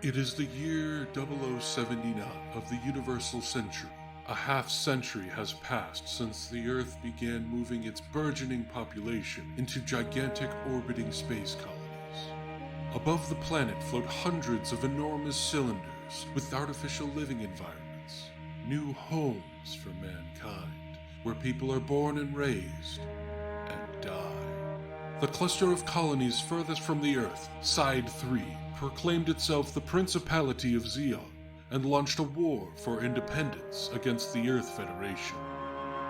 It is the year 0079 of the Universal Century. A half-century has passed since the Earth began moving its burgeoning population into gigantic orbiting space colonies. Above the planet float hundreds of enormous cylinders with artificial living environments, new homes for mankind, where people are born and raised and die. The cluster of colonies furthest from the Earth, Side 3, proclaimed itself the Principality of Zeon and launched a war for independence against the Earth Federation.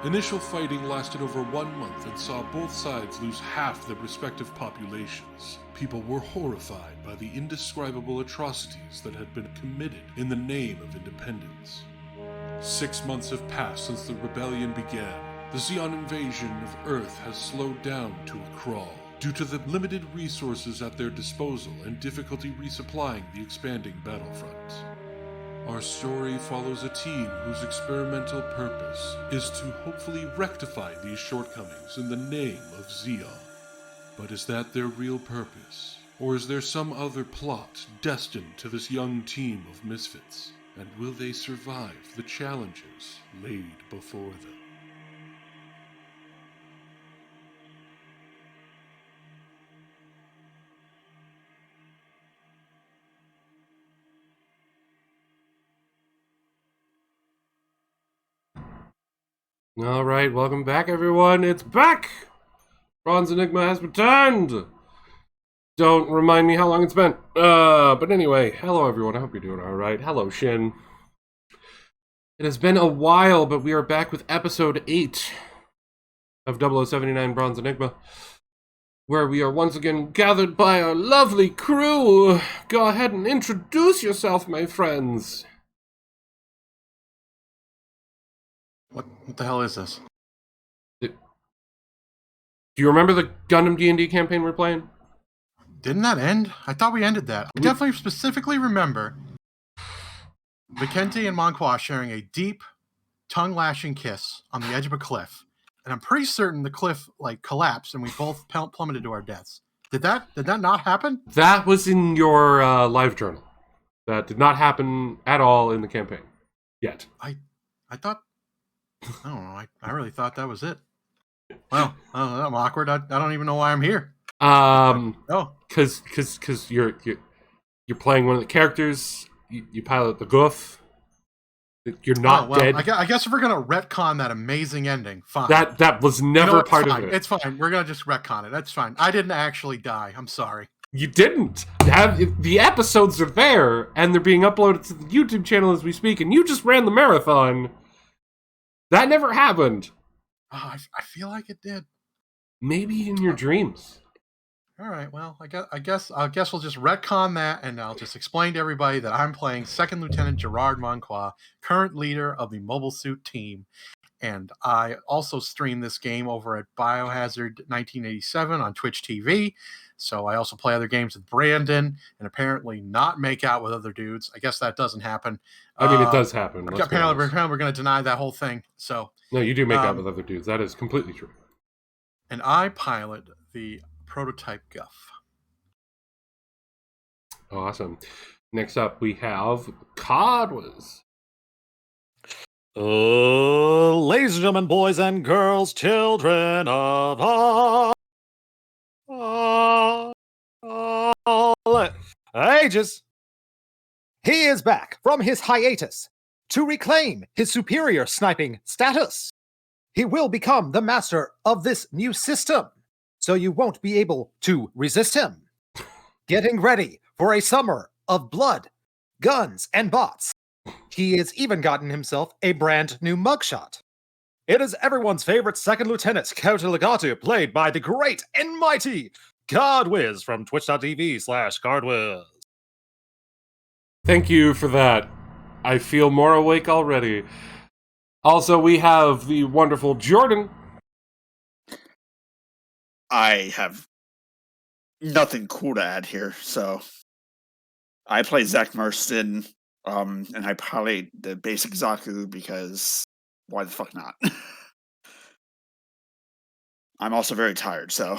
Initial fighting lasted over 1 month and saw both sides lose half their respective populations. People were horrified by the indescribable atrocities that had been committed in the name of independence. 6 months have passed since the rebellion began. The Zeon invasion of Earth has slowed down to a crawl due to the limited resources at their disposal and difficulty resupplying the expanding battlefront. Our story follows a team whose experimental purpose is to hopefully rectify these shortcomings in the name of Zeon. But is that their real purpose? Or is there some other plot destined to this young team of misfits? And will they survive the challenges laid before them? All right, welcome back, everyone. It's back! Bronze Enigma has returned! Don't remind me how long it's been. But anyway, hello, everyone. I hope you're doing all right. Hello, Shin. It has been a while, but we are back with episode 8 of 0079 Bronze Enigma, where we are once again gathered by our lovely crew. Go ahead and introduce yourself, my friends. What the hell is this? Do you remember the Gundam D&D campaign we're playing? Didn't that end? I thought we ended that. I definitely specifically remember Vicente and Monqua sharing a deep, tongue-lashing kiss on the edge of a cliff. And I'm pretty certain the cliff collapsed and we both plummeted to our deaths. Did that not happen? That was in your live journal. That did not happen at all in the campaign. Yet. I thought... I don't know. I really thought that was it. Well, I'm awkward. I don't even know why I'm here. Because you're playing one of the characters. You pilot the goof. You're not dead. I guess if we're gonna retcon that amazing ending, fine. That was never part of it. It's fine. We're gonna just retcon it. That's fine. I didn't actually die. I'm sorry. You didn't. The episodes are there, and they're being uploaded to the YouTube channel as we speak, and you just ran the marathon. That never happened. Oh, I feel like it did. Maybe in your dreams. All right. Well, I guess we'll just retcon that, and I'll just explain to everybody that I'm playing Second Lieutenant Gerard Monqua, current leader of the Mobile Suit team, and I also stream this game over at Biohazard 1987 on Twitch TV. So I also play other games with Brandon, and apparently not make out with other dudes. I guess that doesn't happen. I mean, it does happen. Apparently, we're going to deny that whole thing. So no, you do make out with other dudes. That is completely true. And I pilot the prototype Guff. Awesome. Next up, we have Codwas. Ladies and gentlemen, boys and girls, children of all ages, he is back from his hiatus to reclaim his superior sniping status. He will become the master of this new system, so you won't be able to resist him. Getting ready for a summer of blood, guns, and bots. He has even gotten himself a brand new mugshot. It is everyone's favorite Second Lieutenant Kautilagatu, played by the great and mighty Godwiz from twitch.tv/Godwiz. Thank you for that. I feel more awake already. Also, we have the wonderful Jordan. I have nothing cool to add here, so I play Zach Marston, and I pilot the basic Zaku because why the fuck not? I'm also very tired, so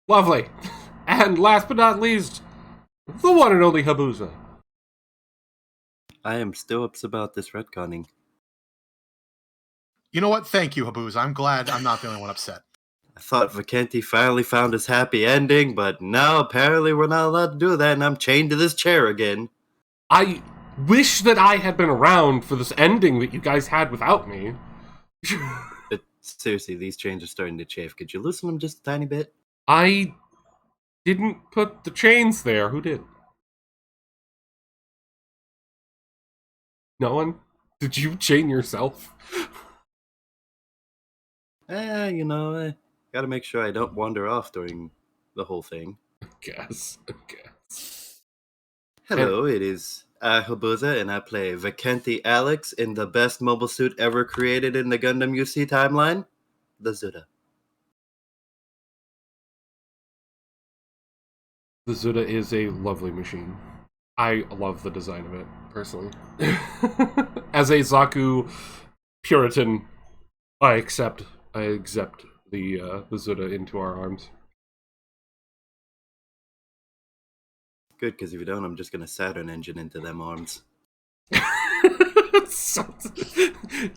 Lovely. And last but not least, The one and only Habuza. I am still upset about this retconning. You know what? Thank you, Habooz. I'm glad I'm not the only one upset. I thought Vacanti finally found his happy ending, but now apparently we're not allowed to do that, and I'm chained to this chair again. I wish that I had been around for this ending that you guys had without me. But seriously, these chains are starting to chafe. Could you loosen them just a tiny bit? I didn't put the chains there. Who did? No one? Did you chain yourself? Gotta make sure I don't wander off during the whole thing. I guess. Hello, it is Habuza, and I play Vacanti Alex in the best mobile suit ever created in the Gundam UC timeline, the Zuda. The Zuda is a lovely machine. I love the design of it, personally. As a Zaku Puritan, I accept the Zuda into our arms. Good, because if you don't, I'm just gonna Saturn engine into them arms.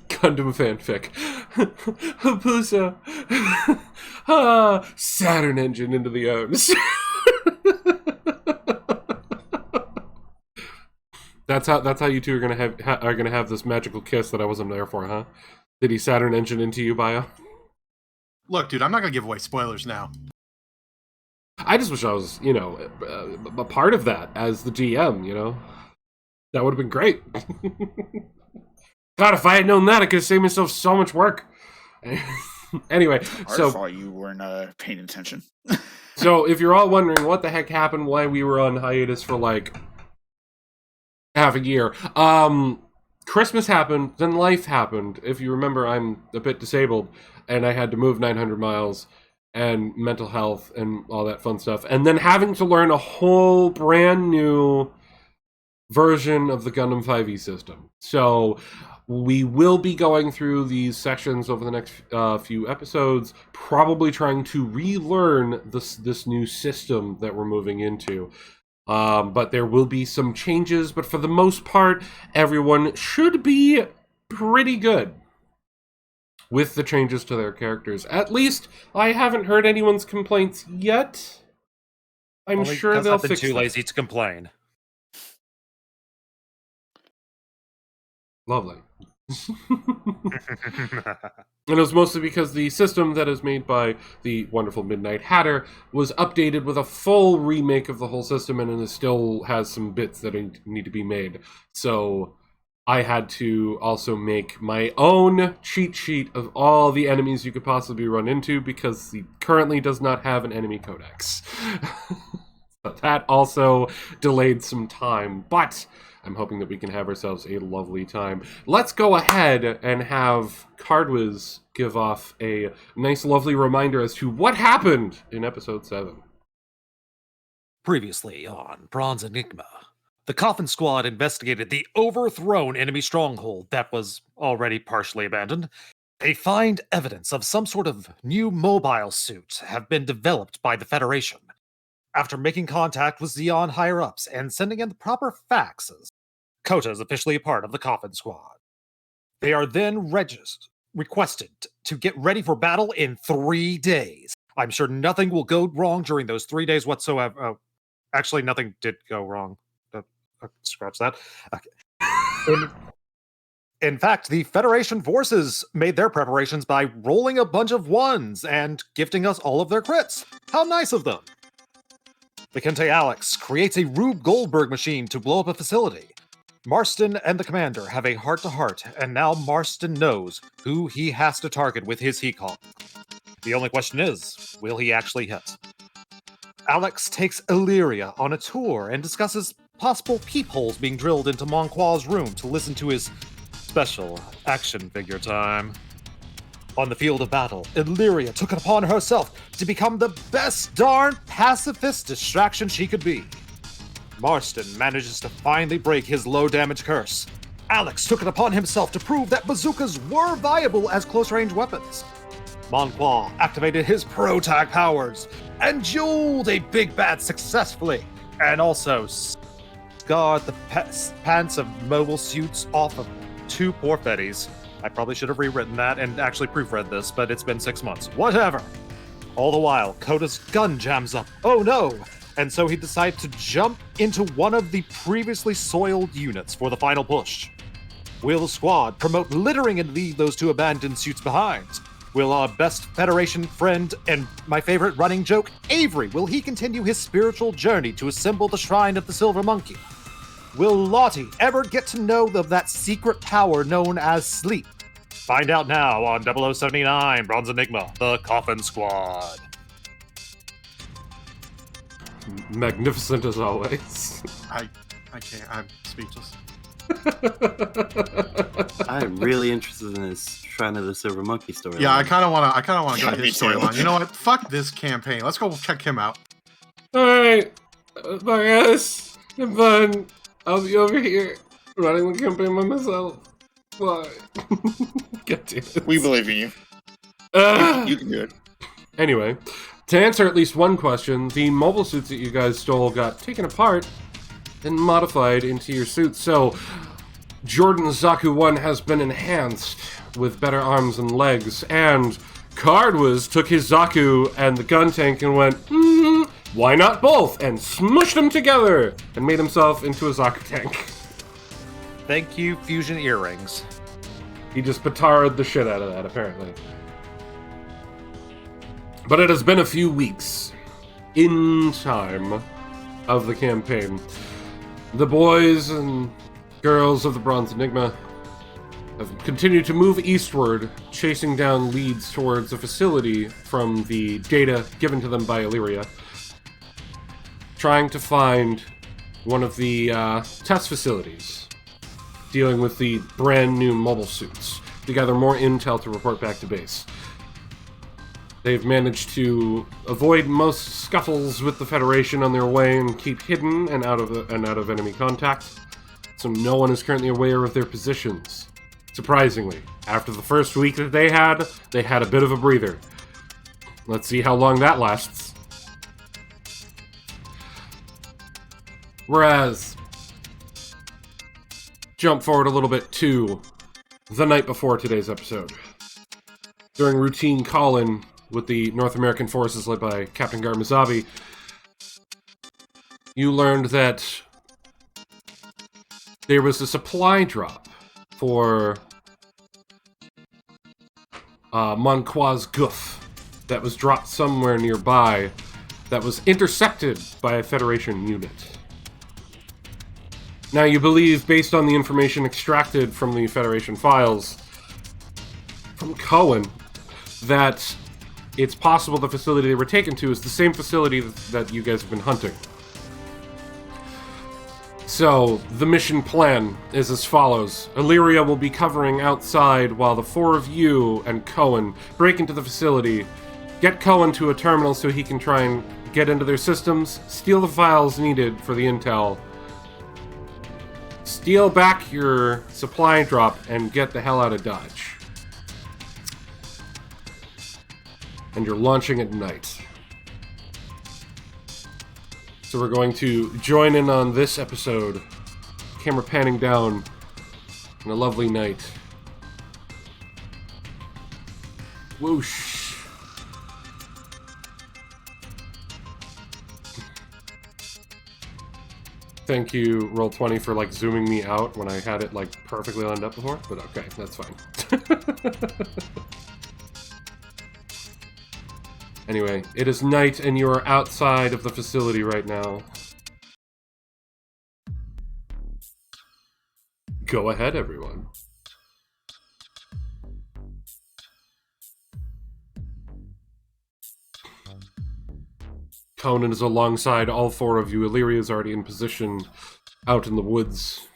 Gundam fanfic. Habuza. Saturn engine into the arms. That's how you two are gonna have this magical kiss that I wasn't there for, huh? Did he Saturn engine into you, Bio? Look, dude, I'm not going to give away spoilers now. I just wish I was, a part of that as the GM, That would have been great. God, if I had known that, I could have saved myself so much work. Anyway, I thought you weren't paying attention. So if you're all wondering what the heck happened, why we were on hiatus for like half a year, Christmas happened, then life happened. If you remember, I'm a bit disabled, and I had to move 900 miles, and mental health, and all that fun stuff. And then having to learn a whole brand new version of the Gundam 5e system. So we will be going through these sections over the next few episodes, probably trying to relearn this new system that we're moving into. But there will be some changes, but for the most part, everyone should be pretty good with the changes to their characters. At least, I haven't heard anyone's complaints yet. I'm sure they'll fix too them. lazy to complain. Lovely. And it was mostly because the system that is made by the wonderful MidnightHatter was updated with a full remake of the whole system, and it still has some bits that need to be made. So I had to also make my own cheat sheet of all the enemies you could possibly run into, because he currently does not have an enemy codex. So that also delayed some time, but I'm hoping that we can have ourselves a lovely time. Let's go ahead and have Cardwiz give off a nice, lovely reminder as to what happened in Episode 7. Previously on Bronze Enigma, the Coffin Squad investigated the overthrown enemy stronghold that was already partially abandoned. They find evidence of some sort of new mobile suit have been developed by the Federation. After making contact with Xeon higher-ups and sending in the proper faxes, Kota is officially a part of the Coffin Squad. They are then requested to get ready for battle in 3 days. I'm sure nothing will go wrong during those 3 days whatsoever. Actually, nothing did go wrong. Scratch that. Okay. In fact, the Federation forces made their preparations by rolling a bunch of ones and gifting us all of their crits. How nice of them! Vicente Alex creates a Rube Goldberg machine to blow up a facility. Marston and the commander have a heart-to-heart, and now Marston knows who he has to target with his He-Con. The only question is, will he actually hit? Alex takes Illyria on a tour and discusses possible peepholes being drilled into Monquo's room to listen to his special action figure time. On the field of battle, Illyria took it upon herself to become the best darn pacifist distraction she could be. Marston manages to finally break his low-damage curse. Alex took it upon himself to prove that bazookas were viable as close-range weapons. Monquo activated his pro-tag powers and dueled a big bad successfully. And also, scarred the pants of mobile suits off of 2 poor fetties. I probably should have rewritten that and actually proofread this, but it's been 6 months. Whatever. All the while, Koda's gun jams up. Oh no! And so he decides to jump into one of the previously soiled units for the final push. Will the squad promote littering and leave those 2 abandoned suits behind? Will our best Federation friend and my favorite running joke, Avery, will he continue his spiritual journey to assemble the Shrine of the Silver Monkey? Will Lottie ever get to know of that secret power known as sleep? Find out now on 0079 Bronze Enigma, the Coffin Squad. Magnificent as always. I can't. I'm speechless. I'm really interested in this Shrine of the Silver Monkey story. Yeah, I kind of want to go to Me his too. storyline. You know what? Fuck this campaign. Let's go check him out. Alright, bye guys. Have fun. I'll be over here running the campaign by myself. Why? God damn it. We believe in you. You can do it. Anyway, to answer at least one question, the mobile suits that you guys stole got taken apart and modified into your suits. So, Jordan's Zaku 1 has been enhanced with better arms and legs, and Cardwiz took his Zaku and the gun tank and went, why not both? And smushed them together and made himself into a Zaku tank. Thank you, Fusion Earrings. He just petarded the shit out of that, apparently. But it has been a few weeks in time of the campaign. The boys and girls of the Bronze Enigma have continued to move eastward, chasing down leads towards a facility from the data given to them by Illyria, trying to find one of the test facilities dealing with the brand new mobile suits to gather more intel to report back to base. They've managed to avoid most scuffles with the Federation on their way and keep hidden and out of enemy contact, so no one is currently aware of their positions. Surprisingly, after the first week that they had a bit of a breather. Let's see how long that lasts. Whereas, jump forward a little bit to the night before today's episode. During routine call-in with the North American forces led by Captain Garmizavi, you learned that there was a supply drop for Monquois Goof that was dropped somewhere nearby that was intercepted by a Federation unit. Now, you believe, based on the information extracted from the Federation files from Cohen, that it's possible the facility they were taken to is the same facility that you guys have been hunting. So, the mission plan is as follows. Illyria will be covering outside while the 4 of you and Cohen break into the facility, get Cohen to a terminal so he can try and get into their systems, steal the files needed for the intel, steal back your supply drop, and get the hell out of Dodge. And you're launching at night. So we're going to join in on this episode. Camera panning down on a lovely night. Whoosh. Thank you, Roll20, for like zooming me out when I had it like perfectly lined up before, but okay, that's fine. Anyway, it is night and you are outside of the facility right now. Go ahead, everyone. Conan is alongside all 4 of you. Illyria is already in position out in the woods.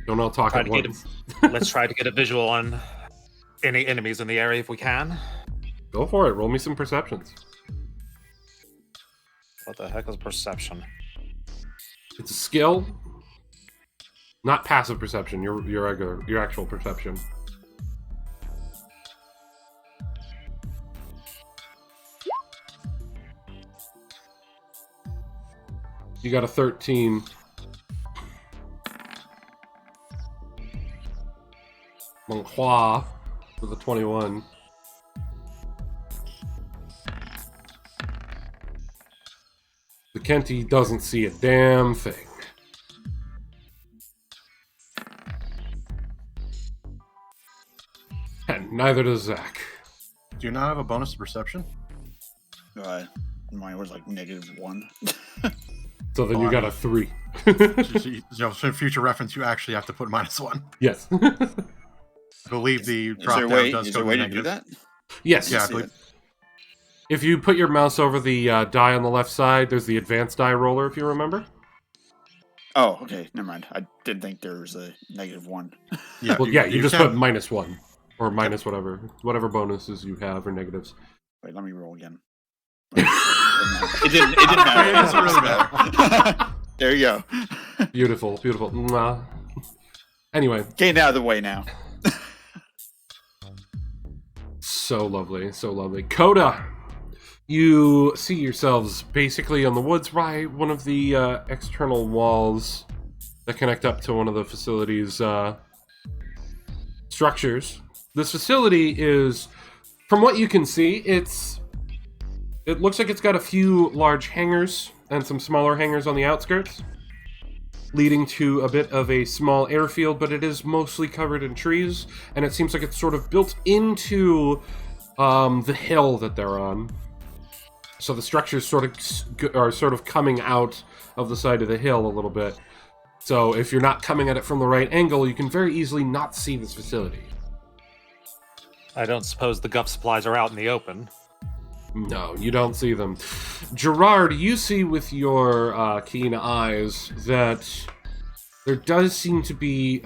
Don't all talk at once. Let's try to get a visual on any enemies in the area if we can. Go for it. Roll me some perceptions. What the heck is perception? It's a skill. Not passive perception, your actual perception. You got a 13. Monghua with a 21. The Kenti doesn't see a damn thing. And neither does Zach. Do you not have a bonus to perception? Mine was like -1. So then you got a 3. So for future reference, you actually have to put -1. Yes. I believe the drop down does Is go there a way to negative. do that? Yes. Yeah, I See believe. it. If you put your mouse over the die on the left side, there's the advanced die roller, if you remember. Oh, okay. Never mind. I didn't think there was a -1. Yeah, Well, you just can- put -1. Or minus whatever bonuses you have or negatives. Wait, let me roll again. It didn't matter. It doesn't really matter. There you go. Beautiful, beautiful. Mwah. Anyway, Getting out of the way now. so lovely, so lovely. Coda, you see yourselves basically on the woods right, one of the external walls that connect up to one of the facility's structures. This facility is, from what you can see, it looks like it's got a few large hangars and some smaller hangars on the outskirts, leading to a bit of a small airfield, but it is mostly covered in trees, and it seems like it's sort of built into the hill that they're on. So the structures are sort of coming out of the side of the hill a little bit. So if you're not coming at it from the right angle, you can very easily not see this facility. I don't suppose the guff supplies are out in the open. No, you don't see them. Gerard, you see with your keen eyes that there does seem to be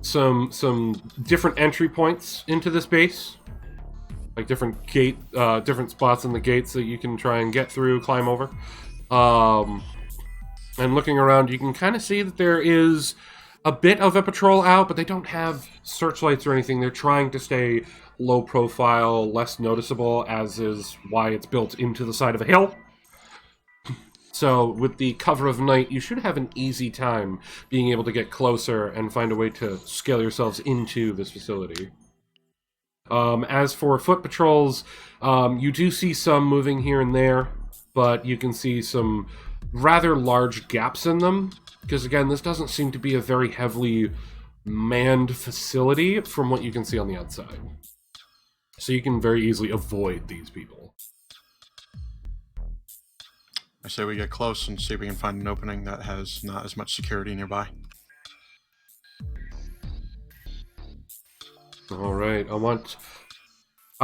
some different entry points into this base, like different spots in the gates that you can try and get through, climb over. And looking around, you can kind of see that there is a bit of a patrol out, but they don't have searchlights or anything. They're trying to stay low profile, less noticeable, as is why it's built into the side of a hill. So with the cover of night, you should have an easy time being able to get closer and find a way to scale yourselves into this facility. As for foot patrols, you do see some moving here and there, but you can see some rather large gaps in them, because again, this doesn't seem to be a very heavily manned facility from what you can see on the outside. So you can very easily avoid these people. I say we get close and see if we can find an opening that has not as much security nearby. All right, I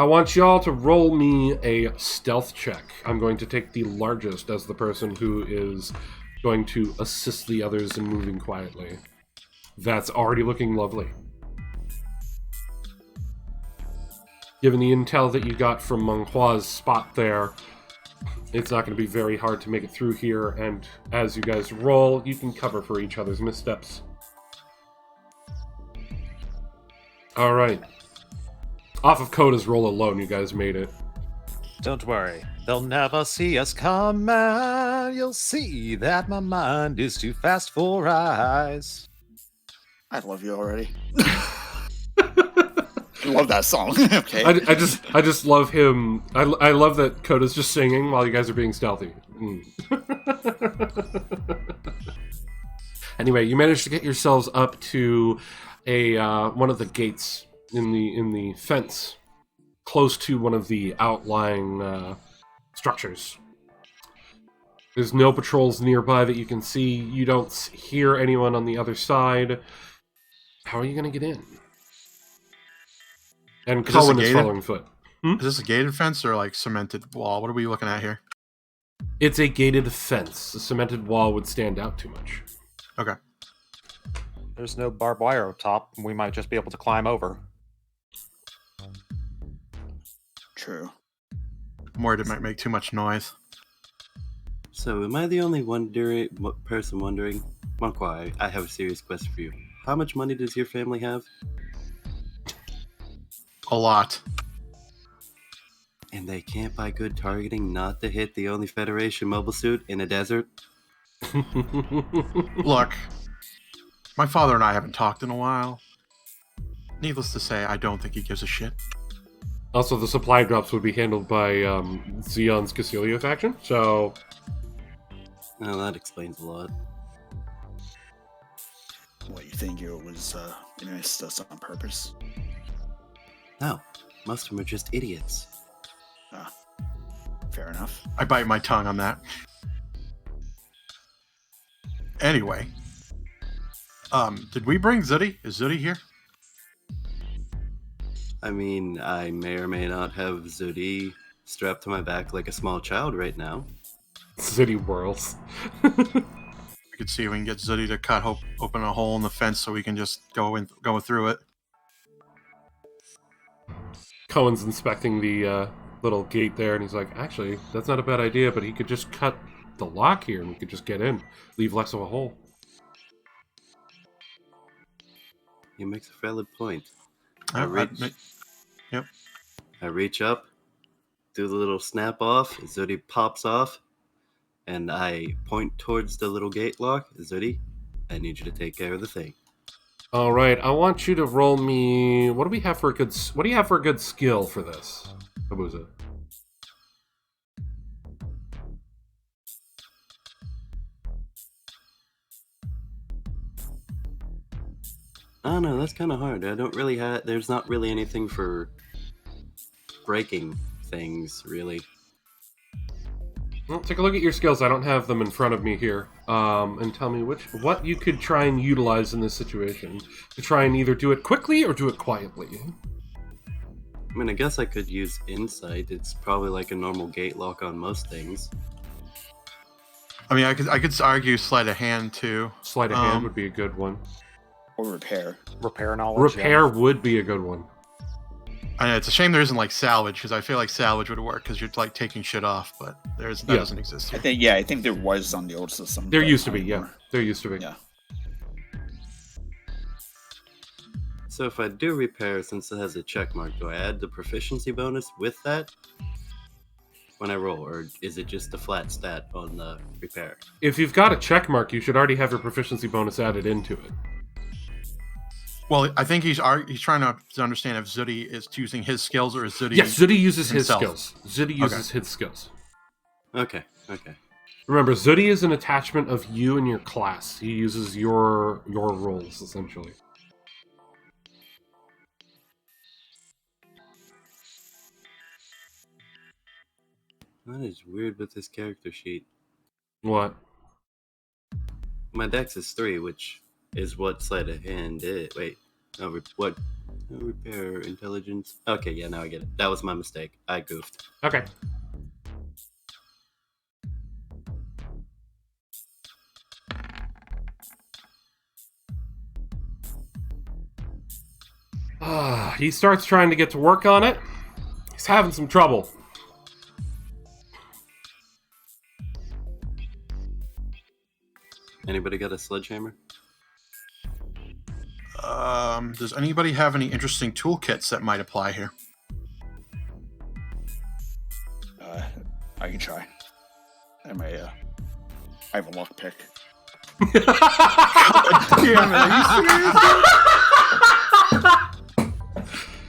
want y'all to roll me a stealth check. I'm going to take the largest as the person who is going to assist the others in moving quietly. That's already looking lovely. Given the intel that you got from Menghua's spot there, it's not going to be very hard to make it through here, and as you guys roll, you can cover for each other's missteps. Alright. Off of Coda's roll alone, you guys made it. Don't worry, they'll never see us coming. You'll see that my mind is too fast for eyes. I love you already. I love that song. Okay. I just love him. I love that Coda's just singing while you guys are being stealthy. Anyway, you managed to get yourselves up to a one of the gates in the fence, close to one of the outlying structures. There's no patrols nearby that you can see. You don't hear anyone on the other side. How are you going to get in? And Is this a Cohen is gated? following foot. Is this a gated fence or like cemented wall? What are we looking at here? It's a gated fence. A cemented wall would stand out too much. Okay. There's no barbed wire up top, and we might just be able to climb over. True. I'm worried it might make too much noise. So, am I the only person wondering? Monkwai, I have a serious question for you. How much money does your family have? A lot. And they can't buy good targeting not to hit the only Federation mobile suit in a desert? Look, my father and I haven't talked in a while. Needless to say, I don't think he gives a shit. Also, the supply drops would be handled by Xeon's Cassilia faction, so... Well, that explains a lot. What, you think it was missed us on purpose? No, most of them are just idiots. Fair enough. I bite my tongue on that. Anyway. Did we bring Zooty? Is Zooty here? I mean, I may or may not have Zudi strapped to my back like a small child right now. City whirls. We could see if we can get Zooty to open a hole in the fence so we can just go through it. Cohen's inspecting the little gate there, and he's like, actually, that's not a bad idea, but he could just cut the lock here, and we could just get in. Leave less of a hole. He makes a valid point. Yep. I reach up, do the little snap off, Zudi pops off, and I point towards the little gate lock. Zudi, I need you to take care of the thing. All right, I want you to roll me. What do you have for a good skill for this, Abuza? Oh no, that's kind of hard. I don't really have. There's not really anything for breaking things, really. Well, take a look at your skills. I don't have them in front of me here. And tell me what you could try and utilize in this situation to try and either do it quickly or do it quietly. I mean, I guess I could use insight. It's probably like a normal gate lock on most things. I mean, I could argue sleight of hand too. Sleight of hand would be a good one. Or repair. Repair knowledge. Repair would be a good one. I know, it's a shame there isn't like salvage, because I feel like salvage would work because you're like taking shit off, but that doesn't exist here. I think there was on the old system. There but used to not be, yeah. anymore. There used to be. Yeah. So if I do repair, since it has a check mark, do I add the proficiency bonus with that when I roll, or is it just a flat stat on the repair? If you've got a check mark, you should already have your proficiency bonus added into it. Well, I think he's trying to understand if Zooty is using his skills or is Zooty... Yes, Zooty uses himself? his skills. Zooty uses his skills. Okay. Remember, Zooty is an attachment of you and your class. He uses your roles, essentially. That is weird with this character sheet. What? My dex is 3, which is what sleight of hand is. Wait, no, what? No, repair, intelligence. Okay, yeah, now I get it. That was my mistake. I goofed. Okay. He starts trying to get to work on it. He's having some trouble. Anybody got a sledgehammer? Does anybody have any interesting toolkits that might apply here? I can try. I have a lockpick. Damn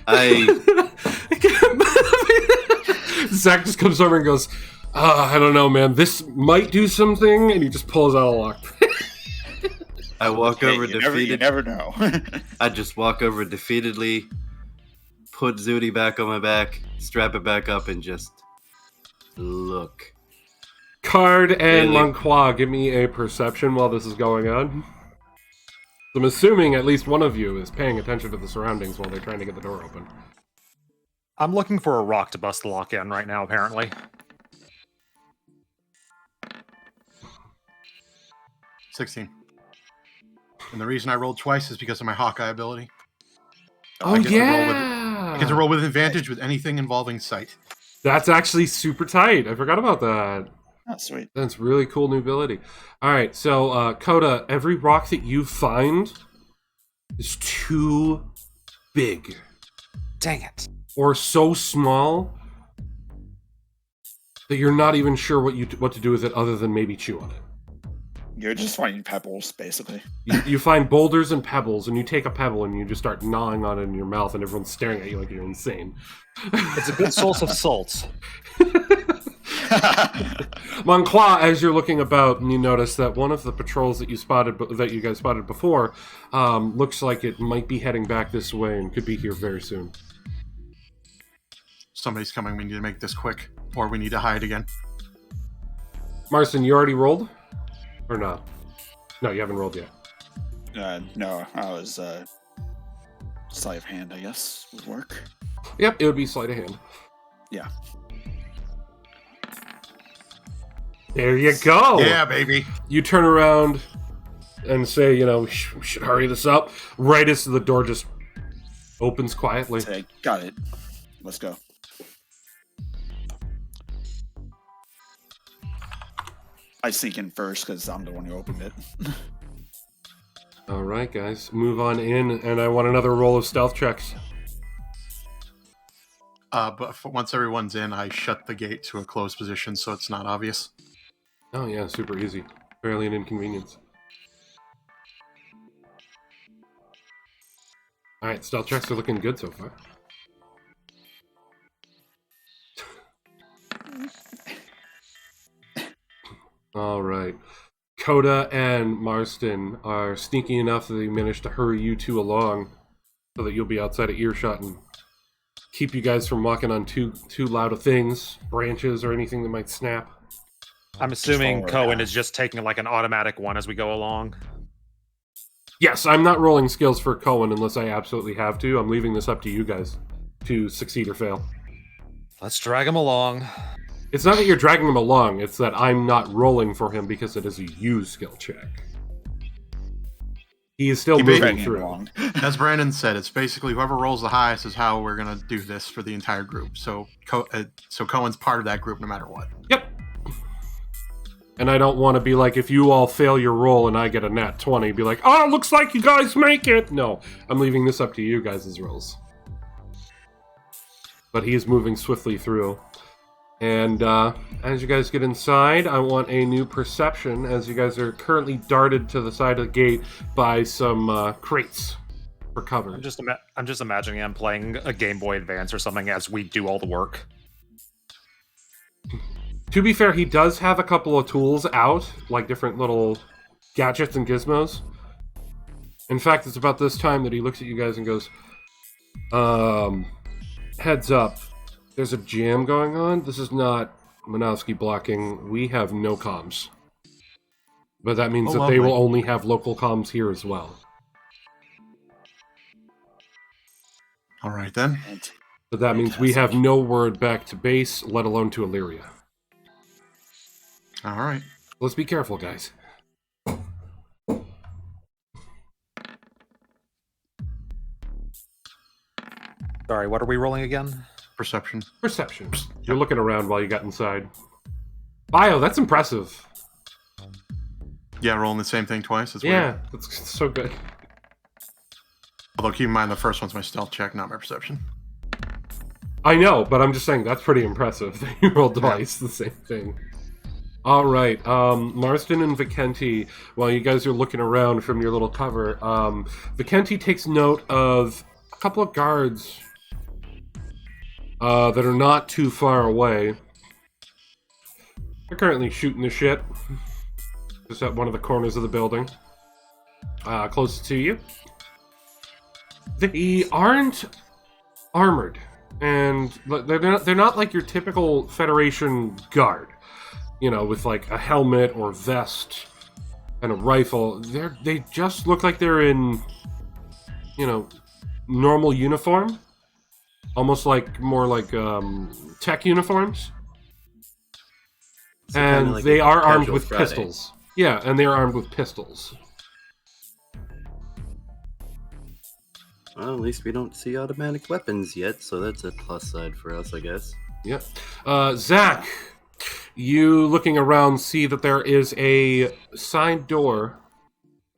it, Zach just comes over and goes, I don't know, man. This might do something, and he just pulls out a lockpick. I walk over defeated. You never know. I just walk over defeatedly, put Zooty back on my back, strap it back up, and just look. Card and Really? Monqua, give me a perception while this is going on. I'm assuming at least one of you is paying attention to the surroundings while they're trying to get the door open. I'm looking for a rock to bust the lock in right now, apparently. 16. And the reason I rolled twice is because of my Hawkeye ability. Oh, I get yeah! I get to roll with advantage with anything involving sight. That's actually super tight. I forgot about that. Oh, sweet. That's really cool new ability. All right, so Coda, every rock that you find is too big Dang it. or so small that you're not even sure what to do with it other than maybe chew on it. You're just finding pebbles, basically. You find boulders and pebbles, and you take a pebble and you just start gnawing on it in your mouth, and everyone's staring at you like you're insane. It's a good source of salt. Monclois, as you're looking about, and you notice that one of the patrols that you guys spotted before, looks like it might be heading back this way and could be here very soon. Somebody's coming. We need to make this quick, or we need to hide again. Marston, you already rolled? Or not? No, you haven't rolled yet. No, I was sleight of hand, I guess, would work. Yep, it would be sleight of hand. Yeah. There you go! Yeah, baby. You turn around and say, we should hurry this up, right as the door just opens quietly. Say, got it. Let's go. I sneak in first because I'm the one who opened it. All right, guys, move on in, and I want another roll of stealth checks. But once everyone's in, I shut the gate to a closed position so it's not obvious. Oh yeah, super easy. Barely an inconvenience. All right, stealth checks are looking good so far. All right. Coda and Marston are sneaky enough that they managed to hurry you two along so that you'll be outside of earshot and keep you guys from walking on too loud of things, branches, or anything that might snap. I'm assuming Cohen is just taking like an automatic one as we go along. Yes, I'm not rolling skills for Cohen unless I absolutely have to. I'm leaving this up to you guys to succeed or fail. Let's drag him along. It's not that you're dragging him along, it's that I'm not rolling for him because it is a use skill check. He is still moving through. As Brandon said, it's basically whoever rolls the highest is how we're going to do this for the entire group. So Cohen's part of that group no matter what. Yep. And I don't want to be like, if you all fail your roll and I get a nat 20, be like, oh, looks like you guys make it. No, I'm leaving this up to you guys' rolls. But he is moving swiftly through. And as you guys get inside, I want a new perception, as you guys are currently darted to the side of the gate by some crates for cover. I'm just imagining I'm playing a Game Boy Advance or something as we do all the work. To be fair, he does have a couple of tools out, like different little gadgets and gizmos. In fact, it's about this time that he looks at you guys and goes, heads up. There's a jam going on. This is not Manowski blocking. We have no comms. But that means that they will only have local comms here as well. All right, then. But that means we have no word back to base, let alone to Illyria. All right. Let's be careful, guys. Sorry, what are we rolling again? Perception. Perception. You're looking around while you got inside. Bio, that's impressive. Yeah, rolling the same thing twice. It's yeah, weird. that's so good. Although keep in mind the first one's my stealth check, not my perception. I know, but I'm just saying that's pretty impressive that you rolled twice the same thing. All right, Marston and Vikenti, while you guys are looking around from your little cover, Vikenti takes note of a couple of guards that are not too far away. They're currently shooting the shit. Just at one of the corners of the building. Closest to you. They aren't armored. And they're not like your typical Federation guard. You know, with like a helmet or vest and a rifle. They just look like they're in, you know, normal uniform. Almost like more like tech uniforms. So and like they are armed casual with Friday. pistols. Yeah, and they are armed with pistols. Well, at least we don't see automatic weapons yet, so that's a plus side for us, I guess. Yep. Zach, you looking around see that there is a side door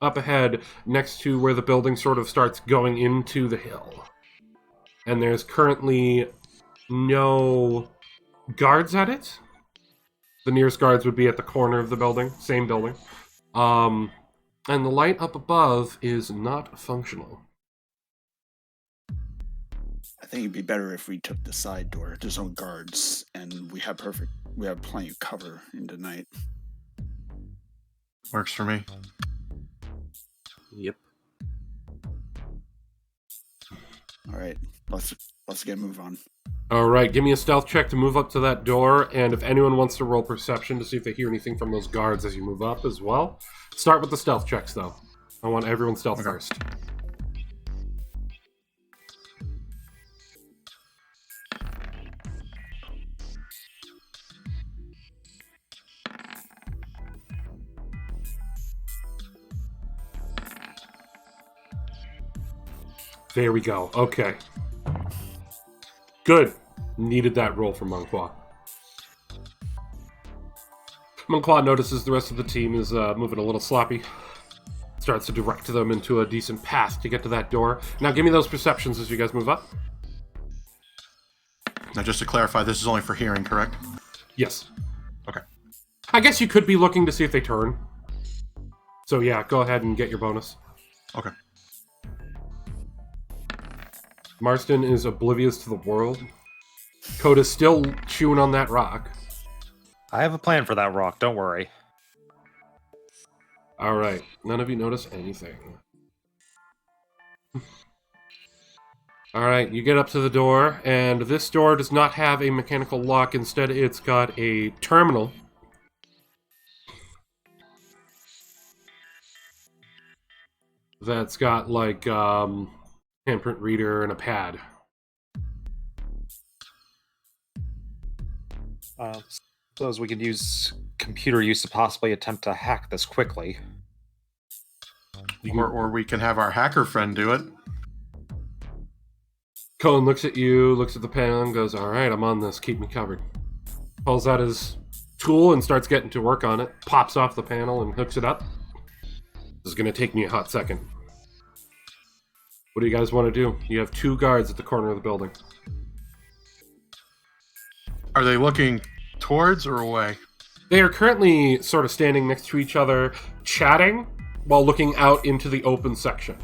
up ahead next to where the building sort of starts going into the hill. And there's currently no guards at it. The nearest guards would be at the corner of the building, same building. And the light up above is not functional. I think it'd be better if we took the side door. There's no guards, and we have plenty of cover in the night. Works for me. Yep. All right, let's get a move on. All right, give me a stealth check to move up to that door, and if anyone wants to roll perception to see if they hear anything from those guards as you move up as well. Start with the stealth checks, though. I want everyone's stealth first. There we go. Okay. Good. Needed that roll from Monqua. Monqua notices the rest of the team is moving a little sloppy. Starts to direct them into a decent path to get to that door. Now give me those perceptions as you guys move up. Now, just to clarify, this is only for hearing, correct? Yes. Okay. I guess you could be looking to see if they turn. So yeah, go ahead and get your bonus. Okay. Marston is oblivious to the world. Coda's still chewing on that rock. I have a plan for that rock, don't worry. Alright, none of you notice anything. Alright, you get up to the door, and this door does not have a mechanical lock. Instead, it's got a terminal. That's got, like, handprint reader and a pad. Suppose we could use computer use to possibly attempt to hack this quickly. Or we can have our hacker friend do it. Cohen looks at you, looks at the panel, and goes, alright, I'm on this, keep me covered. Pulls out his tool and starts getting to work on it. Pops off the panel and hooks it up. This is going to take me a hot second. What do you guys want to do? You have 2 guards at the corner of the building. Are they looking towards or away? They are currently sort of standing next to each other, chatting, while looking out into the open section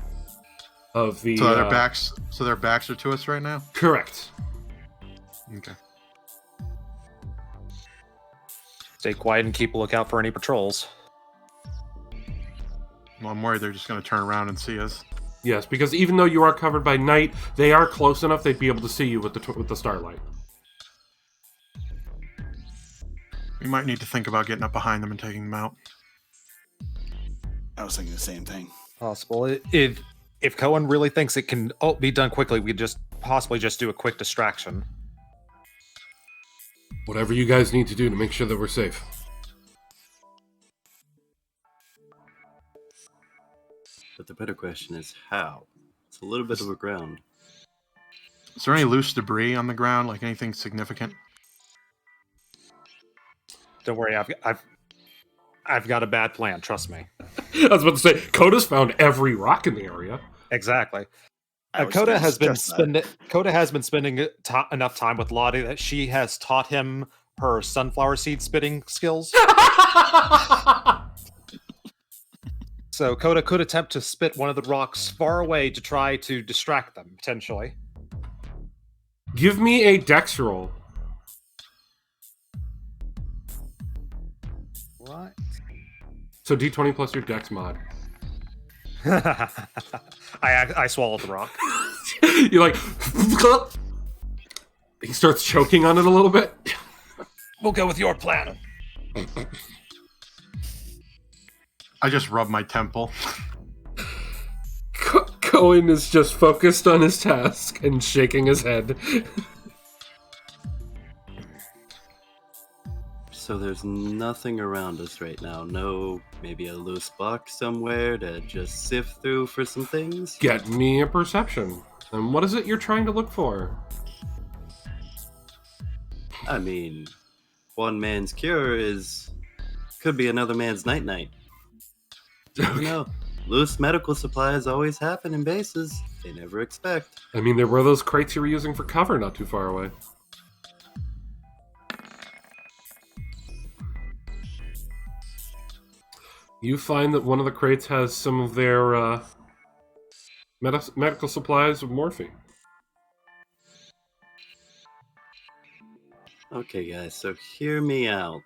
of the... So their backs are to us right now? Correct. Okay. Stay quiet and keep a lookout for any patrols. Well, I'm worried they're just going to turn around and see us. Yes, because even though you are covered by night, they are close enough they'd be able to see you with the starlight. We might need to think about getting up behind them and taking them out. I was thinking the same thing. Possible. If Cohen really thinks it can be done quickly, we could just possibly just do a quick distraction. Whatever you guys need to do to make sure that we're safe. But the better question is how? It's a little bit of a ground. Is there any loose debris on the ground, like anything significant? Don't worry, I've got a bad plan. Trust me. I was about to say, Coda's found every rock in the area. Exactly. I was Coda gonna has been suggest that. Coda has been spending enough time with Lottie that she has taught him her sunflower seed spitting skills. So Coda could attempt to spit one of the rocks far away to try to distract them, potentially. Give me a dex roll. What? So d20 plus your dex mod. I swallowed the rock. You're like... He starts choking on it a little bit. We'll go with your plan. I just rubbed my temple. Cohen is just focused on his task and shaking his head. So there's nothing around us right now. No, maybe a loose box somewhere to just sift through for some things? Get me a perception. And what is it you're trying to look for? I mean, one man's cure could be another man's night-night. You know, loose medical supplies always happen in bases. They never expect. I mean, there were those crates you were using for cover not too far away. You find that one of the crates has some of their medical supplies of morphine. Okay, guys, so hear me out.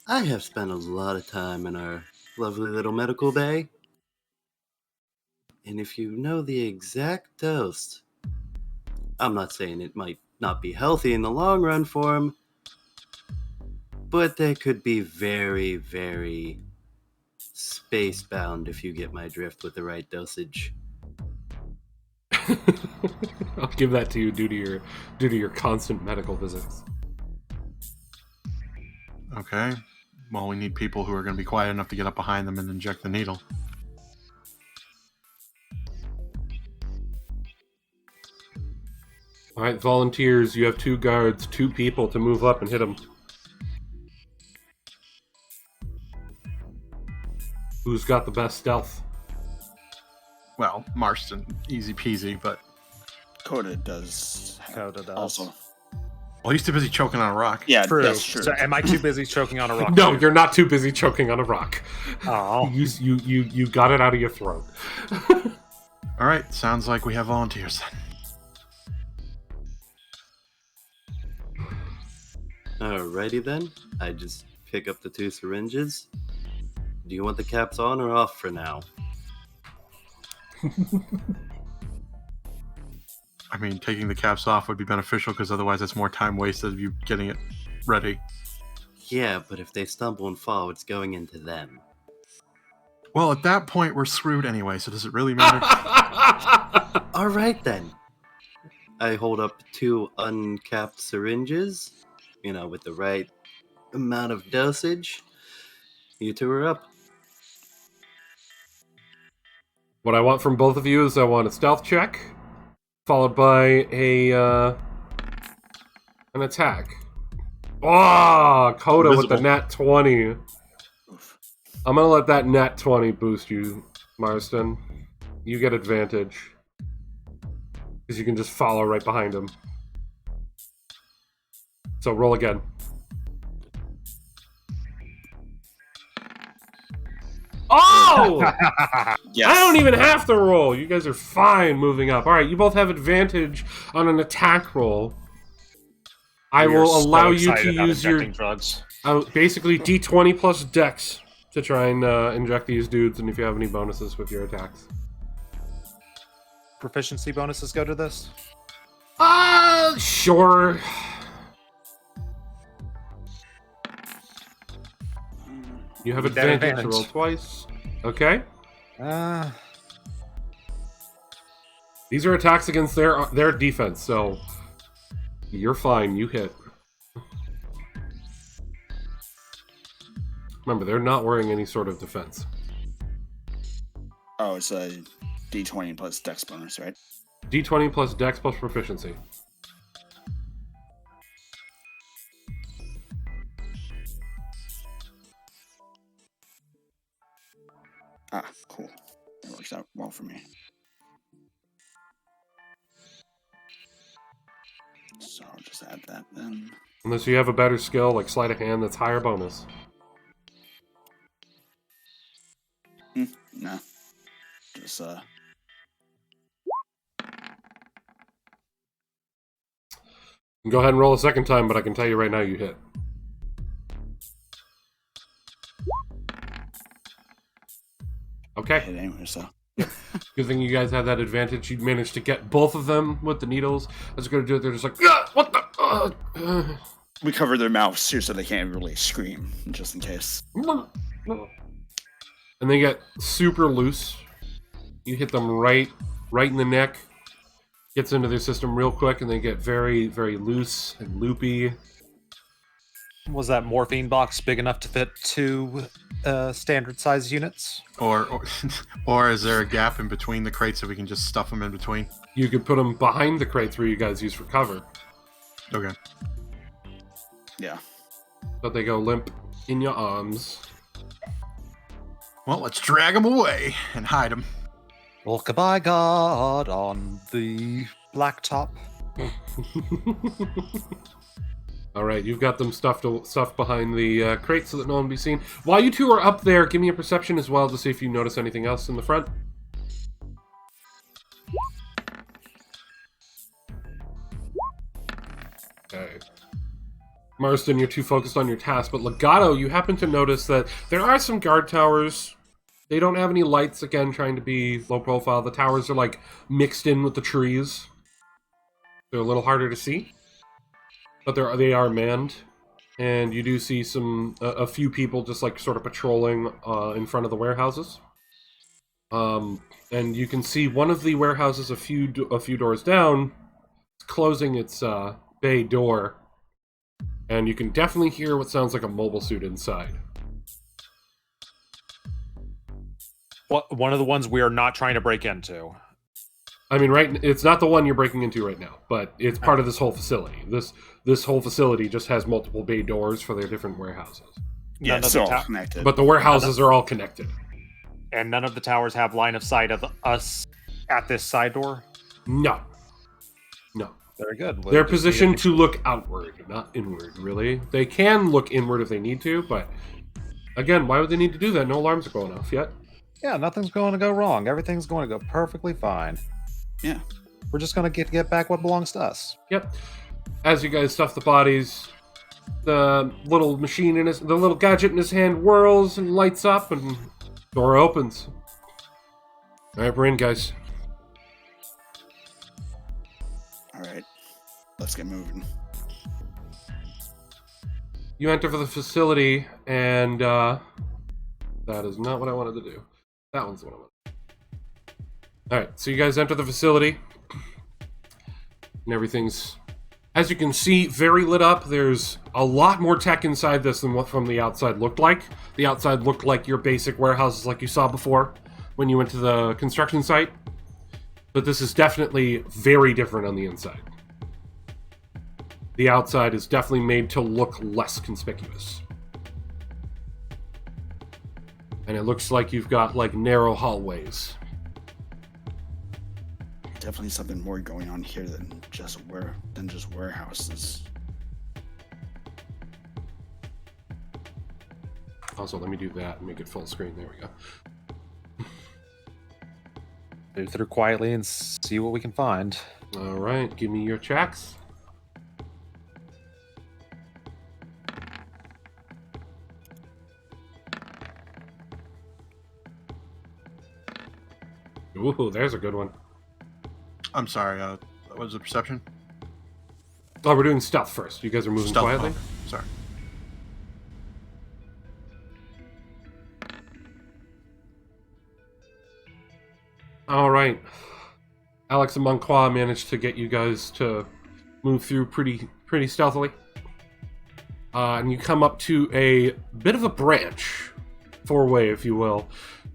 I have spent a lot of time in our lovely little medical bay. And if you know the exact dose, I'm not saying it might not be healthy in the long run for him, but they could be very, very space-bound if you get my drift with the right dosage. I'll give that to you due to your constant medical visits. Okay. Well, we need people who are going to be quiet enough to get up behind them and inject the needle. All right, volunteers, you have 2 guards, 2 people to move up and hit them. Who's got the best stealth? Well, Marston, easy peasy, but... Coda does. Also. Well, he's too busy choking on a rock. Yeah, True. that's true. So am I too busy choking on a rock? No, you're not too busy choking on a rock. Oh. You got it out of your throat. All right, sounds like we have volunteers then. Alrighty then, I just pick up the 2 syringes. Do you want the caps on or off for now? I mean, taking the caps off would be beneficial because otherwise that's more time wasted of you getting it ready. Yeah, but if they stumble and fall, it's going into them. Well, at that point, we're screwed anyway, so does it really matter? Alright then. I hold up 2 uncapped syringes, with the right amount of dosage. You 2 are up. What I want from both of you is I want a stealth check, followed by an attack. Oh, Coda with the nat 20. I'm gonna let that nat 20 boost you, Marston. You get advantage. Because you can just follow right behind him. So roll again. Oh! Yes. I don't even have to roll. You guys are fine moving up. All right, you both have advantage on an attack roll. I will allow you to use your drugs. basically D20 plus Dex to try and inject these dudes, and if you have any bonuses with your attacks. Proficiency bonuses go to this? Sure. You have Need that advantage to advantage. roll twice. Okay. These are attacks against their defense, so you're fine. You hit. Remember, they're not wearing any sort of defense. Oh, it's a D20 plus Dex bonus, right? D20 plus Dex plus proficiency. Ah, cool. It works out well for me. So I'll just add that then. Unless you have a better skill, like sleight of hand, that's higher bonus. Nah. Just, Go ahead and roll a second time, but I can tell you right now you hit. Okay. hit anyway, so. Good thing you guys had that advantage. You managed to get both of them with the needles. I was going to do it. They're just like, "Ah, what the? We cover their mouths too, so they can't really scream, just in case. And they get super loose. You hit them right in the neck. Gets into their system real quick, and they get very, very loose and loopy. Was that morphine box big enough to fit 2 standard size units? Or is there a gap in between the crates so we can just stuff them in between? You could put them behind the crates where you guys use for cover. Okay. Yeah. But they go limp in your arms. Well, let's drag them away and hide them. Walk by God on the blacktop. All right, you've got them stuffed behind the crate so that no one will be seen. While you two are up there, give me a perception as well to see if you notice anything else in the front. Okay. Marston, you're too focused on your task, but Legato, you happen to notice that there are some guard towers. They don't have any lights, again, trying to be low profile. The towers are, like, mixed in with the trees. They're a little harder to see. But they are manned, and you do see a few people just like sort of patrolling in front of the warehouses. And you can see one of the warehouses a few doors down, closing its bay door, and you can definitely hear what sounds like a mobile suit inside. One of the ones we are not trying to break into. I mean, it's not the one you're breaking into right now, but it's part of this whole facility. This whole facility just has multiple bay doors for their different warehouses. Yeah, it's all connected. But the warehouses are all connected. And none of the towers have line of sight of us at this side door? No. Very good. They're positioned to look outward, not inward, really. They can look inward if they need to, but again, why would they need to do that? No alarms are going off yet. Yeah, nothing's going to go wrong. Everything's going to go perfectly fine. Yeah. We're just going to get back what belongs to us. Yep. As you guys stuff the bodies, the little machine the little gadget in his hand whirls and lights up, and door opens. All right, we're in, guys. All right, let's get moving. You enter the facility, and that is not what I wanted to do. That one's what I wanted. All right, so you guys enter the facility, and everything's, as you can see, very lit up. There's a lot more tech inside this than what from the outside looked like. The outside looked like your basic warehouses like you saw before when you went to the construction site. But this is definitely very different on the inside. The outside is definitely made to look less conspicuous. And it looks like you've got, like, narrow hallways. Definitely something more going on here than just warehouses. Also, let me do that and make it full screen. There we go. Move through quietly and see what we can find. All right, give me your checks. Ooh, there's a good one. I'm sorry, what was the perception? Oh, we're doing stealth first. You guys are moving Stealth, quietly? oh, sorry. All right. Alex and Monqua managed to get you guys to move through pretty stealthily. And you come up to a bit of a branch, four-way, if you will.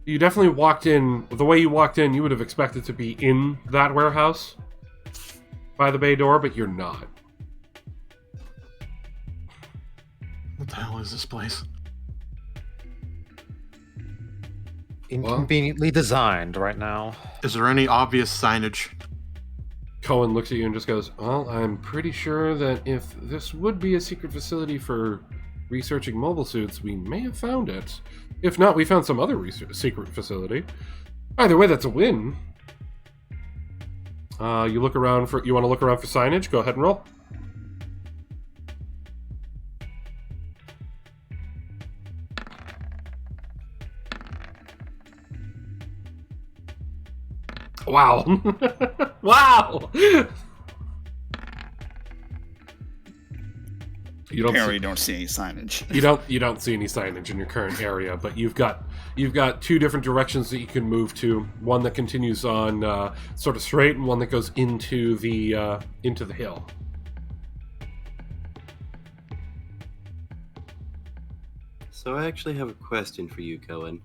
You definitely walked in, the way you walked in, you would have expected to be in that warehouse by the bay door, but you're not. What the hell is this place? Inconveniently designed right now. Is there any obvious signage? Cohen looks at you and just goes, well, I'm pretty sure that if this would be a secret facility for researching mobile suits, we may have found it. If not, we found some other secret facility. Either way, that's a win. You want to look around for signage? Go ahead and roll. Wow. Wow. Apparently don't see any signage. You don't see any signage in your current area, but you've got two different directions that you can move to. One that continues on sort of straight, and one that goes into the hill. So I actually have a question for you, Cohen.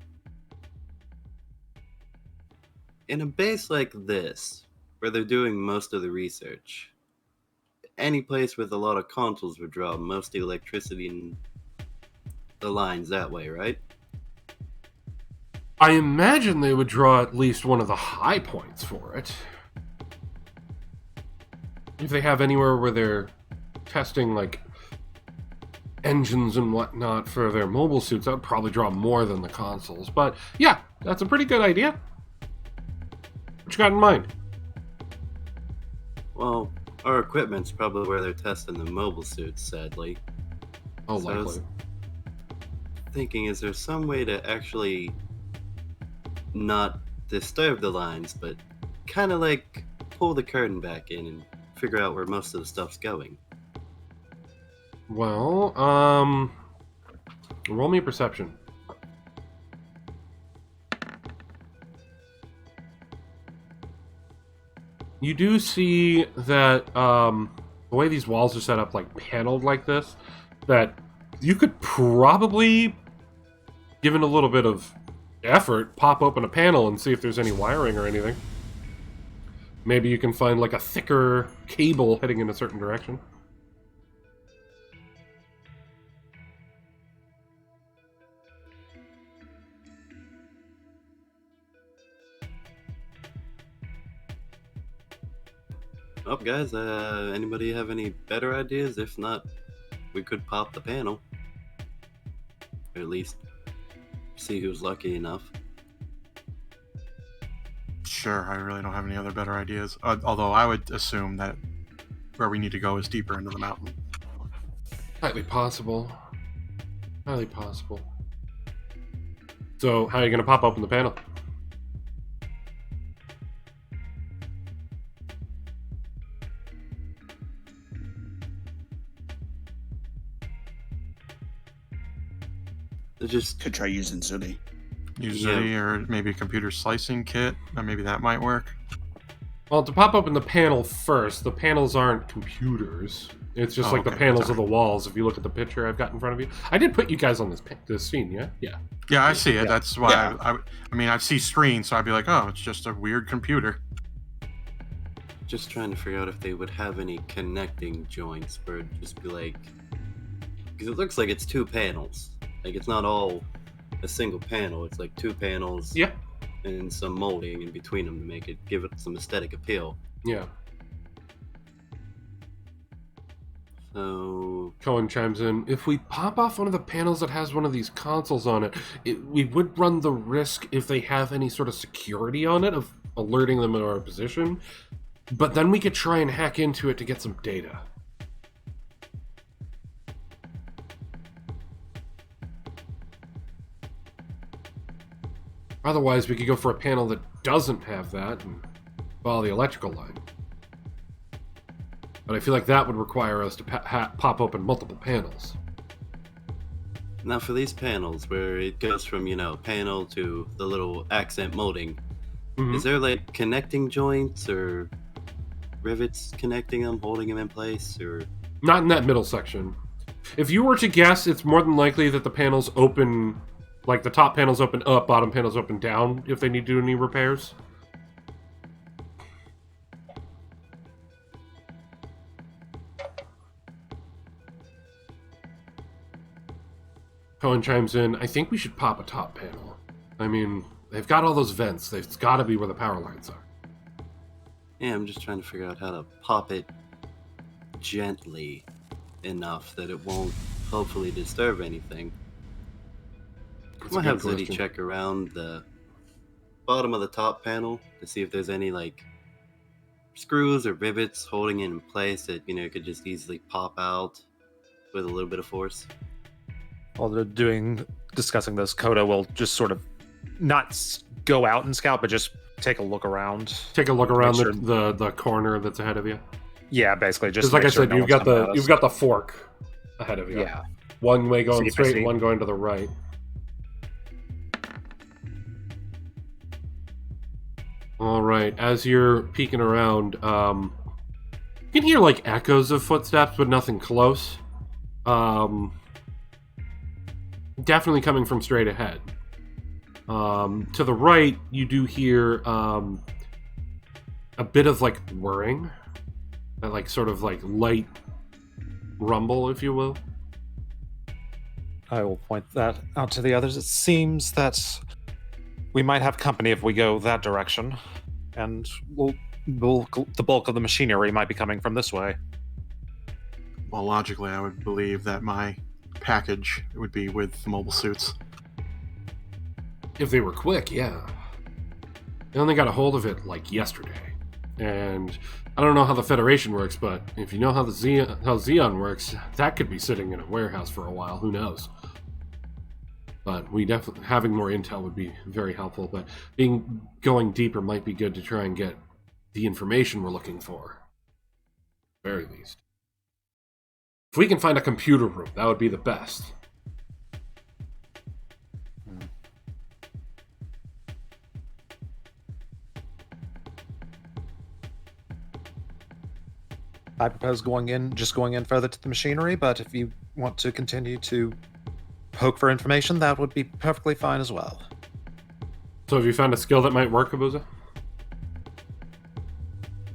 In a base like this, where they're doing most of the research, any place with a lot of consoles would draw most of the electricity in the lines that way, right? I imagine they would draw at least one of the high points for it. If they have anywhere where they're testing, like, engines and whatnot for their mobile suits, that would probably draw more than the consoles. But yeah, that's a pretty good idea. What you got in mind? Well, our equipment's probably where they're testing the mobile suits, sadly. Oh, So I was likely. thinking, is there some way to actually not disturb the lines, but kind of like pull the curtain back in and figure out where most of the stuff's going? Well, roll me a perception. You do see that the way these walls are set up, like paneled like this, that you could probably, given a little bit of effort, pop open a panel and see if there's any wiring or anything. Maybe you can find like a thicker cable heading in a certain direction. Oh, guys, anybody have any better ideas? If not, we could pop the panel. Or at least see who's lucky enough. Sure, I really don't have any other better ideas. Although I would assume that where we need to go is deeper into the mountain. Highly possible. Highly possible. So, how are you going to pop open the panel? It just Could try using Zuni. Usually, or maybe a computer slicing kit. Maybe that might work. Well, to pop open the panel first, the panels aren't computers. It's just Oh, like the okay, panels sorry. of the walls. If you look at the picture I've got in front of you, I did put you guys on this scene, yeah, yeah. Yeah, I see it. Yeah. That's why Yeah. I mean, I see screens, so I'd be like, oh, it's just a weird computer. Just trying to figure out if they would have any connecting joints where it'd just be like, because it looks like it's two panels. Like it's not all a single panel. It's like two panels Yeah, and some molding in between them to give it some aesthetic appeal. yeah. So Cohen chimes in. If we pop off one of the panels that has one of these consoles on it, we would run the risk, if they have any sort of security on it, of alerting them in our position. But then we could try and hack into it to get some data. Otherwise, we could go for a panel that doesn't have that and follow the electrical line. But I feel like that would require us to pop open multiple panels. now for these panels where it goes from, panel to the little accent molding, Mhm. is there like connecting joints or rivets connecting them, holding them in place, or Not in that middle section. If you were to guess, it's more than likely that the panels open, like the top panels open up, bottom panels open down if they need to do any repairs. Cohen chimes in, I think we should pop a top panel. I mean, they've got all those vents. They've got to be where the power lines are. yeah, I'm just trying to figure out how to pop it gently enough that it won't hopefully disturb anything. I'm That's a gonna have good Zeddy question. check around the bottom of the top panel to see if there's any like screws or rivets holding it in place that could just easily pop out with a little bit of force. While they're discussing this, Coda will just sort of not go out and scout, but just take a look around. Take a look around Make sure- the corner that's ahead of you. Yeah, basically, just Just like make I sure said, no you've one's got coming at us. you've got the fork ahead of you. Yeah. One way going See if I straight, see- and one going to the right. All right. As you're peeking around, you can hear like echoes of footsteps, but nothing close. Definitely coming from straight ahead. To the right, you do hear a bit of like whirring, like sort of like light rumble, if you will. I will point that out to the others. It seems that we might have company if we go that direction, and the bulk of the machinery might be coming from this way. Well, logically, I would believe that my package it would be with the mobile suits. If they were quick, yeah. They only got a hold of it like yesterday. And I don't know how the Federation works, but if you know how Xeon works, that could be sitting in a warehouse for a while. Who knows? But we definitely having more intel would be very helpful. But going deeper might be good to try and get the information we're looking for. At the very least. If we can find a computer room, that would be the best. I propose going in further to the machinery, but if you want to continue to poke for information, that would be perfectly fine as well. So have you found a skill that might work, Abuza?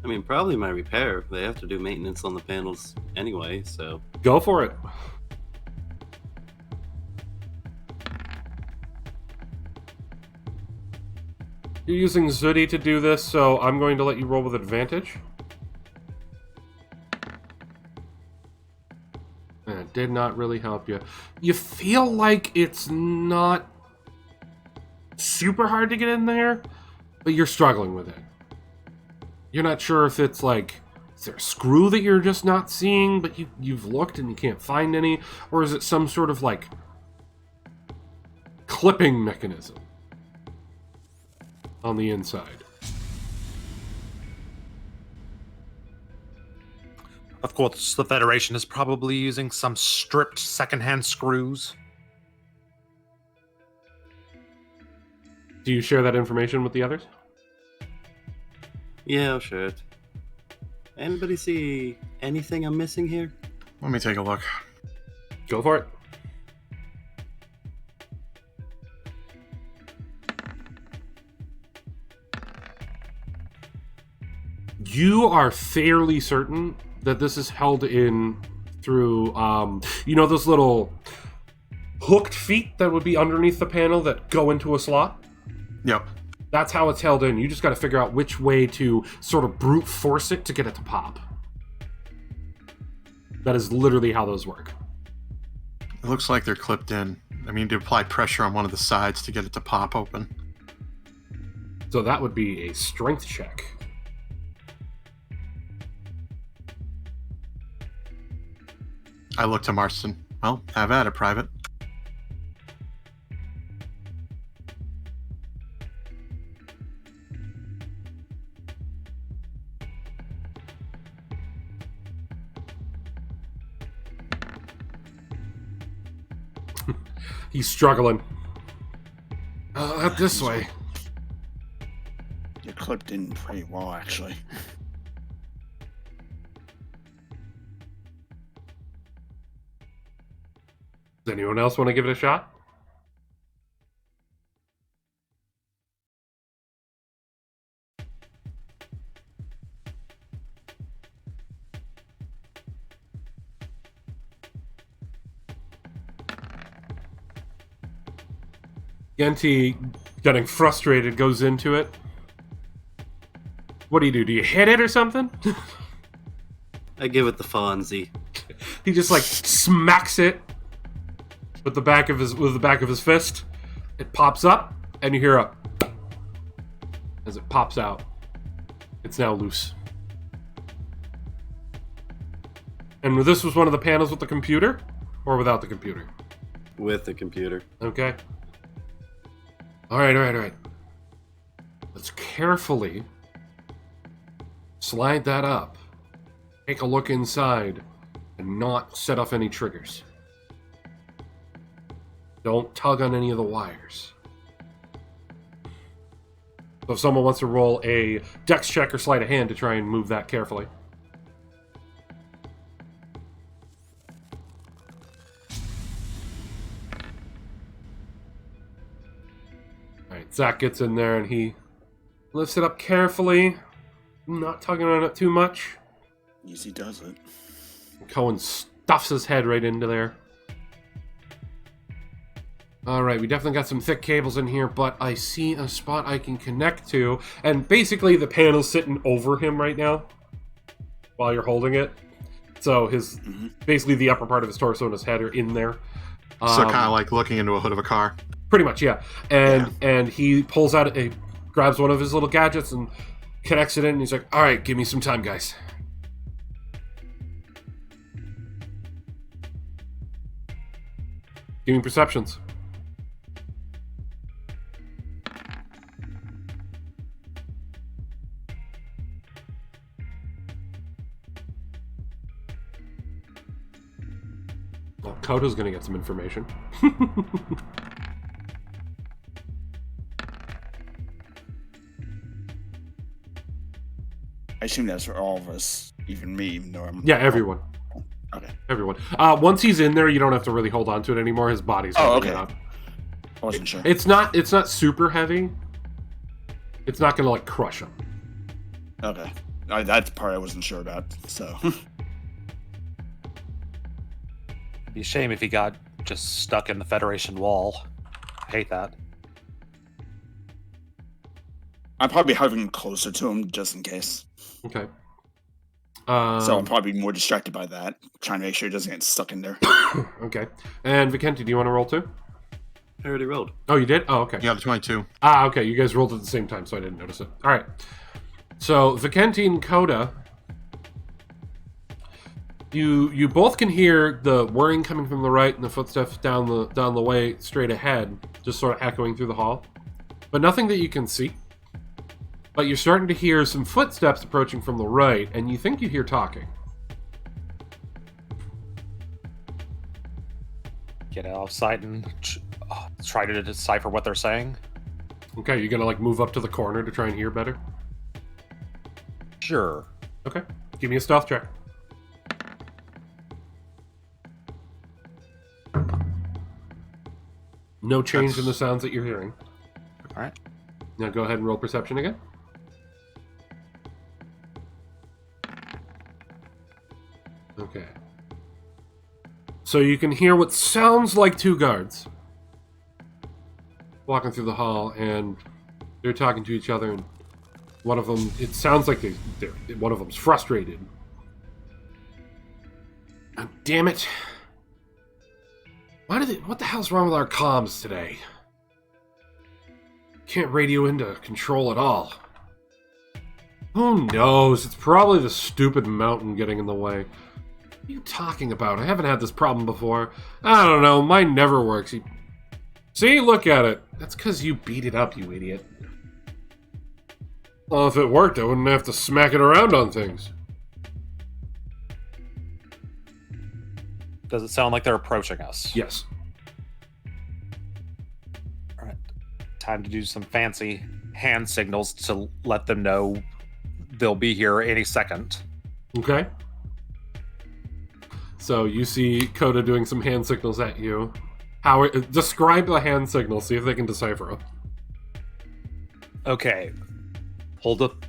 I mean, probably my repair. They have to do maintenance on the panels anyway, so... Go for it. You're using Zudi to do this, so I'm going to let you roll with advantage. And it did not really help you. You feel like it's not super hard to get in there, but you're struggling with it. You're not sure if it's like, is there a screw that you're just not seeing, but you've looked and you can't find any? Or is it some sort of like clipping mechanism on the inside? Of course, the Federation is probably using some stripped secondhand screws. Do you share that information with the others? Yeah, I'll share it. Anybody see anything I'm missing here? Let me take a look. Go for it. You are fairly certain that this is held in through, you know those little hooked feet that would be underneath the panel that go into a slot? Yep. That's how it's held in. You just got to figure out which way to sort of brute force it to get it to pop. That is literally how those work. It looks like they're clipped in. I mean, to apply pressure on one of the sides to get it to pop open. So that would be a strength check. I look to Marston. Well, have at it, Private. He's struggling. Not this way. You're clipped in pretty well, actually. Does anyone else want to give it a shot? Genti, getting frustrated, goes into it. What do you do? Do you hit it or something? I give it the Fonzie. He just like smacks it with the back of his fist. It pops up, and you hear a as it pops out. It's now loose. And this was one of the panels with the computer, or without the computer? With the computer. Okay. All right. Let's carefully slide that up. Take a look inside and not set off any triggers. Don't tug on any of the wires. So if someone wants to roll a dex check or sleight of hand to try and move that carefully. Alright, Zach gets in there and he lifts it up carefully, not tugging on it too much. Easy does it. Cohen stuffs his head right into there. Alright, we definitely got some thick cables in here, but I see a spot I can connect to. And basically the panel's sitting over him right now while you're holding it. So his basically the upper part of his torso and his head are in there. So kind of like looking into a hood of a car. Pretty much, yeah. And he pulls out grabs one of his little gadgets and connects it in, and he's like, all right, give me some time, guys. Give me perceptions. Well, Koda's gonna get some information. I assume that's for all of us, even me, even though I'm... Yeah, everyone. Okay. Everyone. Once he's in there, you don't have to really hold on to it anymore. His body's holding it up. I wasn't sure. It's not super heavy. It's not gonna like crush him. Okay. That's the part I wasn't sure about, so... It'd be a shame if he got just stuck in the Federation wall. I hate that. I'm probably hovering closer to him just in case. Okay. So I'm probably more distracted by that, trying to make sure he doesn't get stuck in there. Okay. And Vicente, do you want to roll too? I already rolled. Oh, you did? Oh, okay. You got a 22. Okay. You guys rolled at the same time, so I didn't notice it. All right. So Vicente and Coda, you both can hear the whirring coming from the right and the footsteps down the way straight ahead, just sort of echoing through the hall, but nothing that you can see. But you're starting to hear some footsteps approaching from the right, and you think you hear talking. Get outside and try to decipher what they're saying. Okay, you're gonna like move up to the corner to try and hear better? Sure. Okay, give me a stealth check. No change in the sounds that you're hearing. All right. Now go ahead and roll perception again. Okay. So you can hear what sounds like two guards walking through the hall, and they're talking to each other, and one of them, it sounds like one of them's frustrated. Oh, damn it. What the hell's wrong with our comms today? Can't radio into control at all. Who knows? It's probably the stupid mountain getting in the way. What are you talking about? I haven't had this problem before. I don't know. Mine never works. See? Look at it. That's because you beat it up, you idiot. Well, if it worked, I wouldn't have to smack it around on things. Does it sound like they're approaching us? Yes. All right. Time to do some fancy hand signals to let them know they'll be here any second. Okay. So you see Coda doing some hand signals at you. Describe the hand signals, see if they can decipher them. Okay. Hold up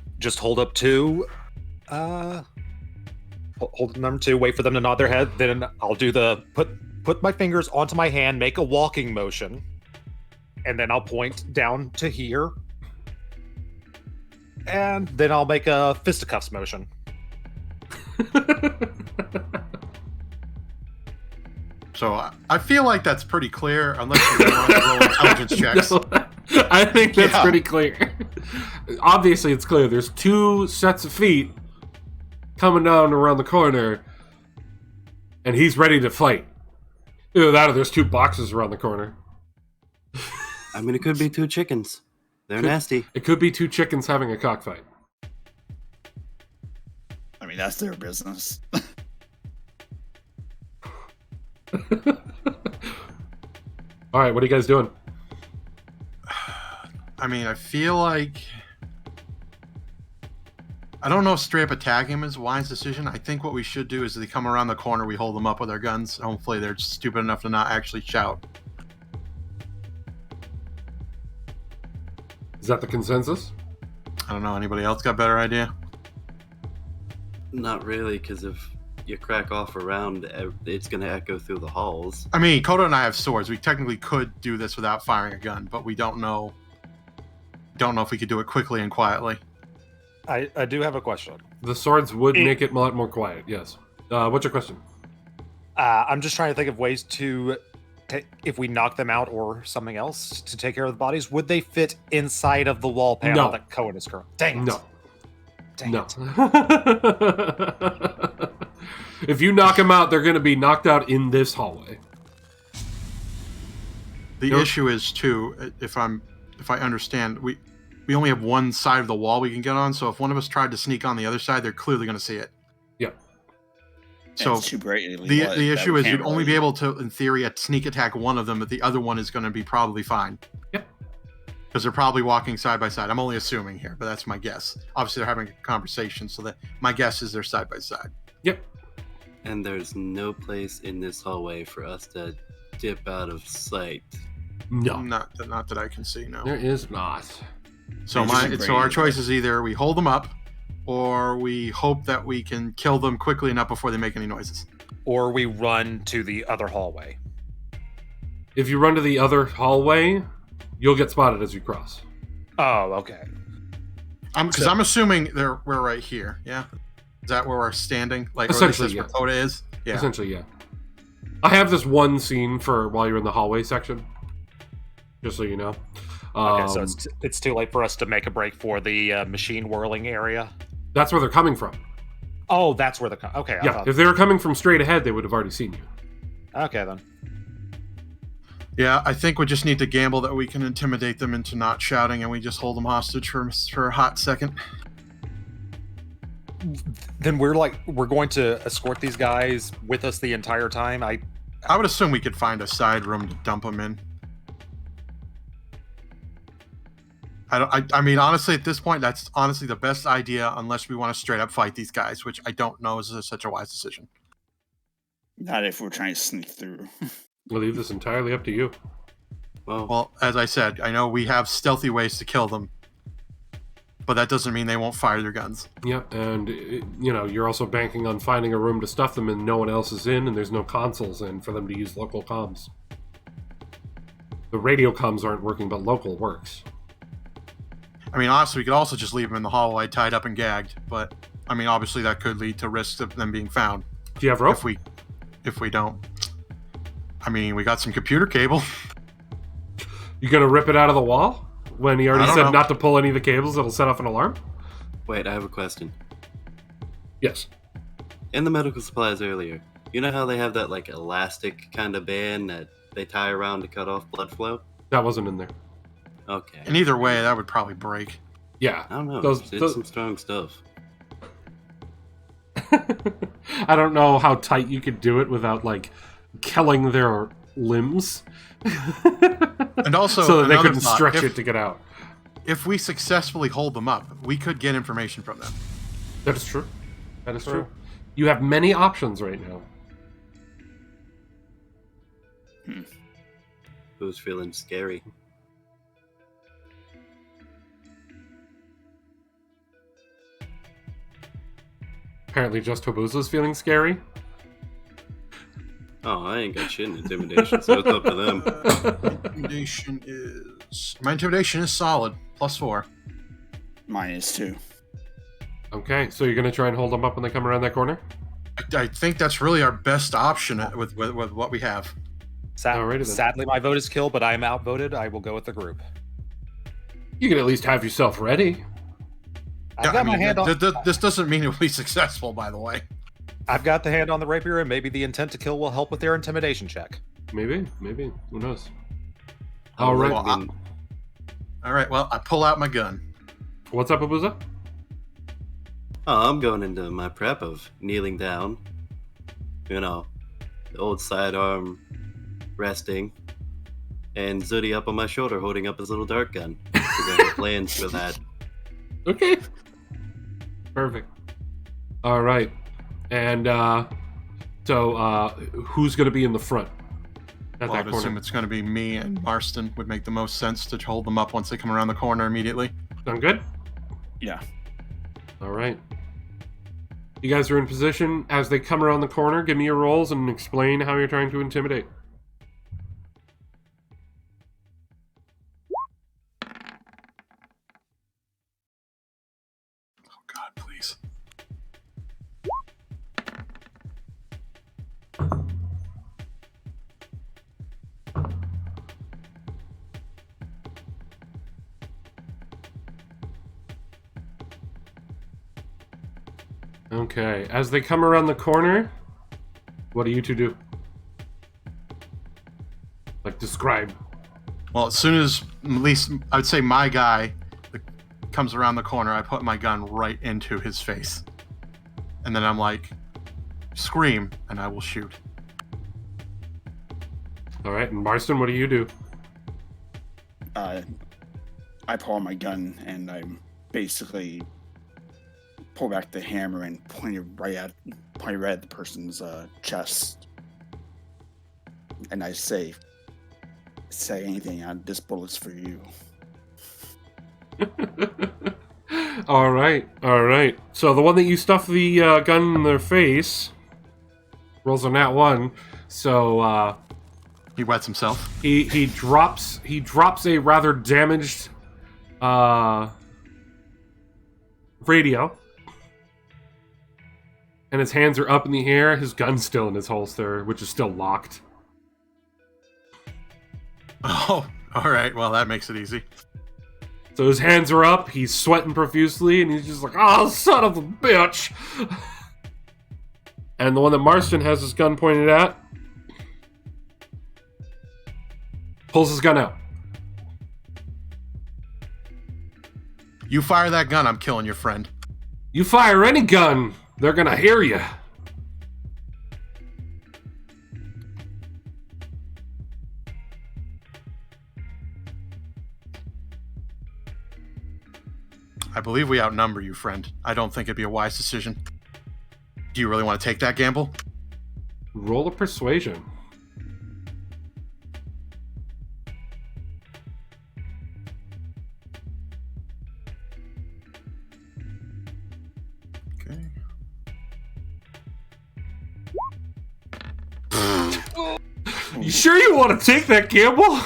2. Hold number 2, wait for them to nod their head, then I'll do the put my fingers onto my hand, make a walking motion, and then I'll point down to here. And then I'll make a fisticuffs motion. So I feel like that's pretty clear, unless you want to roll intelligence checks. No, I think that's pretty clear. Obviously, it's clear. There's 2 sets of feet coming down around the corner, and he's ready to fight. Either that or there's 2 boxes around the corner. I mean, it could be 2 chickens. They're nasty. It could be 2 chickens having a cockfight. I mean, that's their business. All right, what are you guys doing? I mean, I feel like... I don't know if straight up attacking him is a wise decision. I think what we should do is they come around the corner, we hold them up with our guns. Hopefully they're stupid enough to not actually shout. Is that the consensus? I don't know. Anybody else got a better idea? Not really, because if you crack off a round, it's going to echo through the halls. I mean, Koda and I have swords. We technically could do this without firing a gun, but we don't know. Don't know if we could do it quickly and quietly. I do have a question. The swords would make it a lot more quiet, yes. What's your question? I'm just trying to think of ways to, if we knock them out or something else to take care of the bodies, would they fit inside of the wall panel No. that Cohen is currently? Dang it. No. Dang No. it. If you knock them out, they're going to be knocked out in this hallway. The issue is too, if I understand, we only have one side of the wall we can get on. So if one of us tried to sneak on the other side, they're clearly going to see it. Yeah. So It's too brightly the lit the that issue we is you'd can't only be really- able to, in theory, sneak attack one of them, but the other one is going to be probably fine. Yep. Because they're probably walking side by side. I'm only assuming here, but that's my guess. Obviously, they're having a conversation, so that my guess is they're side by side. Yep. And there's no place in this hallway for us to dip out of sight. No. Not that I can see. No. There is not. So our choice is either we hold them up, or we hope that we can kill them quickly enough before they make any noises. Or we run to the other hallway. If you run to the other hallway, you'll get spotted as you cross. Oh, okay. Because I'm assuming we're right here. Yeah. Is that where we're standing? Like, Essentially, where Coda is? Yeah. Essentially, yeah. I have this one scene for while you're in the hallway section, just so you know. Okay, so it's too late for us to make a break for the machine whirling area. That's where they're coming from. Oh, that's where the okay. I Yeah, thought- if they were coming from straight ahead, they would have already seen you. Okay then. Yeah, I think we just need to gamble that we can intimidate them into not shouting, and we just hold them hostage for a hot second. Then we're going to escort these guys with us the entire time. I would assume we could find a side room to dump them in. I mean, honestly, at this point, that's honestly the best idea, unless we want to straight up fight these guys, which I don't know is such a wise decision. Not if we're trying to sneak through. We'll leave this entirely up to you. Well, as I said, I know we have stealthy ways to kill them, but that doesn't mean they won't fire their guns. Yeah, and you're also banking on finding a room to stuff them and no one else is in and there's no consoles in for them to use local comms. The radio comms aren't working, but local works. I mean, honestly, we could also just leave them in the hallway tied up and gagged, but I mean, obviously that could lead to risks of them being found. Do you have rope? If we don't. I mean, we got some computer cable. You gonna rip it out of the wall? When he already said know. not to pull any of the cables, it'll set off an alarm? Wait, I have a question. Yes. In the medical supplies earlier, you know how they have that like elastic kind of band that they tie around to cut off blood flow? That wasn't in there. Okay. And either way, that would probably break. Yeah. I don't know. Those- It's some strong stuff. I don't know how tight you could do it without, like, killing their limbs. And also, so that they another couldn't thought, stretch it to get out. If we successfully hold them up, we could get information from them. That is true. That is true. You have many options right now. Who's feeling scary? Apparently just Habuza's feeling scary. Oh, I ain't got shit in intimidation, so it's up to them. My intimidation is solid, +4. Mine is too. Okay, so you're going to try and hold them up when they come around that corner? I think that's really our best option with what we have. Alrighty then. Sadly, my vote is kill, but I'm outvoted. I will go with the group. You can at least have yourself ready. I've got my hand on. This doesn't mean it will be successful, by the way. I've got the hand on the rapier, and maybe the intent to kill will help with their intimidation check. Maybe. Who knows? I All would right. like to All right, well, I pull out my gun. What's up, Habuza? Oh, I'm going into my prep of kneeling down. You know, the old sidearm resting, and Zudi up on my shoulder holding up his little dart gun. Because I have plans for that. Okay. Perfect. All right. And so who's going to be in the front at Well, I that would corner? assume it's going to be me and Marston would make the most sense to hold them up once they come around the corner immediately. Sound good? Yeah. All right. You guys are in position. As they come around the corner, give me your rolls and explain how you're trying to intimidate. Oh, God, please. Okay, as they come around the corner, what do you two do? Like, describe. Well, as soon as, at least, I would say my guy comes around the corner, I put my gun right into his face. And then I'm like, scream, and I will shoot. All right, and Marston, what do you do? I pull out my gun and I basically pull back the hammer and point it right at the person's chest. And I say anything. This bullet's for you. All right. So the one that you stuff the gun in their face rolls a nat 1. So He wets himself. he drops a rather damaged radio, and his hands are up in the air. His gun's still in his holster, which is still locked. Oh, all right. Well, that makes it easy. So his hands are up, he's sweating profusely, and he's just like, "Oh, son of a bitch!" And the one that Marston has his gun pointed at pulls his gun out. You fire that gun, I'm killing your friend. You fire any gun, they're gonna hear you. I believe we outnumber you, friend. I don't think it'd be a wise decision. Do you really want to take that gamble? Roll a persuasion. Okay. You sure you want to take that gamble?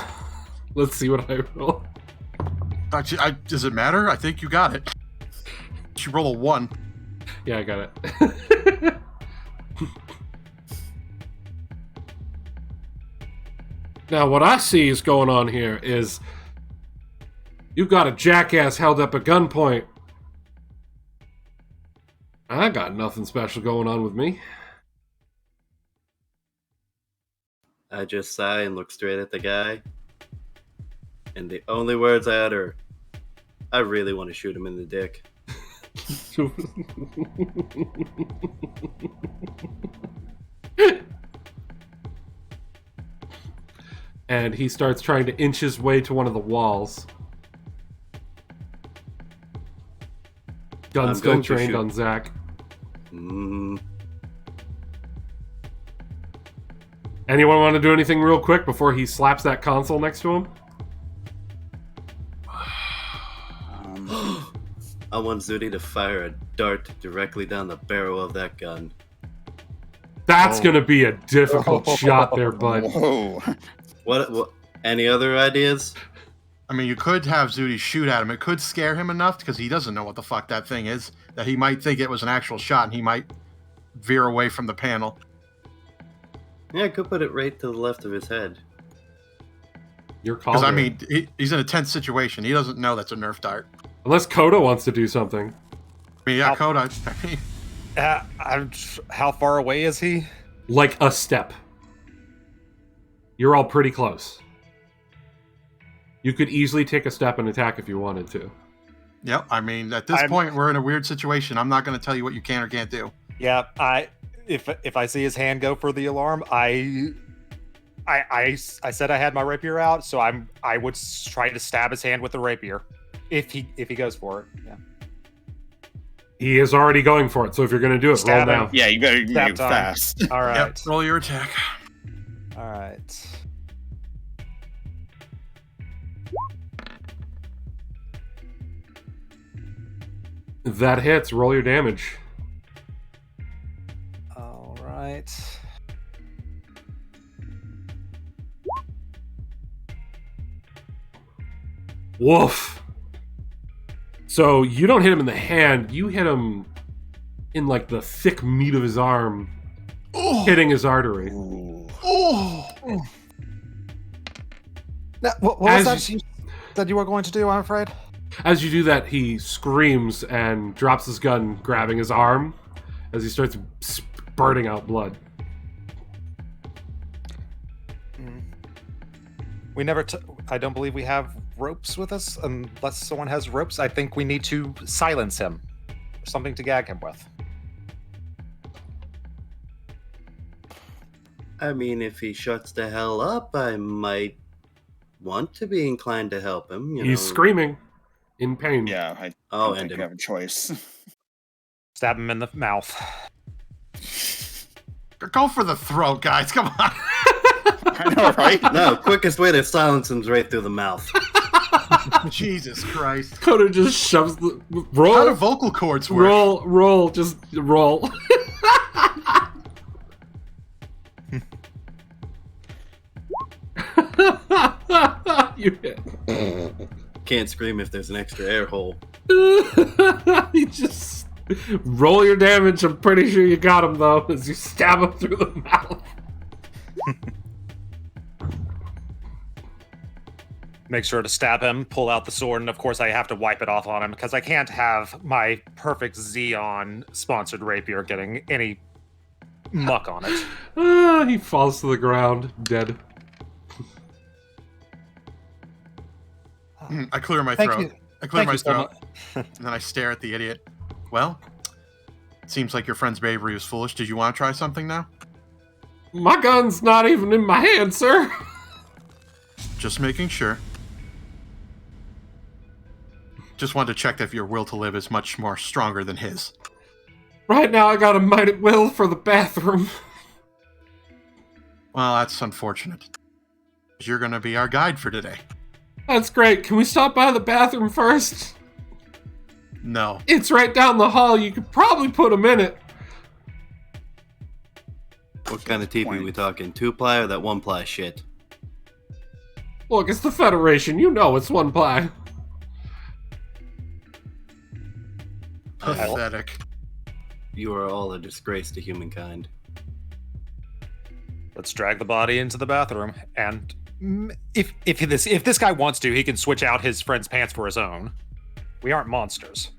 Let's see what I roll. Does it matter? I think you got it. You roll a 1. Yeah, I got it. Now, what I see is going on here is you've got a jackass held up at gunpoint. I got nothing special going on with me. I just sigh and look straight at the guy. And the only words I utter, I really want to shoot him in the dick. And he starts trying to inch his way to one of the walls. Gun I'm still going to trained shoot. on Zach. Anyone want to do anything real quick before he slaps that console next to him? I want Zudi to fire a dart directly down the barrel of that gun. That's gonna be a difficult shot there, bud. Whoa. What? Any other ideas? I mean, you could have Zudi shoot at him. It could scare him enough because he doesn't know what the fuck that thing is, that he might think it was an actual shot and he might veer away from the panel. Yeah, I could put it right to the left of his head. Your call. Because, I there. mean, he's in a tense situation. He doesn't know that's a Nerf dart. Unless Coda wants to do something. I mean, yeah, How- Coda. I mean, How far away is he? Like a step. You're all pretty close. You could easily take a step and attack if you wanted to. yep. I mean, at this I'm- point, we're in a weird situation. I'm not going to tell you what you can or can't do. Yeah, if I see his hand go for the alarm, I said I had my rapier out, so I would try to stab his hand with the rapier if he goes for it. Yeah. He is already going for it, so if you're going to do it, Stab roll him. now. Yeah, you better Stab move time. fast. All right. Yep. Roll your attack. All right. That hits. Roll your damage. All right. Woof. So you don't hit him in the hand. You hit him in like the thick meat of his arm, hitting his artery. Ooh. Oh! Now, what was As that that you were going to do, I'm afraid? As you do that, he screams and drops his gun, grabbing his arm, as he starts spurting out blood. We never. I don't believe we have ropes with us, unless someone has ropes. I think we need to silence him, or something to gag him with. I mean, if he shuts the hell up, I might want to be inclined to help him. He's screaming in pain. Yeah, I Oh, don't and think I have a choice. Stab him in the mouth. Go for the throat, guys. Come on. I know, right? No, quickest way to silence him's right through the mouth. Jesus Christ. Coda just shoves the How roll. do vocal cords work? Roll, just roll. You hit. Can't scream if there's an extra air hole. You just roll your damage. I'm pretty sure you got him though, as you stab him through the mouth. Make sure to stab him, pull out the sword, and of course I have to wipe it off on him because I can't have my perfect Xeon sponsored rapier getting any muck on it. He falls to the ground, dead. I clear my Thank throat. you. I clear Thank my you so throat. And then I stare at the idiot. Well, it seems like your friend's bravery was foolish. Did you want to try something now? My gun's not even in my hand, sir. Just making sure. Just wanted to check if your will to live is much more stronger than his. Right now, I got a mighty will for the bathroom. Well, that's unfortunate. You're going to be our guide for today. That's great. Can we stop by the bathroom first? No. It's right down the hall. You could probably put him in it. What kind of TV we talking? 2-ply or that 1-ply shit? Look, it's the Federation. You know it's 1-ply. Pathetic. You are all a disgrace to humankind. Let's drag the body into the bathroom, and if this guy wants to, he can switch out his friend's pants for his own. We aren't monsters.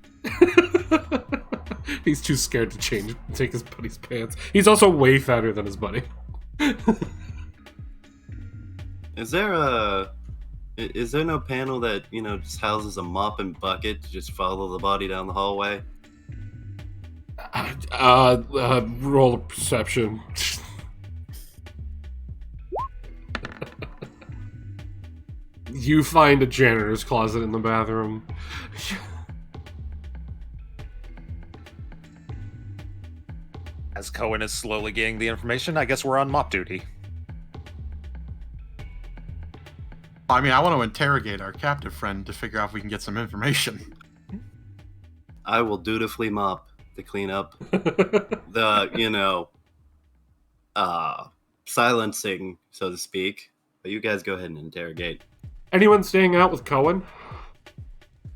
He's too scared to take his buddy's pants. He's also way fatter than his buddy. Is there no panel that, just houses a mop and bucket to just follow the body down the hallway? Roll a perception. You find a janitor's closet in the bathroom. As Cohen is slowly getting the information, I guess we're on mop duty. I mean, I want to interrogate our captive friend to figure out if we can get some information. I will dutifully mop to clean up the, silencing, so to speak. But you guys go ahead and interrogate. Anyone staying out with Cohen?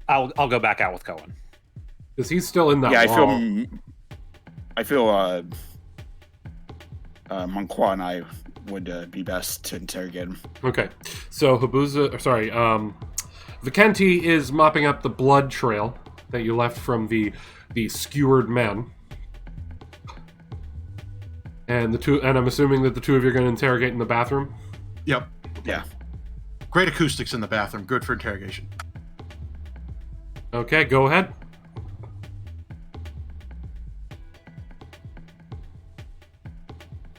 I'll go back out with Cohen. Because he's still in that Yeah, wall. I feel Monqua and I would be best to interrogate him. Okay, so Vicenti is mopping up the blood trail that you left from the skewered men. And I'm assuming that the two of you are going to interrogate in the bathroom? Yep. Yeah. Great acoustics in the bathroom. Good for interrogation. Okay, go ahead.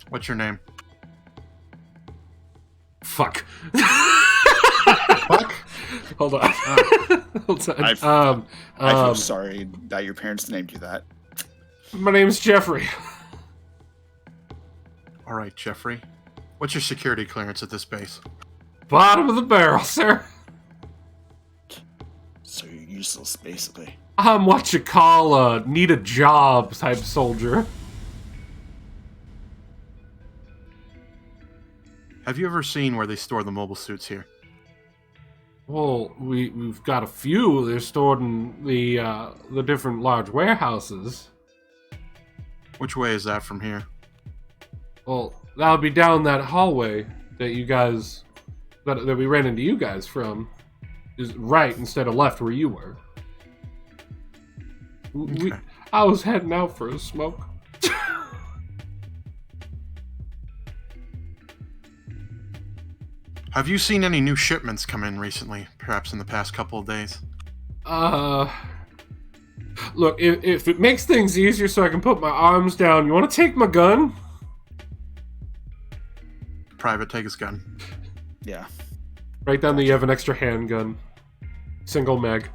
What's your name? Fuck. Fuck? Hold on. Hold on. I feel sorry that your parents named you that. My name's Jeffrey. All right, Jeffrey. What's your security clearance at this base? Bottom of the barrel, sir. So you're useless, basically. I'm what you call a need a job type soldier. Have you ever seen where they store the mobile suits here? Well, we've got a few. They're stored in the different large warehouses. Which way is that from here? Well, that would be down that hallway that you guys that we ran into you guys from. Is right instead of left where you were. Okay. I was heading out for a smoke. Have you seen any new shipments come in recently? Perhaps in the past couple of days? Look, if it makes things easier so I can put my arms down, you want to take my gun? Private, take his gun. Yeah. Write down that you have an extra handgun. Single mag.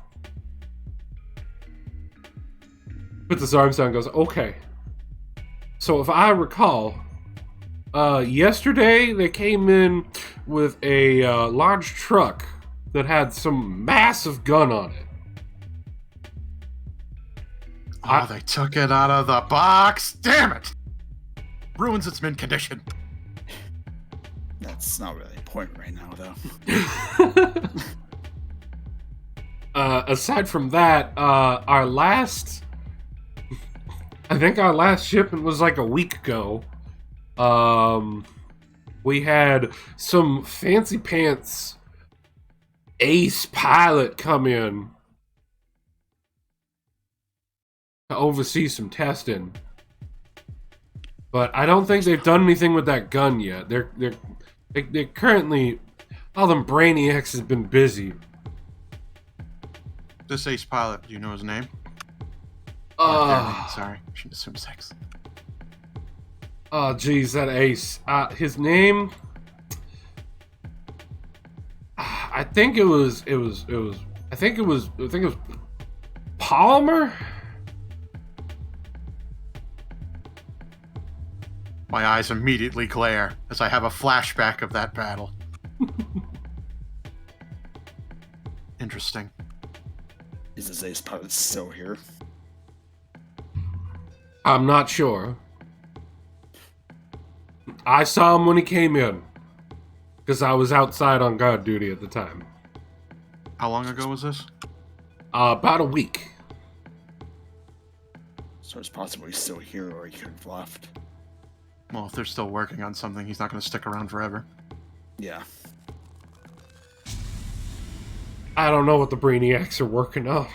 Puts his arms down and goes, okay. So if I recall, yesterday they came in with a large truck that had some massive gun on it. They took it out of the box. Damn it! Ruins its mint condition. That's not really important right now, though. Aside from that, I think our last shipment was like a week ago. We had some fancy pants ace pilot come in to oversee some testing. But I don't think they've done anything with that gun yet. They're currently, all them brainiacs has been busy. This ace pilot, do you know his name? Sorry, I should assume sex. Oh, geez, that ace. His name, I think it was Palmer. My eyes immediately glare as I have a flashback of that battle. Interesting. Is this ace pilot still here? I'm not sure. I saw him when he came in, because I was outside on guard duty at the time. How long ago was this? About a week. So it's possible he's still here, or he could have left. Well, if they're still working on something, he's not going to stick around forever. Yeah. I don't know what the Brainiacs are working on.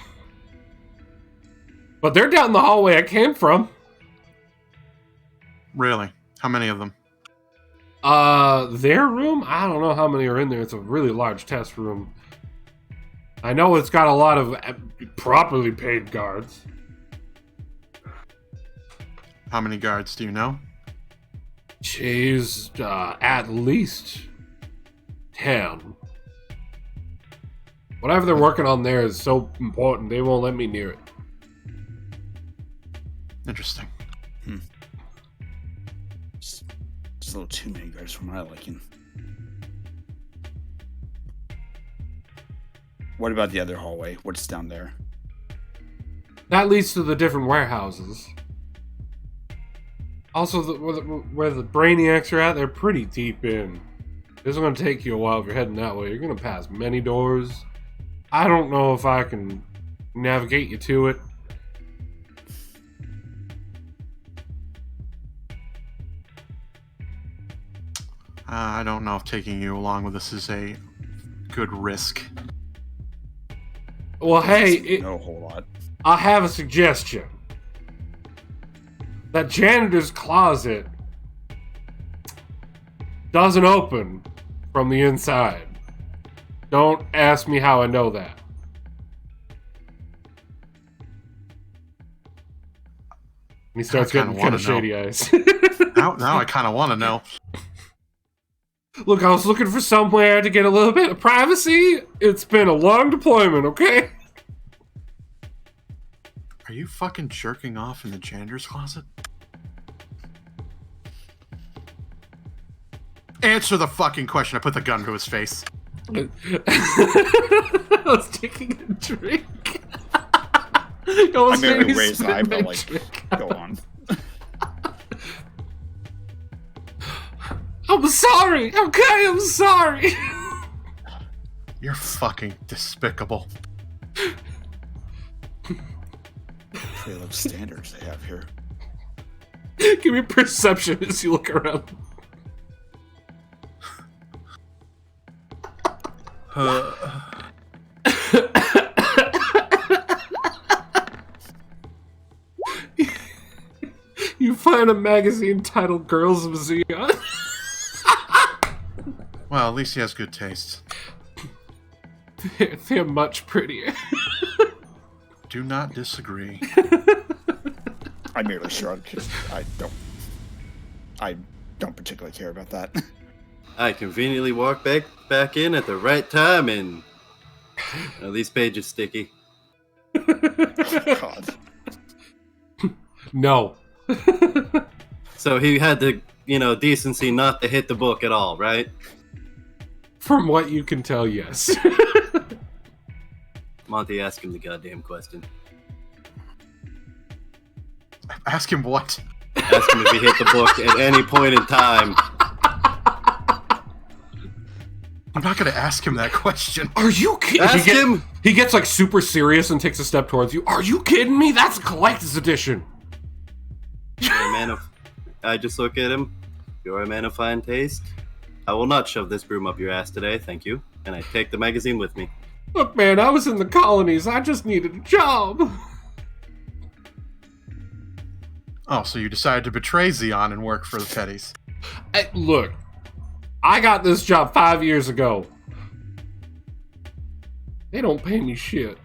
But they're down the hallway I came from. Really? How many of them? Their room? I don't know how many are in there. It's a really large test room. I know it's got a lot of properly paid guards. How many guards do you know? Jeez, at least 10. Whatever they're working on there is so important, they won't let me near it. Interesting. Just a little too many guards for my liking. What about the other hallway? What's down there? That leads to the different warehouses. Also, where the Brainiacs are at, they're pretty deep in. This is going to take you a while if you're heading that way. You're going to pass many doors. I don't know if I can navigate you to it. I don't know if taking you along with this is a good risk. Well, hey, No whole lot. I have a suggestion. That janitor's closet doesn't open from the inside. Don't ask me how I know that. And he starts getting kind of shady eyes. Now I kind of want to know. Look, I was looking for somewhere to get a little bit of privacy. It's been a long deployment, okay? Are you fucking jerking off in the janitor's closet? Answer the fucking question. I put the gun to his face. I was taking a drink. I merely raised an eyebrow, like, go on. I'm sorry. Okay, I'm sorry. You're fucking despicable. Pretty low standards they have here. Give me perception as you look around. You find a magazine titled Girls of Xeon. Well, at least he has good taste. They're much prettier. Do not disagree. I merely shrugged. I don't particularly care about that. I conveniently walk back in at the right time, and these pages sticky. God. No. So he had the, decency not to hit the book at all, right? From what you can tell, yes. Monty, ask him the goddamn question. Ask him what? Ask him if he hit the book at any point in time. I'm not going to ask him that question. Are you kidding? Ask him. He gets like super serious and takes a step towards you. Are you kidding me? That's a collector's edition. You're a man of... I just look at him. You're a man of fine taste. I will not shove this broom up your ass today, thank you. And I take the magazine with me. Look, man, I was in the colonies. I just needed a job. Oh, so you decided to betray Xeon and work for the Petties. Look, I got this job 5 years ago. They don't pay me shit.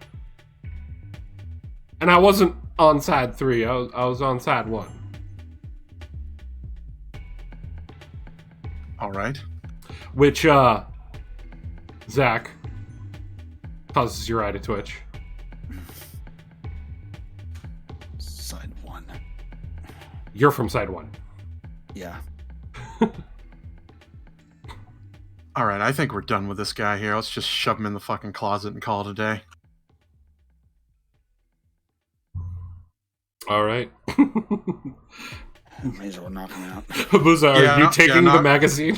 And I wasn't on side 3. I was on side 1. All right. Which, Zach, causes your eye to twitch. Side 1. You're from side 1. Yeah. All right, I think we're done with this guy here. Let's just shove him in the fucking closet and call it a day. All right. May as well knock him out. Habuza, are you taking the magazine?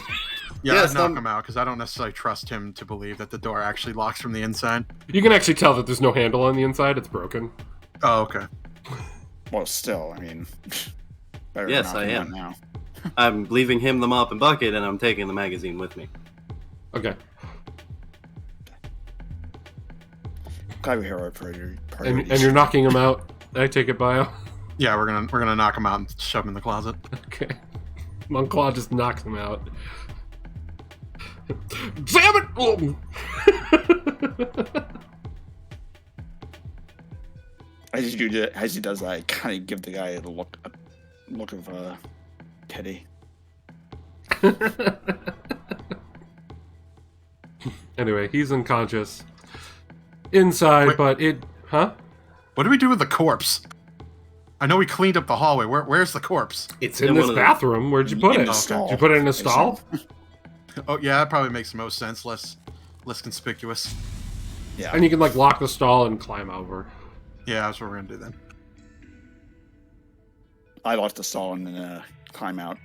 Yeah, Yes, I'd knock him out because I don't necessarily trust him to believe that the door actually locks from the inside. You can actually tell that there's no handle on the inside. It's broken. Oh, okay. Well, still, I mean, better Yes, knock I him am. out now. I'm leaving him the mop and bucket, and I'm taking the magazine with me. Okay. Glad we hear our priorities. And you're knocking him out. I take it, Bio. Yeah, we're gonna knock him out and shove him in the closet. Okay. Monclaw just knocks him out. Damn it! Oh. As he does that, I kind of give the guy a look of pity. Anyway, he's unconscious. Inside, Wait. but it... Huh? What do we do with the corpse? I know we cleaned up the hallway. Where's the corpse? It's in in this one of the- bathroom. Where'd you put In it? the stall. Did you put it in a stall? Oh, yeah, that probably makes the most sense. Less conspicuous. Yeah. And you can, like, lock the stall and climb over. Yeah, that's what we're gonna do then. I locked the stall and then climb out.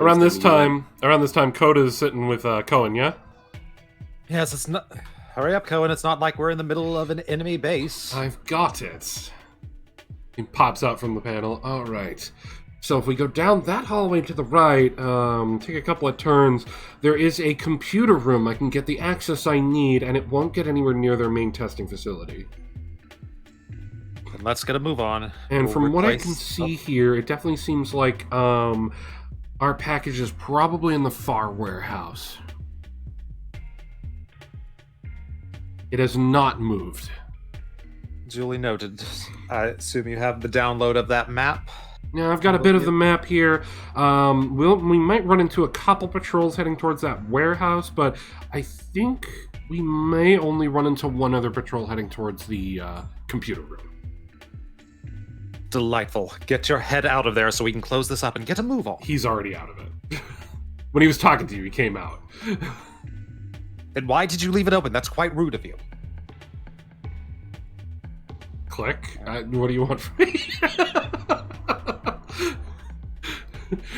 Around this time, Coda is sitting with Cohen, yeah? Yes, it's not. Hurry up, Cohen. It's not like we're in the middle of an enemy base. I've got it. He pops out from the panel. All right. So if we go down that hallway to the right, take a couple of turns, there is a computer room. I can get the access I need, and it won't get anywhere near their main testing facility. Then let's get a move on. And We'll from what I replace- can see here, it definitely seems like our package is probably in the far warehouse. It has not moved. Duly noted. I assume you have the download of that map. Now, I've got a bit of the map here. We might run into a couple patrols heading towards that warehouse, but I think we may only run into one other patrol heading towards the computer room. Delightful. Get your head out of there so we can close this up and get a move on. He's already out of it. When he was talking to you, he came out. Then why did you leave it open? That's quite rude of you. Click. What do you want from me?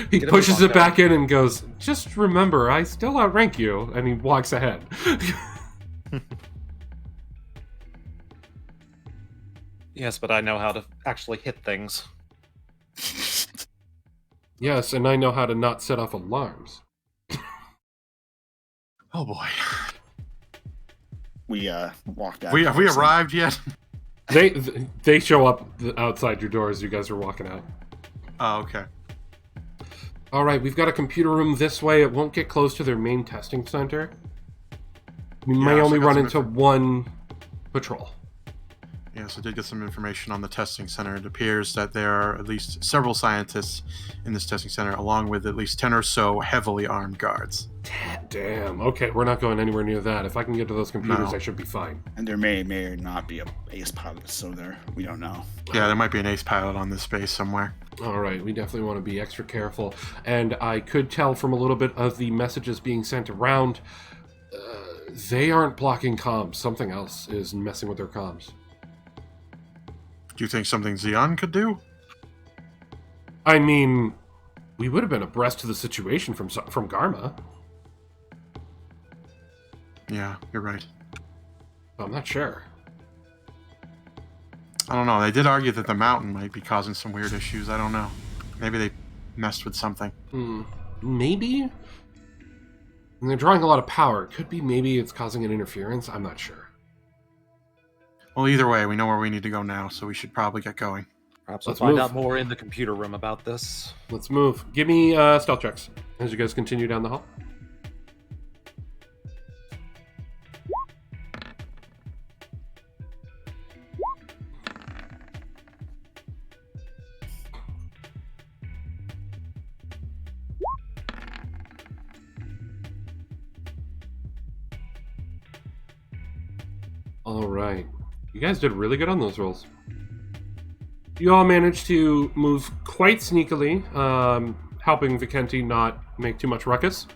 He Get a pushes move on, it back in and goes, just remember, I still outrank you. And he walks ahead. Yes, but I know how to actually hit things. Yes, and I know how to not set off alarms. Oh boy. We walked out. Have we arrived yet? They show up outside your door as you guys are walking out. Oh, okay. All right, we've got a computer room this way. It won't get close to their main testing center. We may so only I got run some into one patrol. Yes, I did get some information on the testing center. It appears that there are at least several scientists in this testing center, along with at least 10 or so heavily armed guards. Damn. Okay, we're not going anywhere near that. If I can get to those computers, No. I should be fine. And there may or not be a ace pilot, so we don't know. Yeah, there might be an ace pilot on this base somewhere. All right, we definitely want to be extra careful. And I could tell from a little bit of the messages being sent around, they aren't blocking comms. Something else is messing with their comms. Do you think something Xeon could do? I mean, we would have been abreast to the situation from Garma. Yeah, you're right. I'm not sure. I don't know. They did argue that the mountain might be causing some weird issues. I don't know. Maybe they messed with something. Maybe? And they're drawing a lot of power. Could be maybe it's causing an interference. I'm not sure. Well, either way, we know where we need to go now, so we should probably get going. Perhaps we'll Let's find move. out more in the computer room about this. Let's move. Give me stealth checks as you guys continue down the hall. All right. You guys did really good on those rolls. You all managed to move quite sneakily, helping Vikenti not make too much ruckus.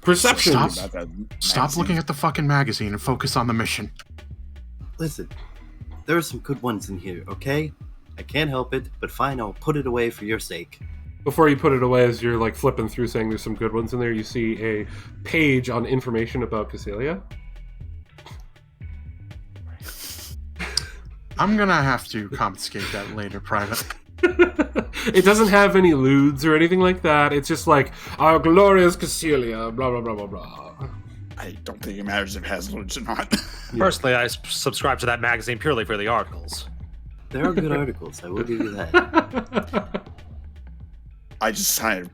Perception. Stop looking at the fucking magazine and focus on the mission. Listen, there are some good ones in here, okay? I can't help it, but fine, I'll put it away for your sake. Before you put it away, as you're like flipping through saying there's some good ones in there, you see a page on information about Cassilia. I'm gonna have to confiscate that later, Private. It doesn't have any lewds or anything like that. It's just like, our glorious Cassilia, blah, blah, blah, blah, blah. I don't think it matters if it has loads or not. Personally, I subscribe to that magazine purely for the articles. There are good articles, I will give you that. I just kind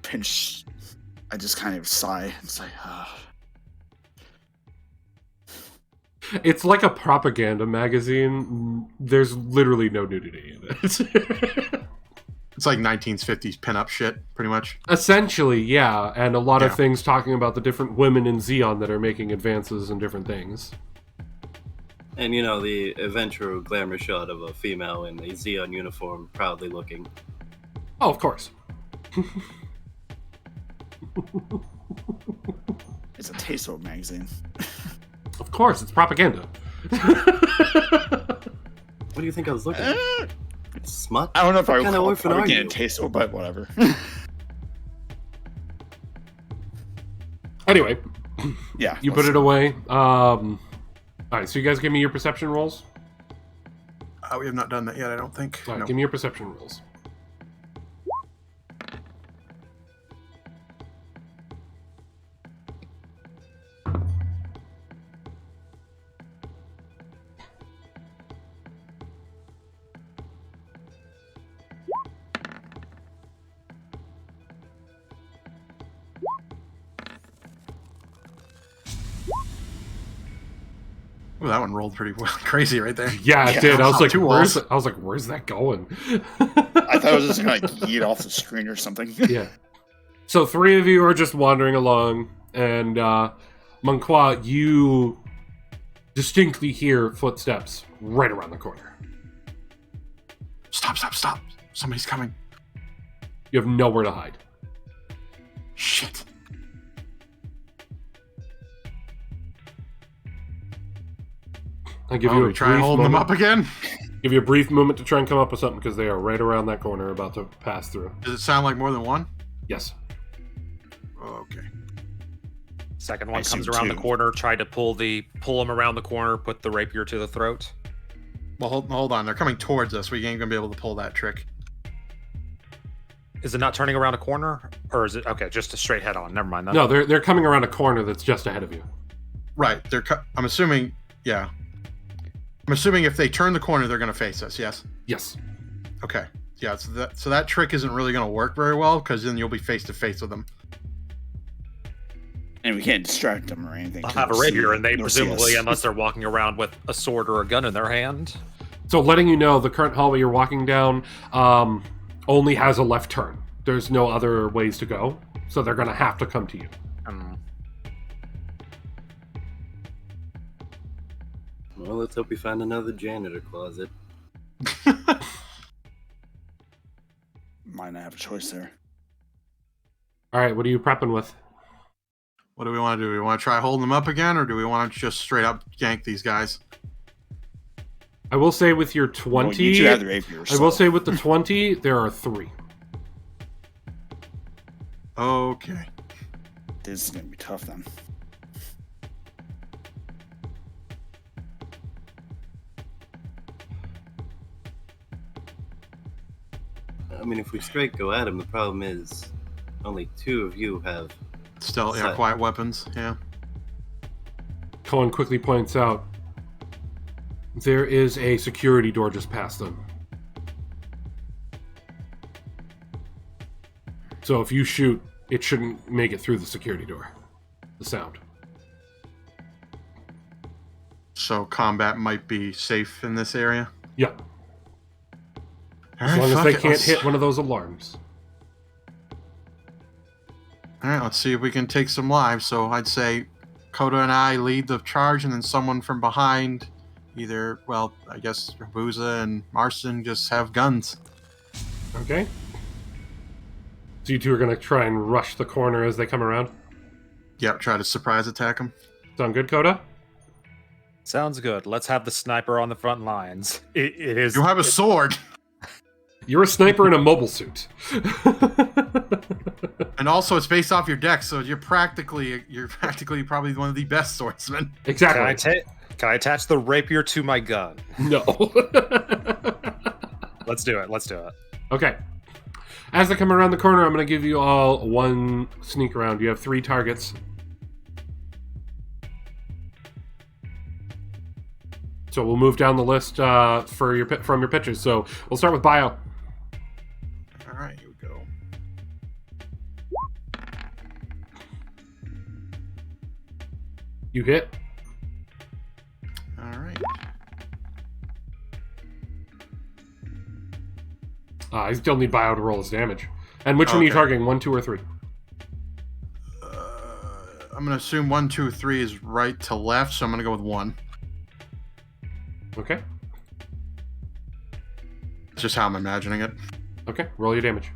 of sigh and say, It's like a propaganda magazine. There's literally no nudity in it. It's like 1950s pinup shit, pretty much. Essentially, yeah. And a lot of Yeah. things talking about the different women in Xeon that are making advances in different things. And you know, the eventual glamour shot of a female in a Xeon uniform proudly looking. Oh, of course. it's a Taste-O magazine. Of course, it's propaganda. What do you think I was looking at? Smut? I don't know if I What would kind of call it orphan are propaganda you? Taste-O, but whatever. Anyway, Yeah. you put it away. Alright, so you guys give me your perception rolls. We have not done that yet, I don't think. Alright, No. give me your perception rolls. Ooh, that one rolled pretty crazy right there. Yeah, it Yeah, did. I was like, two where's walls. where's that going? I thought it was just gonna like yeet off the screen or something. Yeah. So 3 of you are just wandering along, and Monqua, you distinctly hear footsteps right around the corner. Stop. Somebody's coming. You have nowhere to hide. Shit. I give you a try and brief hold them moment. up again? Give you a brief moment to try and come up with something because they are right around that corner, about to pass through. Does it sound like more than one? Yes. Oh, okay. Second I one comes assume around the two. corner, tried to pull him around the corner, put the rapier to the throat. Well, hold on. They're coming towards us. We ain't gonna be able to pull that trick. Is it not turning around a corner, or is it okay? Just a straight head on. Never mind that. No, they're coming around a corner that's just ahead of you. Right. I'm assuming. Yeah. I'm assuming if they turn the corner, they're gonna face us. Yes. Yes. Okay. Yeah, so that trick isn't really going to work very well because then you'll be face to face with them. And we can't distract them or anything. I'll 'cause have a they'll see- rapier, and they they'll see presumably, us. unless they're walking around with a sword or a gun in their hand. So letting you know, the current hallway you're walking down only has a left turn. There's no other ways to go, so they're going to have to come to you. Well, let's hope we find another janitor closet. Might not have a choice there. All right, what are you prepping with? What do we want to do? Do we want to try holding them up again, or do we want to just straight up yank these guys? I will say with your 20... Well, you two have the rapiers. I will say with the 20, there are 3. Okay. This is going to be tough then. I mean, if we straight go at him, the problem is only 2 of you have. Still, yeah, quiet weapons, yeah. Cohen quickly points out, there is a security door just past them. So if you shoot, it shouldn't make it through the security door. The sound. So combat might be safe in this area? Yeah. All As right, long as fuck they it, can't let's- hit one of those alarms. All right, let's see if we can take some lives. So I'd say Coda and I lead the charge, and then someone from behind, either, well, I guess Rabuza and Marston just have guns. Okay. So you two are going to try and rush the corner as they come around? Yep, try to surprise attack them. Sound good, Coda? Sounds good. Let's have the sniper on the front lines. It is. You have a sword, You're a sniper in a mobile suit. and also it's based off your deck, so you're practically probably one of the best swordsmen. Exactly. Can I attach the rapier to my gun? No. Let's do it. Okay. As they come around the corner, I'm going to give you all one sneak round. You have 3 targets. So we'll move down the list from your pitches. So we'll start with Bio. All right, here we go. You hit. All right. I still need Bio to roll his damage. And which one are you Okay. targeting? 1, 2, or 3? I'm gonna assume 1, 2, 3 is right to left, so I'm gonna go with 1. Okay. That's just how I'm imagining it. Okay. Roll your damage.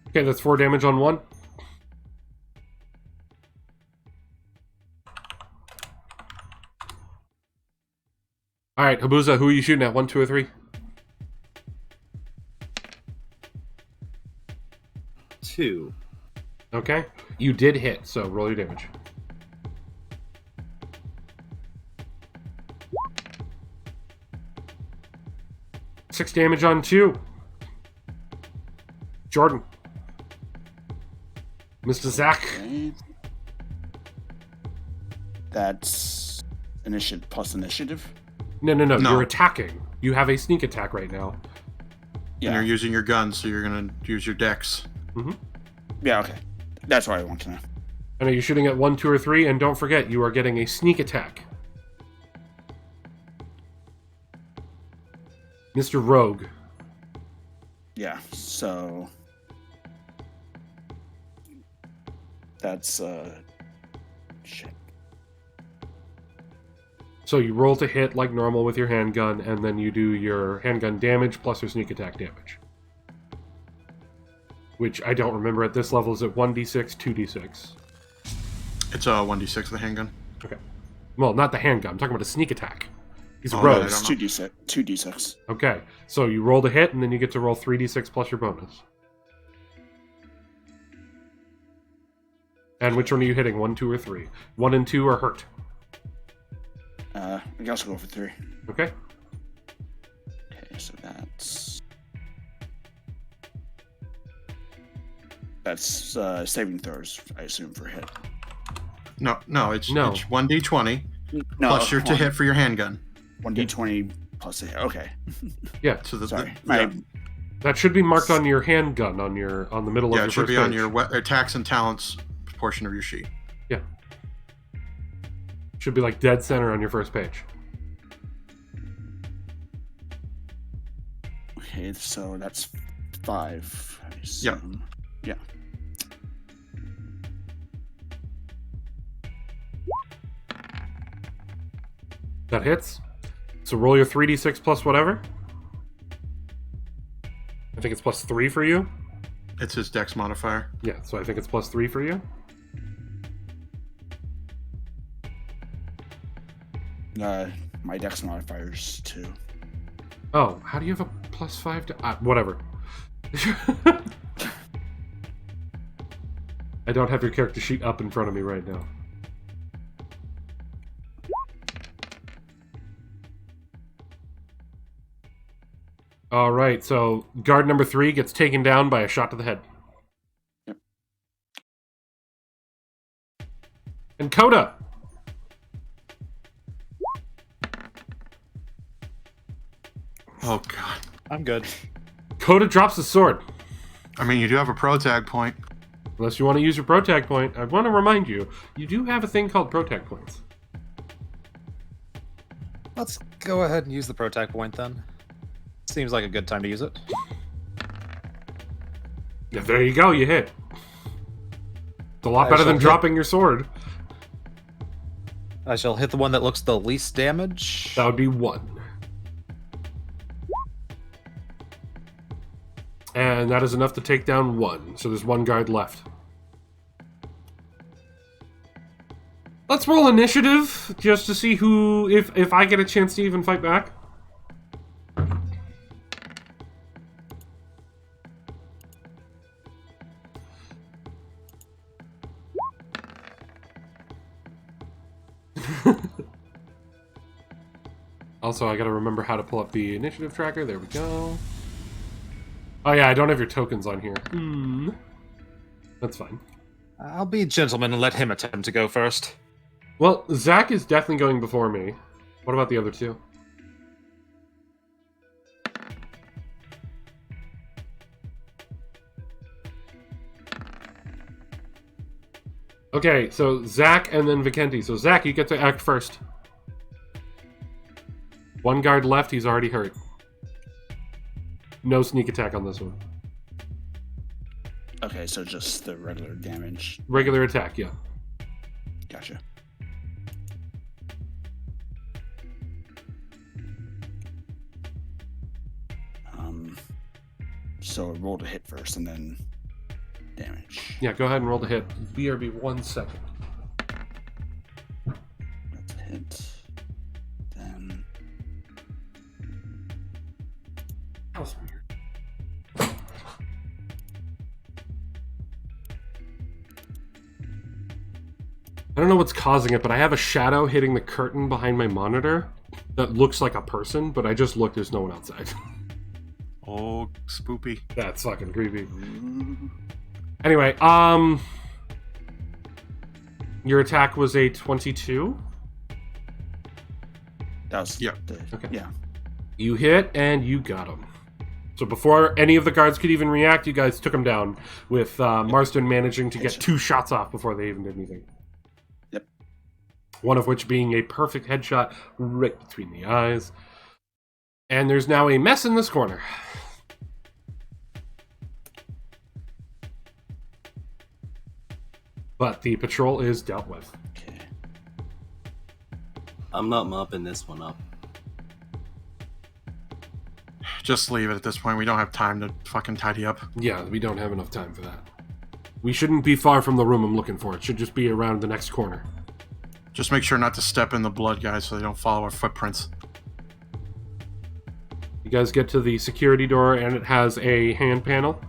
Okay, that's 4 damage on 1. Alright, Habuza, who are you shooting at? 1, 2, or 3? 2. Okay. You did hit, so roll your damage. Six damage on 2. Jordan. Mr. Zach. Okay. That's initiative plus initiative. No. No. You're attacking. You have a sneak attack right now. And you're using your gun, so you're gonna use your dex. Yeah, okay. That's what I want to know. I know you're shooting at 1, 2, or 3, and don't forget, you are getting a sneak attack. Mr. Rogue. Yeah, so that's shit. So you roll to hit like normal with your handgun, and then you do your handgun damage plus your sneak attack damage. Which I don't remember at this level. Is it 1d6, 2d6? It's a 1d6 with the handgun. Okay. Well, not the handgun. I'm talking about a sneak attack. He's a Oh, rogue. I It's don't 2d6. 2d6. Okay. So you roll to hit, and then you get to roll 3d6 plus your bonus. And which one are you hitting? 1, 2, or 3? 1 and 2 are hurt. I guess I'll go for 3. Okay. So that's saving throws, I assume, for hit. No, it's No. it's 1d20 No, plus your to hit for your handgun. 1d20 plus a hit. Okay, Yeah, So the sorry. yeah, that should be marked on your handgun on the middle of yeah, your it should first be on page. your attacks and talents portion of your sheet. Should be like dead center on your first page. Okay, so that's 5. I assume. Yeah. That hits. So roll your 3d6 plus whatever. I think it's plus 3 for you. It's his dex modifier. Yeah, so I think it's plus 3 for you. My dex modifiers 2. Oh, how do you have a plus 5 to... whatever. I don't have your character sheet up in front of me right now. Alright, so guard number 3 gets taken down by a shot to the head. Yep. And Coda! Oh god. I'm good. Coda drops the sword. I mean, you do have a pro tag point. Unless you want to use your protag point, I want to remind you, you do have a thing called protag points. Let's go ahead and use the protect point then. Seems like a good time to use it. Yeah, there you go, you hit. It's a lot I better shall than hit. dropping your sword. I shall hit the one that looks the least damage. That would be 1. And that is enough to take down 1. So there's 1 guard left. Let's roll initiative, just to see who... If I get a chance to even fight back. Also, I gotta remember how to pull up the initiative tracker. There we go. Oh yeah, I don't have your tokens on here. That's fine. I'll be a gentleman and let him attempt to go first. Well, Zach is definitely going before me. What about the other 2? Okay, so Zach and then Vicenti. So Zach, you get to act first. 1 guard left, he's already hurt. No sneak attack on this one. Okay, so just the regular damage. Regular attack, yeah. Gotcha. So roll to hit first and then damage. Yeah, go ahead and roll the hit. BRB 1 second. That's a hit. Then That was weird. I don't know what's causing it, but I have a shadow hitting the curtain behind my monitor that looks like a person, but I just looked, there's no one outside. Oh, spoopy. That's fucking creepy. Anyway, your attack was a 22. that was Yeah. Okay. Yeah. You hit, and you got him. So before any of the guards could even react, you guys took him down, with Marston managing to get 2 shots off before they even did anything. Yep. One of which being a perfect headshot right between the eyes. And there's now a mess in this corner. But the patrol is dealt with. Okay. I'm not mopping this one up. Just leave it at this point. We don't have time to fucking tidy up. Yeah, we don't have enough time for that. We shouldn't be far from the room I'm looking for. It should just be around the next corner. Just make sure not to step in the blood, guys, so they don't follow our footprints. You guys get to the security door, and it has a hand panel.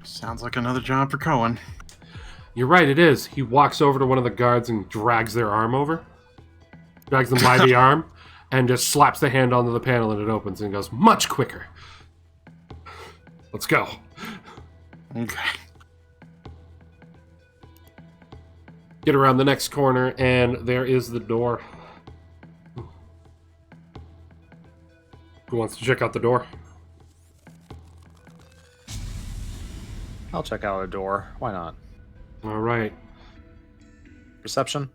Sounds like another job for Cohen. You're right, it is. He walks over to one of the guards and drags their arm over. Drags them by the arm and just slaps the hand onto the panel and it opens and goes, much quicker. Let's go. Okay. Get around the next corner and there is the door. Who wants to check out the door? I'll check out a door. Why not? All right. Perception?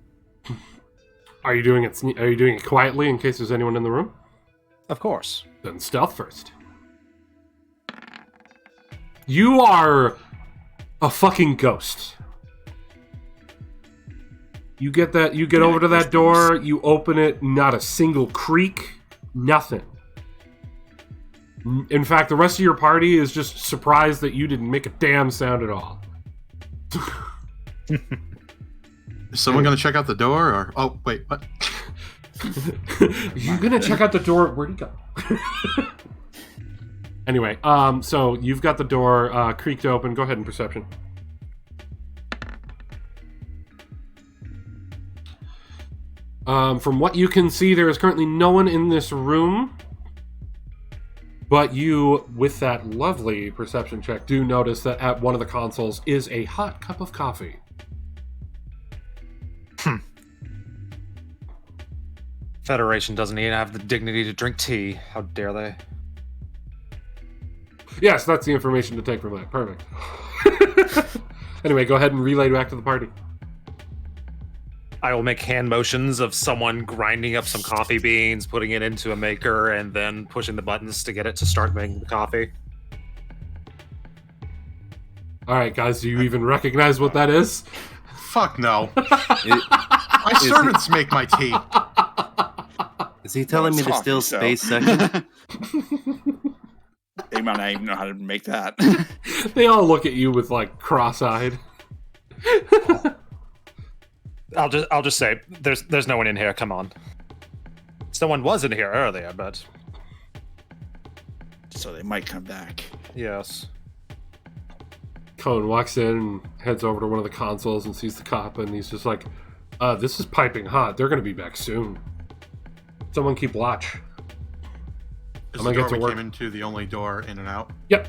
Are you doing it quietly in case there's anyone in the room? Of course. Then stealth first. You are a fucking ghost. You get over to that door, you open it, not a single creak, nothing. In fact, the rest of your party is just surprised that you didn't make a damn sound at all. Is someone going to check out the door? Or oh, wait, what? You're gonna check out the door. Where'd he go? Anyway, so you've got the door creaked open. Go ahead and perception. From what you can see, there is currently no one in this room. But you, with that lovely perception check, do notice that at one of the consoles is a hot cup of coffee. Federation doesn't even have the dignity to drink tea. How dare they? Yes, that's the information to take from that. Perfect. Anyway, go ahead and relay back to the party. I will make hand motions of someone grinding up some coffee beans, putting it into a maker, and then pushing the buttons to get it to start making the coffee. All right, guys, do you even recognize what that is? Fuck no. My servants make my tea. Is he telling me to steal so. space second? They might not even know how to make that. They all look at you with, like, cross-eyed. I'll just say there's no one in here. Come on. Someone was in here earlier, but So they might come back. yes. Cohen walks in and heads over to one of the consoles and sees the cop, and he's just like, this is piping hot. They're going to be back soon. Someone keep watch. Is I'm the gonna door get to we work. came into the only door in and out? Yep.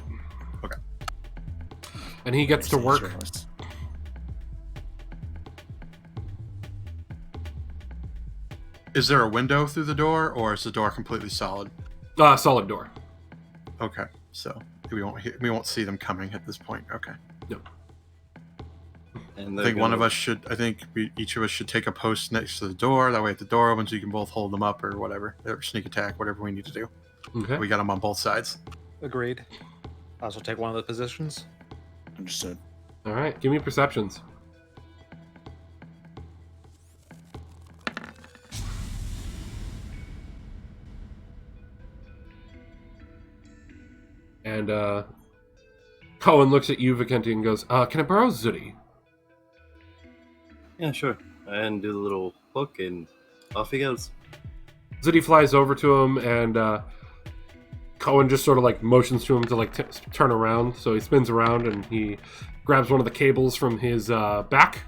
Okay. And he gets to work. Is there a window through the door, or is the door completely solid? Solid door. Okay, so we won't see them coming at this point. Okay. Yep. And I think one of us should. I think each of us should take a post next to the door. That way, if the door opens, you can both hold them up or whatever, or sneak attack, whatever we need to do. Okay. We got them on both sides. Agreed. I also take one of the positions. Understood. All right. Give me perceptions. And Cohen looks at you, Vicente, and goes, can I borrow Zooty? Yeah, sure. And do the little hook, and off he goes. Zooty flies over to him, and Cohen just sort of like motions to him to like turn around. So he spins around and he grabs one of the cables from his back,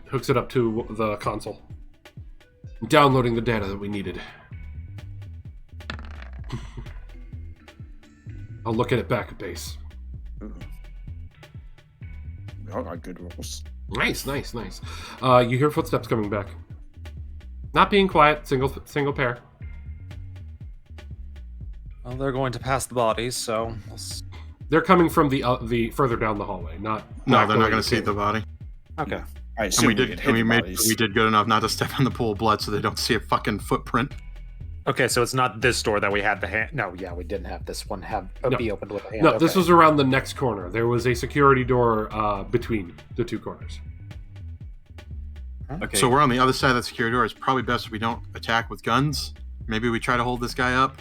hooks it up to the console, downloading the data that we needed. I'll look at it back at base. We all got good rolls. Nice. You hear footsteps coming back. Not being quiet, single pair. Well, they're going to pass the bodies, so They're coming from the further down the hallway. No, they're not going to see the body. okay. I And assume we we did. could And hit we the made. bodies. We did good enough not to step in the pool of blood, so they don't see a fucking footprint. Okay, so it's not this door that we had the hand. No, yeah, we didn't have this one No. be opened with a hand. No, this Okay. was around the next corner. There was a security door between the two corners. Okay. So we're on the other side of the security door. It's probably best if we don't attack with guns. Maybe we try to hold this guy up.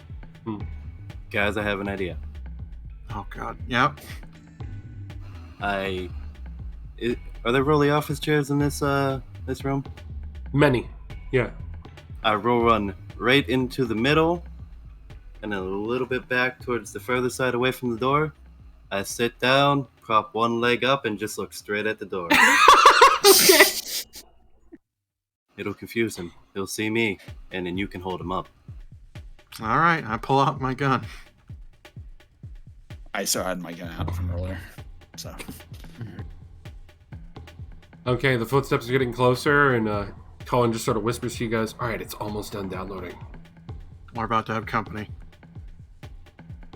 Guys, I have an idea. Oh God. Yeah. Are there really office chairs in this room? Many. Yeah. I will run right into the middle and a little bit back towards the further side away from the door. I sit down, prop one leg up, and just look straight at the door. Okay. It'll confuse him. He'll see me, and then you can hold him up. All right, I pull out my gun. I still had my gun out from earlier. So Okay, the footsteps are getting closer, and Colin just sort of whispers to you guys, all right, it's almost done downloading. We're about to have company.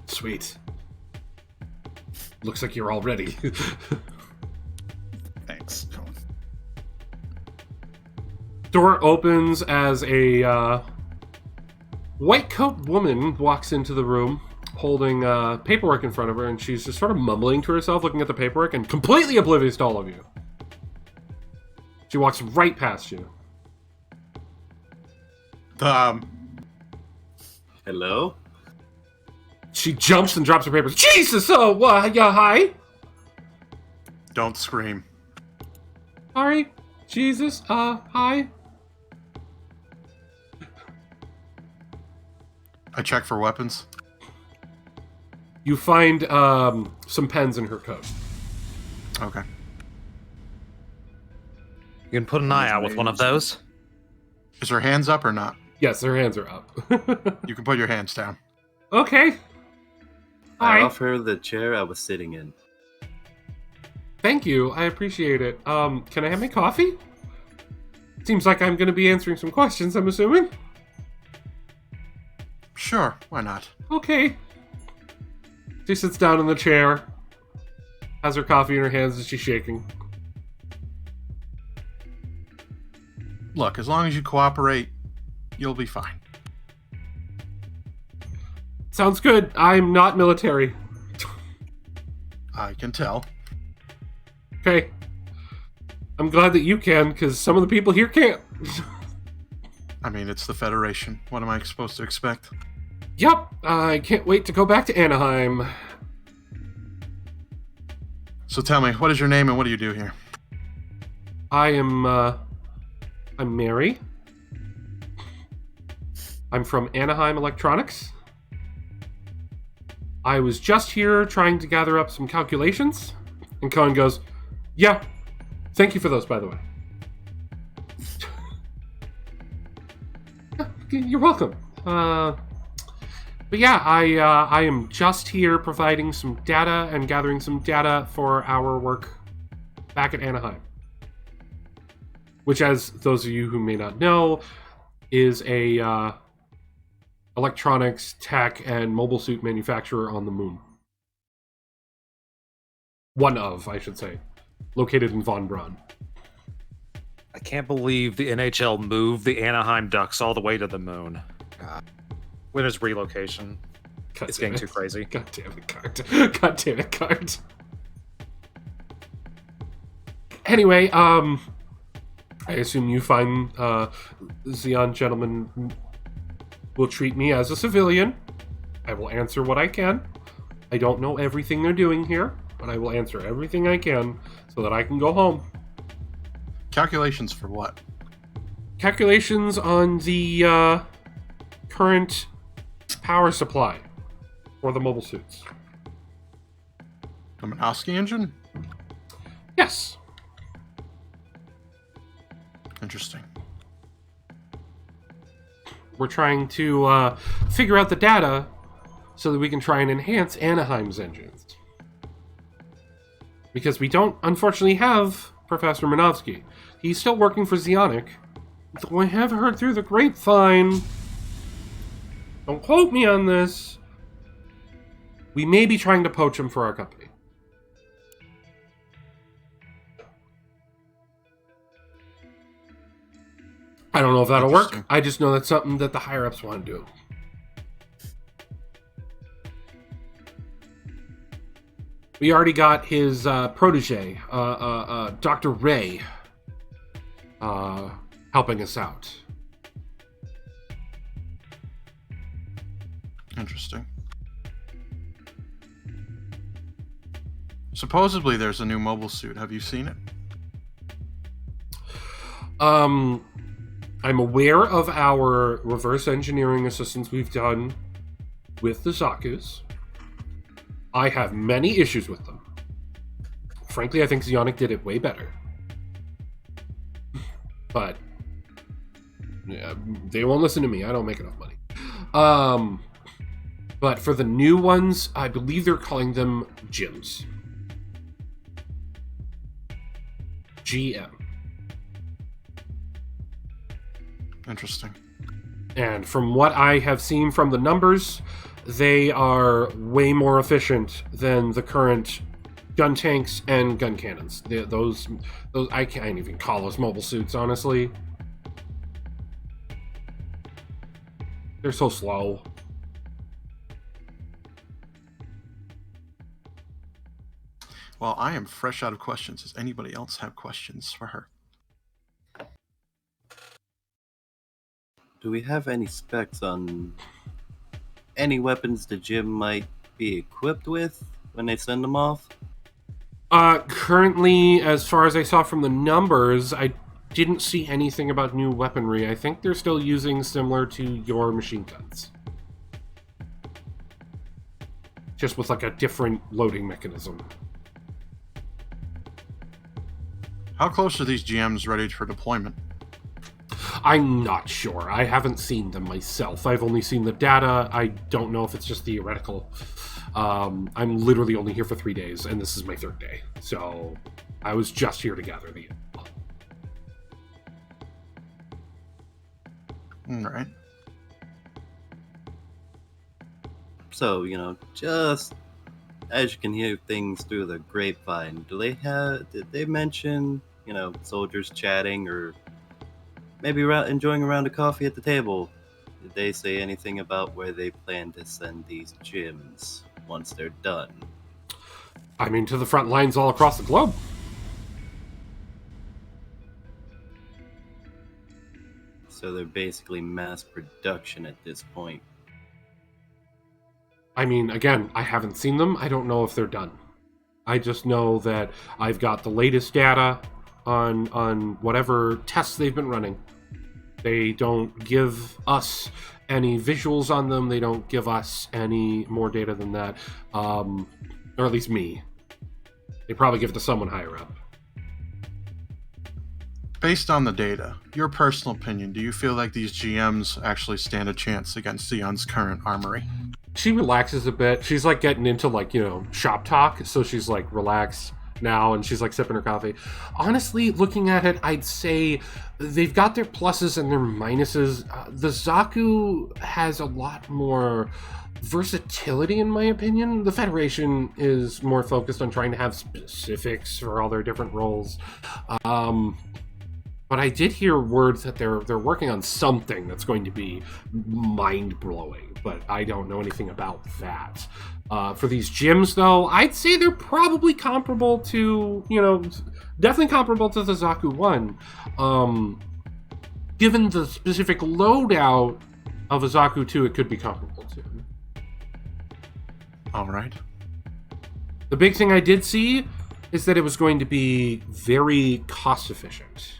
Sweet. Looks like you're all ready. thanks, Colin. Door opens as a white coat woman walks into the room holding paperwork in front of her, and she's just sort of mumbling to herself, looking at the paperwork and completely oblivious to all of you. She walks right past you. Hello? She jumps and drops her papers. Jesus! Oh, yeah, hi? Don't scream. Sorry. Jesus, hi? I check for weapons. You find some pens in her coat. Okay. You can put an eye out with one of those. Is her hands up or not? Yes, her hands are up. You can put your hands down. Okay. I Hi. offer her the chair I was sitting in. Thank you. I appreciate it. Can I have my coffee? Seems like I'm going to be answering some questions, I'm assuming. Sure, why not? Okay. She sits down in the chair, has her coffee in her hands as she's shaking. Look, as long as you cooperate, you'll be fine. Sounds good. I'm not military. I can tell. Okay. I'm glad that you can, because some of the people here can't. I mean, it's the Federation. What am I supposed to expect? Yup. I can't wait to go back to Anaheim. So tell me, what is your name and what do you do here? I'm Mary. I'm from Anaheim Electronics. I was just here trying to gather up some calculations. And Cohen goes, yeah, thank you for those, by the way. You're welcome. But yeah, I am just here providing some data and gathering some data for our work back at Anaheim. Which, as those of you who may not know, is a electronics, tech, and mobile suit manufacturer on the moon. One of, I should say. Located in Von Braun. I can't believe the NHL moved the Anaheim Ducks all the way to the moon. God. When is relocation? It's getting too crazy. God damn it, Cart. God damn it, Cart. Anyway, I assume you find Xeon gentlemen will treat me as a civilian. I will answer what I can. I don't know everything they're doing here, but I will answer everything I can so that I can go home. Calculations for what? Calculations on the current power supply for the mobile suits. The Minovsky engine? Yes. Interesting. We're trying to figure out the data so that we can try and enhance Anaheim's engines. Because we don't, unfortunately, have Professor Minovsky. He's still working for Zionic. Though I have heard through the grapevine, don't quote me on this, we may be trying to poach him for our company. I don't know if that'll work. I just know that's something that the higher-ups want to do. We already got his protege, Dr. Ray, helping us out. Interesting. Supposedly there's a new mobile suit. Have you seen it? I'm aware of our reverse engineering assistance we've done with the Zakus. I have many issues with them. Frankly, I think Zionic did it way better. but yeah, they won't listen to me. I don't make enough money. But for the new ones, I believe they're calling them gyms. GM. Interesting. And from what I have seen from the numbers, they are way more efficient than the current gun tanks and gun cannons. Those I can't even call those mobile suits, honestly. They're so slow. Well, I am fresh out of questions. Does anybody else have questions for her? Do we have any specs on any weapons the gym might be equipped with when they send them off? Currently, as far as I saw from the numbers, I didn't see anything about new weaponry. I think they're still using similar to your machine guns. Just with like a different loading mechanism. How close are these GMs ready for deployment? I'm not sure. I haven't seen them myself. I've only seen the data. I don't know if it's just theoretical. I'm literally only here for 3 days, and this is my 3rd day. So I was just here to gather the info. All right. So, just as you can hear things through the grapevine, did they mention, soldiers chatting or maybe enjoying a round of coffee at the table? Did they say anything about where they plan to send these gyms once they're done? I mean, to the front lines all across the globe. So they're basically mass production at this point. I mean, again, I haven't seen them. I don't know if they're done. I just know that I've got the latest data on whatever tests they've been running. They don't give us any visuals on them. They don't give us any more data than that. Or at least me. They probably give it to someone higher up. Based on the data, your personal opinion, do you feel like these GMs actually stand a chance against Xeon's current armory? She relaxes a bit. She's like getting into shop talk. So she's like relaxed now and she's like sipping her coffee. Honestly, looking at it, I'd say they've got their pluses and their minuses. The Zaku has a lot more versatility, in my opinion. The Federation is more focused on trying to have specifics for all their different roles. But I did hear words that they're working on something that's going to be mind-blowing, but I don't know anything about that. For these gyms, though, I'd say they're probably comparable to, definitely comparable to the Zaku 1. Given the specific loadout of a Zaku 2, it could be comparable to. All right. The big thing I did see is that it was going to be very cost-efficient.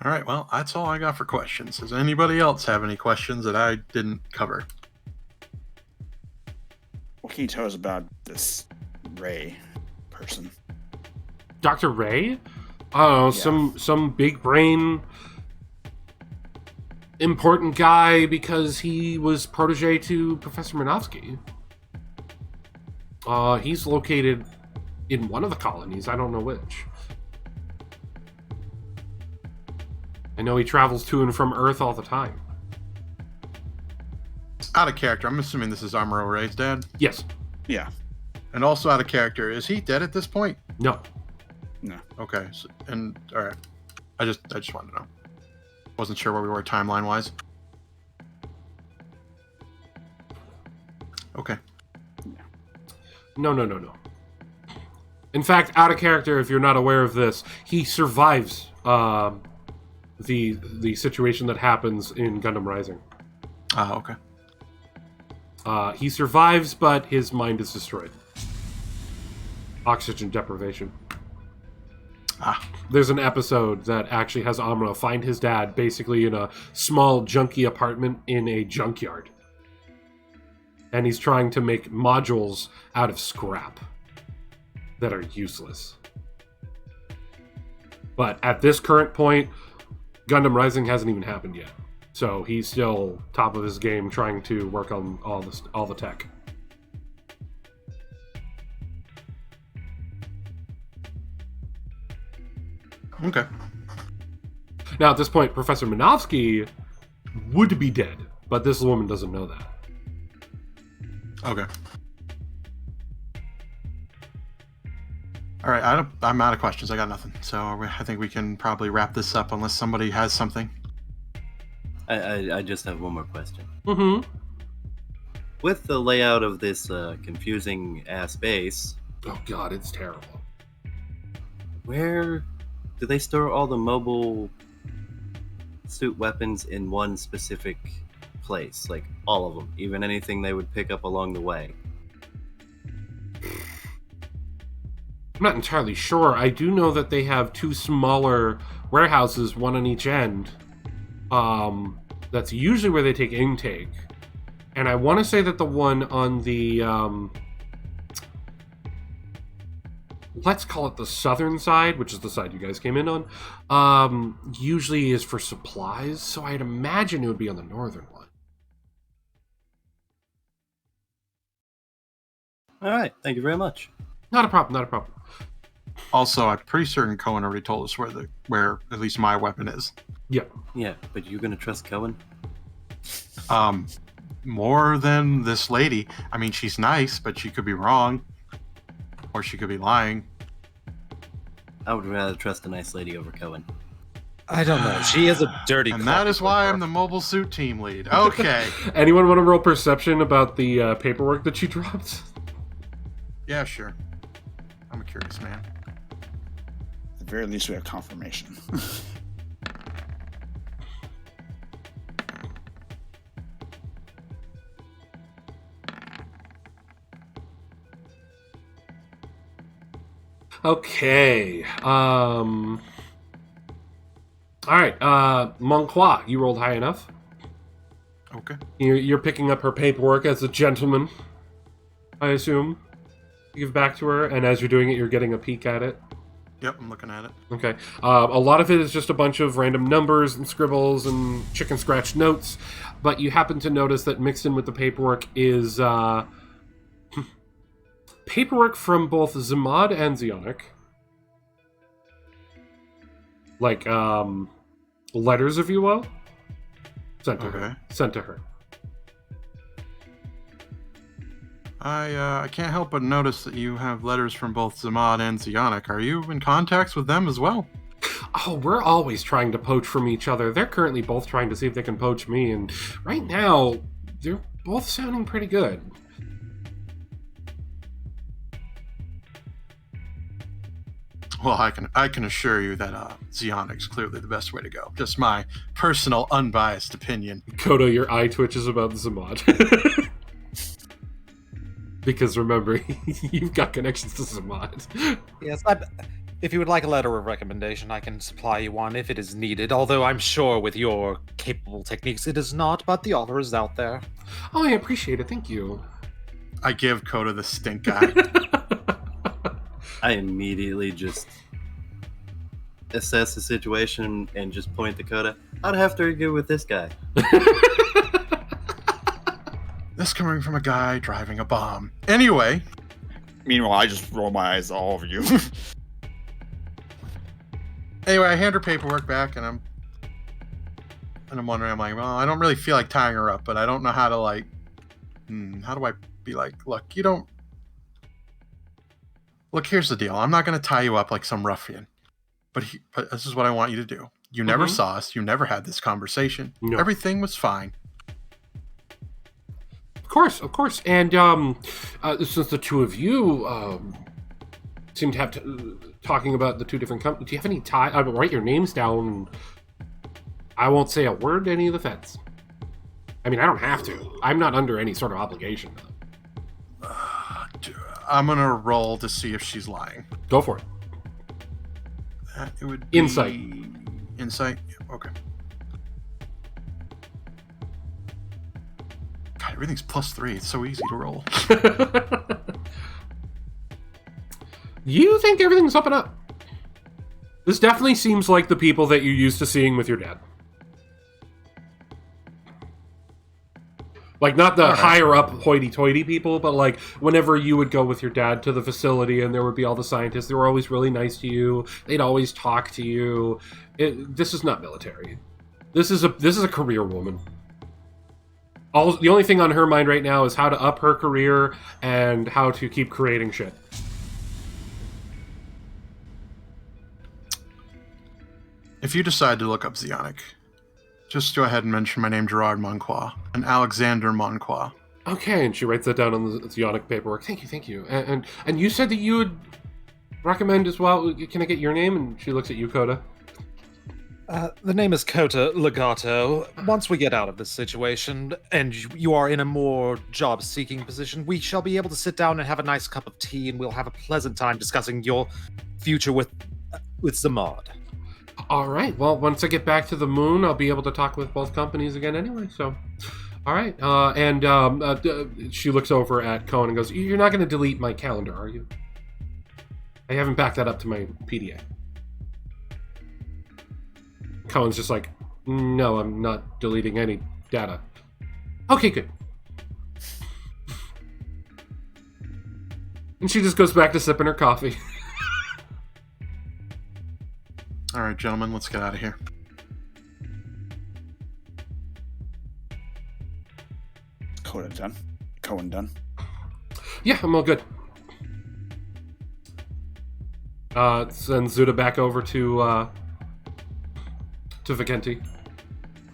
All right, well, that's all I got for questions. Does anybody else have any questions that I didn't cover? What can you tell us about this Ray person? Dr. Ray? I don't know, some big brain important guy because he was protege to Professor Minovsky. He's located in one of the colonies. I don't know which. I know he travels to and from Earth all the time. Out of character, I'm assuming this is Amuro Ray's dad? Yes. Yeah. And also out of character, is he dead at this point? No. No. Okay, all right. I just wanted to know. Wasn't sure where we were timeline-wise. Okay. No. In fact, out of character, if you're not aware of this, he survives the situation that happens in Gundam Rising. Okay. He survives, but his mind is destroyed. Oxygen deprivation. There's an episode that actually has Amuro find his dad basically in a small junky apartment in a junkyard. And he's trying to make modules out of scrap that are useless. But at this current point, Gundam Rising hasn't even happened yet. So he's still top of his game trying to work on all the tech. Okay. Now, at this point, Professor Minovsky would be dead, but this woman doesn't know that. Okay. All right, I'm out of questions. I got nothing. So I think we can probably wrap this up unless somebody has something. I just have one more question. Mm-hmm. With the layout of this confusing ass base, Oh god, it's terrible. where do they store all the mobile suit weapons in one specific place? Like all of them, even anything they would pick up along the way. I'm not entirely sure. I do know that they have 2 smaller warehouses, one on each end. That's usually where they take intake. And I want to say that the one on the, let's call it the southern side, which is the side you guys came in on, usually is for supplies. So I'd imagine it would be on the northern one. All right, thank you very much. Not a problem, not a problem. Also, I'm pretty certain Cohen already told us where at least my weapon is. Yep. Yeah, but you're gonna trust Cohen? More than this lady. I mean, she's nice, but she could be wrong, or she could be lying. I would rather trust a nice lady over Cohen. I don't know. She is a dirty. And that is why I'm the mobile suit team lead. Okay. Anyone want to roll perception about the paperwork that she dropped? Yeah, sure. I'm a curious man. At the very least, we have confirmation. Okay. All right. Monqua, you rolled high enough. Okay. You're picking up her paperwork as a gentleman, I assume. You give back to her, and as you're doing it, you're getting a peek at it. Yep, I'm looking at it. Okay. A lot of it is just a bunch of random numbers and scribbles and chicken scratch notes, but you happen to notice that mixed in with the paperwork is paperwork from both Zamad and Zionic. Like, letters, if you will. Sent to her. Sent to her. I can't help but notice that you have letters from both Zamad and Zionic. Are you in contacts with them as well? Oh, we're always trying to poach from each other. They're currently both trying to see if they can poach me, and right now, they're both sounding pretty good. Well, I can assure you that Zionic's clearly the best way to go. Just my personal, unbiased opinion. Kodo, your eye twitches about Zamad. Because remember, you've got connections to Zamad. Yes, if you would like a letter of recommendation, I can supply you one if it is needed. Although I'm sure with your capable techniques it is not, but the offer is out there. Oh, I appreciate it. Thank you. I give Kodo the stink eye. I immediately just assess the situation and just point to Coda. I'd have to argue with this guy. This coming from a guy driving a bomb. Anyway. Meanwhile, I just roll my eyes at all of you. Anyway, I hand her paperwork back, and I'm wondering. I'm like, well, I don't really feel like tying her up, but I don't know how to like. How do I be like? Look, you don't. Look, here's the deal. I'm not going to tie you up like some ruffian, but this is what I want you to do. You never saw us. You never had this conversation. No. Everything was fine. Of course. And since the two of you seem to have talking about the two different companies, do you have any tie? I will write your names down. I won't say a word to any of the feds. I mean, I don't have to. I'm not under any sort of obligation. I'm going to roll to see if she's lying. Go for it. It would be... Insight. Insight? Okay. God, Everything's +3. It's so easy to roll. You think everything's up and up. This definitely seems like the people that you're used to seeing with your dad. Like, not the higher up hoity-toity people, but like, whenever you would go with your dad to the facility and there would be all the scientists, they were always really nice to you. They'd always talk to you. This is not military. This is a career woman. The only thing on her mind right now is how to up her career and how to keep creating shit. If you decide to look up Zionic, just go ahead and mention my name, Gerard Monquois, and Alexander Monquois. Okay, and she writes that down on the Zionic paperwork. Thank you. And you said that you would recommend as well. Can I get your name? And she looks at you, Coda. The name is Kota Legato. Once we get out of this situation, and you are in a more job-seeking position, we shall be able to sit down and have a nice cup of tea, and we'll have a pleasant time discussing your future with Zamad. All right. Well, once I get back to the moon, I'll be able to talk with both companies again anyway. So, all right. She looks over at Cohen and goes, "You're not going to delete my calendar, are you? I haven't backed that up to my PDA." Cohen's just like, "No, I'm not deleting any data." Okay, good. And she just goes back to sipping her coffee. All right, gentlemen, let's get out of here. Coda done. Cohen done. Yeah, I'm all good. Send Zuda back over to Vicenti.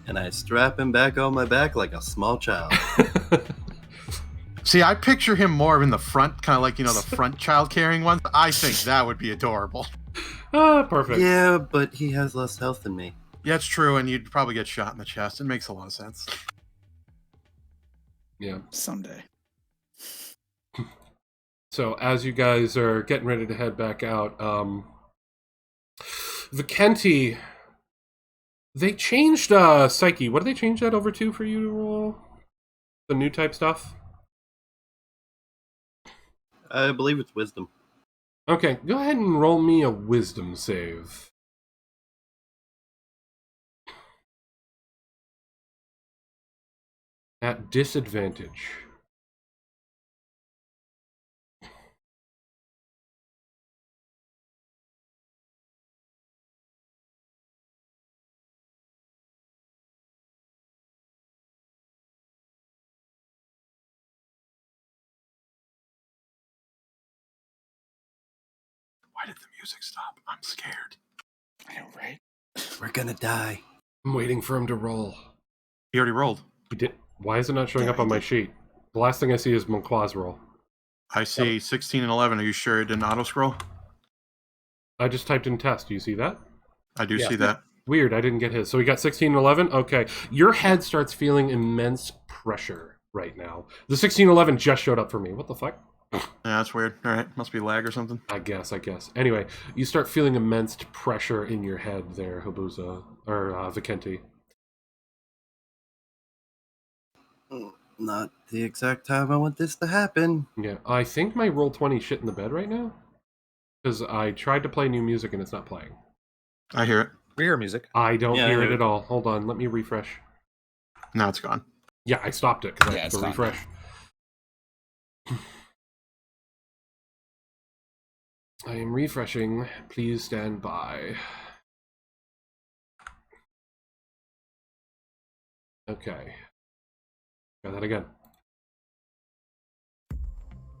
And I strap him back on my back like a small child. See, I picture him more in the front, kind of like, the front child-carrying ones. I think that would be adorable. Perfect. Yeah, but he has less health than me. Yeah, it's true, and you'd probably get shot in the chest. It makes a lot of sense. Yeah. Someday. So, as you guys are getting ready to head back out, Vicenti, they changed Psyche. What did they change that over to for you to roll? The new type stuff? I believe it's wisdom. Okay, go ahead and roll me a wisdom save. At disadvantage. Why did the music stop? I'm scared. I know, right? We're gonna die. I'm waiting for him to roll. He already rolled. He did. Why is it not showing Yeah, up on he my did. sheet? The last thing I see is Monquois' roll. I see 16 and 11. Are you sure it didn't auto-scroll? I just typed in test. Do you see that? I do Yeah. see that. Weird, I didn't get his. So we got 16 and 11? Okay. Your head starts feeling immense pressure right now. The 16 and 11 just showed up for me. What the fuck? Yeah, that's weird. All right, must be lag or something. I guess. Anyway, you start feeling immense pressure in your head there, Habuza, or Vicenti. Not the exact time I want this to happen. Yeah, I think my Roll20 shit in the bed right now. Because I tried to play new music and it's not playing. I hear it. We hear music. I don't Yeah, I hear hear it it. at all. Hold on, let me refresh. Now it's gone. Yeah, I stopped it because I Yeah, had it's to gone refresh. I am refreshing. Please stand by. Okay. Try that again.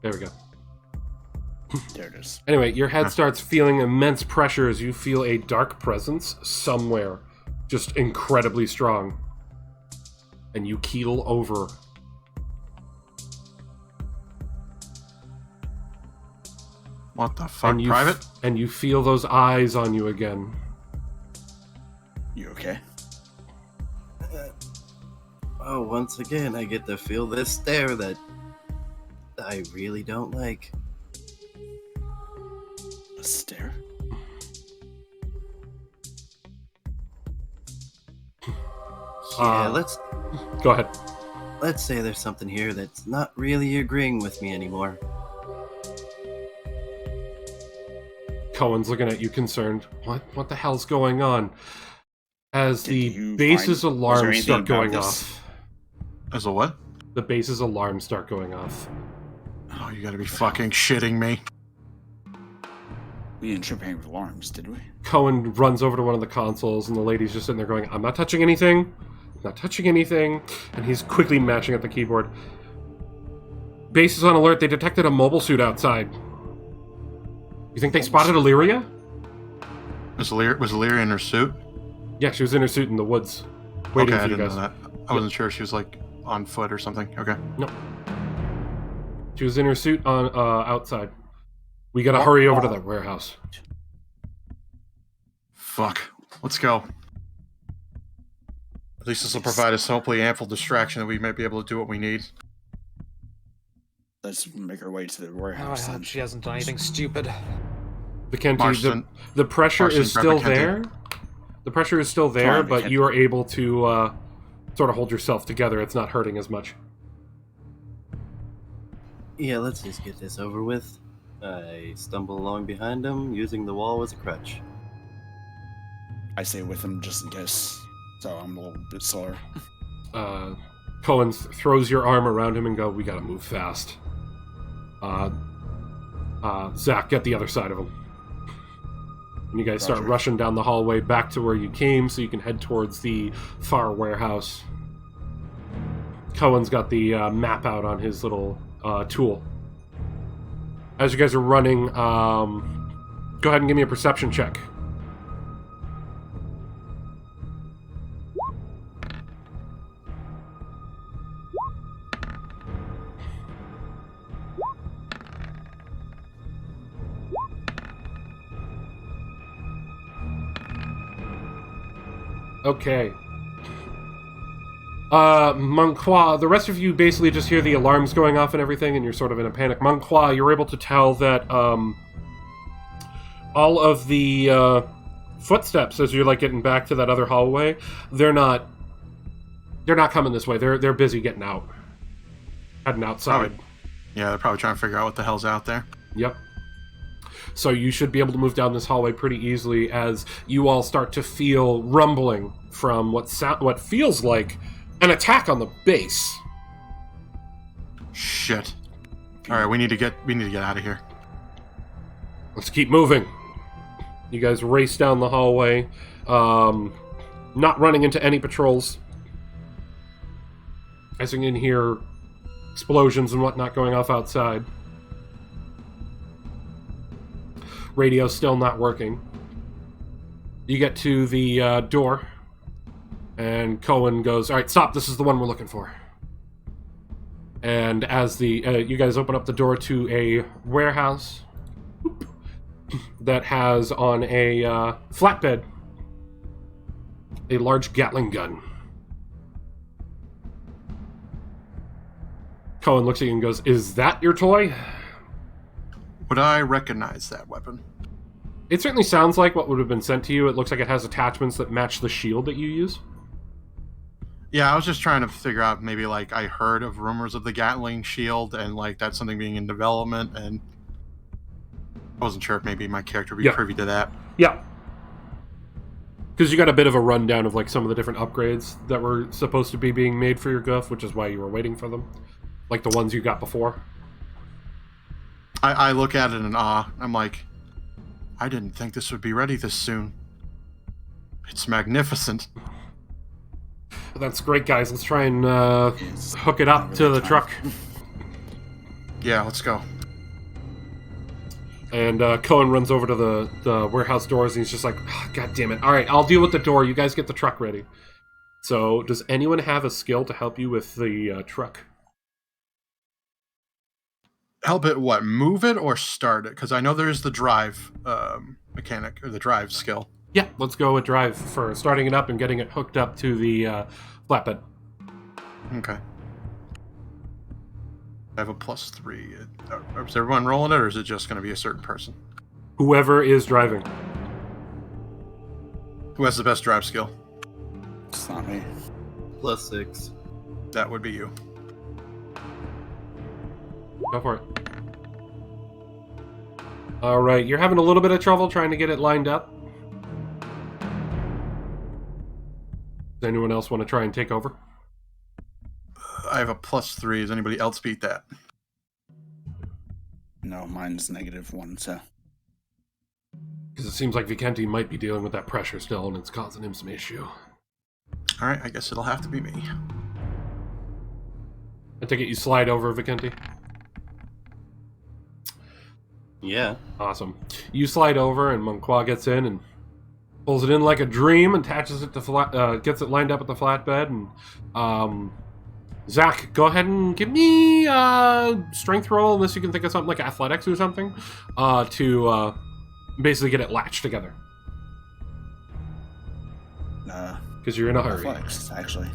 There we go. There it is. Anyway, your head starts feeling immense pressure as you feel a dark presence somewhere. Just incredibly strong. And you keel over. What the fuck, And Private? And you feel those eyes on you again. You okay? Oh, once again, I get to feel this stare that I really don't like. A stare? Yeah, let's Go ahead. let's say there's something here that's not really agreeing with me anymore. Cohen's looking at you concerned. What the hell's going on? As Did the you base's find- was there alarms anything start about going this? off. As a what? The base's alarms start going off. Oh, you gotta be fucking shitting me. We didn't trip any alarms, did we? Cohen runs over to one of the consoles, and the lady's just sitting there going, I'm not touching anything. I'm not touching anything. And he's quickly matching at the keyboard. Base is on alert. They detected a mobile suit outside. You think they spotted Illyria? Was Illyria in her suit? Yeah, she was in her suit in the woods, waiting Okay, for I you didn't guys. know that. I wasn't sure if she was like on foot or something. Okay. She was in her suit on outside. We gotta hurry over to that warehouse. Fuck. Let's go. At least this will provide us hopefully ample distraction that we might be able to do what we need. Let's make our way to the Oh, I warehouse. hope she hasn't done anything stupid. The canteen, Marston- the pressure Marston, is grab still the canteen. there. The pressure is still there, Fine, but you are able to sort of hold yourself together. It's not hurting as much. Yeah, let's just get this over with. I stumble along behind him, using the wall as a crutch. I stay with him just in case, so I'm a little bit slower. Cohen throws your arm around him and go, we gotta move fast. Zach, get the other side of him. And you guys start Roger. rushing down the hallway back to where you came so you can head towards the far warehouse. Cohen's got the map out on his little tool. As you guys are running, go ahead and give me a perception check. Okay. Monqua, the rest of you basically just hear the alarms going off and everything, and you're sort of in a panic. Monqua, you're able to tell that all of the footsteps as you're like getting back to that other hallway, they're not coming this way. They're busy getting out, heading outside. Yeah, they're probably trying to figure out what the hell's out there. Yep. So you should be able to move down this hallway pretty easily as you all start to feel rumbling from what feels like an attack on the base. Shit. All right, we need to get out of here. Let's keep moving. You guys race down the hallway, not running into any patrols. As you can hear explosions and whatnot going off outside. Radio's still not working. You get to the door, and Cohen goes, all right, stop, this is the one we're looking for. And as you guys open up the door to a warehouse that has on a flatbed a large Gatling gun. Cohen looks at you and goes, is that your toy? Would I recognize that weapon? It certainly sounds like what would have been sent to you. It looks like it has attachments that match the shield that you use. Yeah, I was just trying to figure out maybe like I heard of rumors of the Gatling shield and like that's something being in development, and I wasn't sure if maybe my character would be privy to that. Yeah. Because you got a bit of a rundown of like some of the different upgrades that were supposed to be being made for your Guff, which is why you were waiting for them. Like the ones you got before. I look at it in awe. I'm like, I didn't think this would be ready this soon. It's magnificent. That's great, guys. Let's try and hook it up to the truck. Yeah, let's go. And Cohen runs over to the warehouse doors, and he's just like, oh, God damn it. All right, I'll deal with the door. You guys get the truck ready. So, does anyone have a skill to help you with the truck? Help it what? Move it or start it? Because I know there's the drive mechanic, or the drive skill. Yeah, let's go with drive for starting it up and getting it hooked up to the flatbed. Okay. I have a +3. Is everyone rolling it, or is it just going to be a certain person? Whoever is driving. Who has the best drive skill? It's not me. +6. That would be you. Go for it. All right, you're having a little bit of trouble trying to get it lined up. Does anyone else want to try and take over? I have a +3. Does anybody else beat that? No, mine's -1, so. Because it seems like Vicente might be dealing with that pressure still, and it's causing him some issue. All right, I guess it'll have to be me. I take it you slide over, Vicente? Yeah. Awesome. You slide over, and Monqua gets in and pulls it in like a dream, attaches it to gets it lined up at the flatbed, and Zach, go ahead and give me a strength roll, unless you can think of something like athletics or something, to basically get it latched together. Because you're in a hurry. Athletics, actually.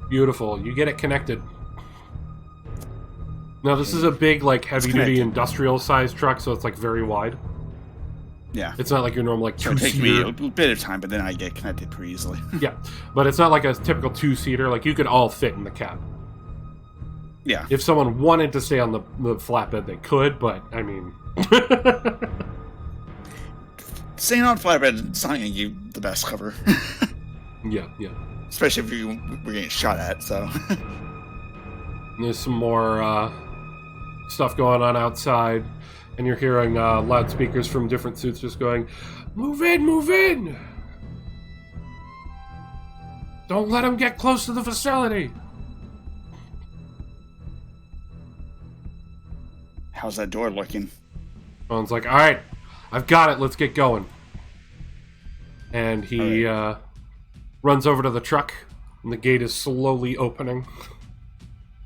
Beautiful. You get it connected. Now, this is a big, like, heavy-duty industrial-sized truck, so it's, like, very wide. Yeah. It's not like your normal, like, So it takes me two-seater. a bit of time, but then I get connected pretty easily. Yeah, but it's not like a typical two-seater. Like, you could all fit in the cab. Yeah. If someone wanted to stay on the flatbed, they could, but, I mean... Staying on flatbed is not going to give you the best cover. yeah. Especially if you were getting shot at, so. There's some more stuff going on outside, and you're hearing loudspeakers from different suits just going, "Move in, move in! Don't let them get close to the facility!" How's that door looking? Someone's like, "Alright, I've got it, let's get going." And he runs over to the truck, and the gate is slowly opening.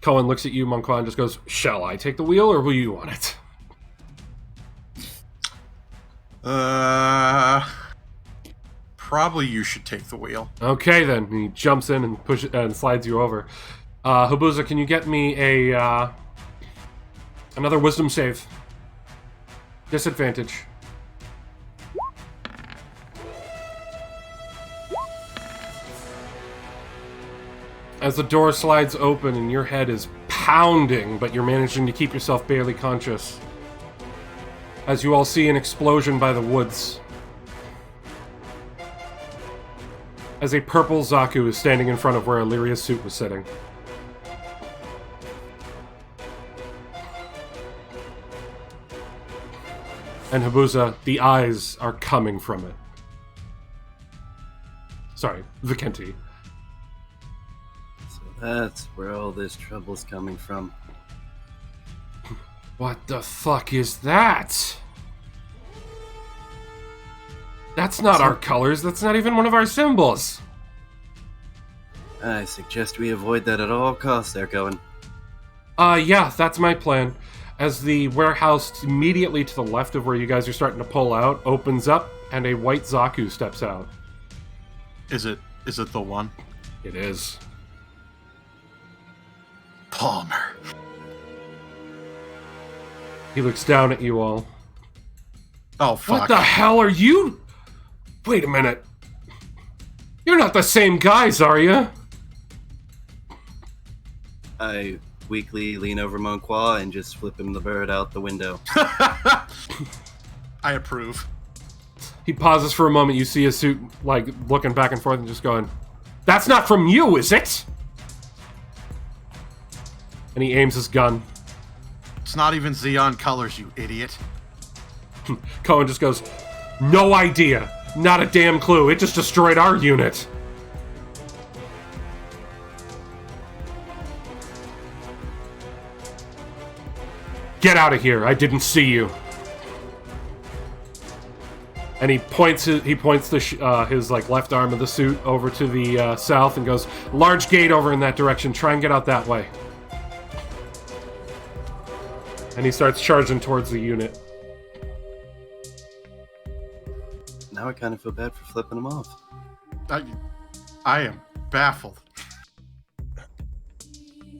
Cohen looks at you, Monqua, and just goes, "Shall I take the wheel, or will you on it?" Probably you should take the wheel. Okay, then. He jumps in and pushes and slides you over. Habuza, can you get me a another wisdom save? Disadvantage. As the door slides open and your head is pounding, but you're managing to keep yourself barely conscious. As you all see an explosion by the woods. As a purple Zaku is standing in front of where Illyria's suit was sitting. And Habuza, the eyes are coming from it. Sorry, Vicente. So that's where all this trouble's coming from. What the fuck is that? That's not our colors. That's not even one of our symbols. I suggest we avoid that at all costs there, Cohen. Yeah, that's my plan. As the warehouse immediately to the left of where you guys are starting to pull out opens up, and a white Zaku steps out. Is it the one? It is. Palmer. He looks down at you all. Oh, fuck. What the hell are you? Wait a minute. You're not the same guys, are you? I weakly lean over Monqua and just flip him the bird out the window. I approve. He pauses for a moment. You see his suit, like, looking back and forth and just going, "That's not from you, is it?" And he aims his gun. It's not even Xeon colors, you idiot. Cohen just goes, "No idea. Not a damn clue. It just destroyed our unit." Get out of here. I didn't see you. And he points his like left arm of the suit over to the south and goes, "Large gate over in that direction. Try and get out that way." And he starts charging towards the unit. Now I kind of feel bad for flipping him off. I am baffled.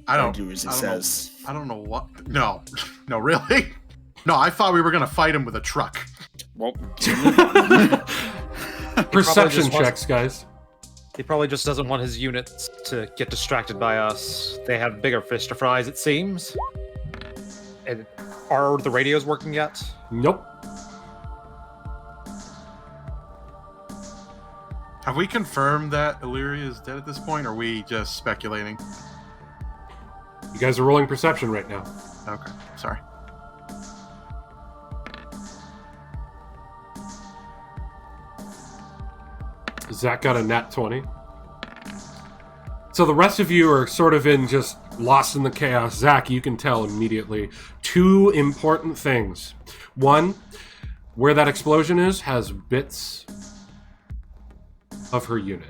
I don't do as he I don't says. know, I don't know what. No, really. No, I thought we were gonna fight him with a truck. Well, Perception just wants- checks, guys. He probably just doesn't want his units to get distracted by us. They have bigger fish to fry, as it seems. And are the radios working yet? Nope. Have we confirmed that Illyria is dead at this point, or are we just speculating? You guys are rolling perception right now. Okay, sorry. Zach got a nat 20. So the rest of you are sort of in just lost in the chaos. Zach, you can tell immediately. Two important things. One, where that explosion is has bits of her unit.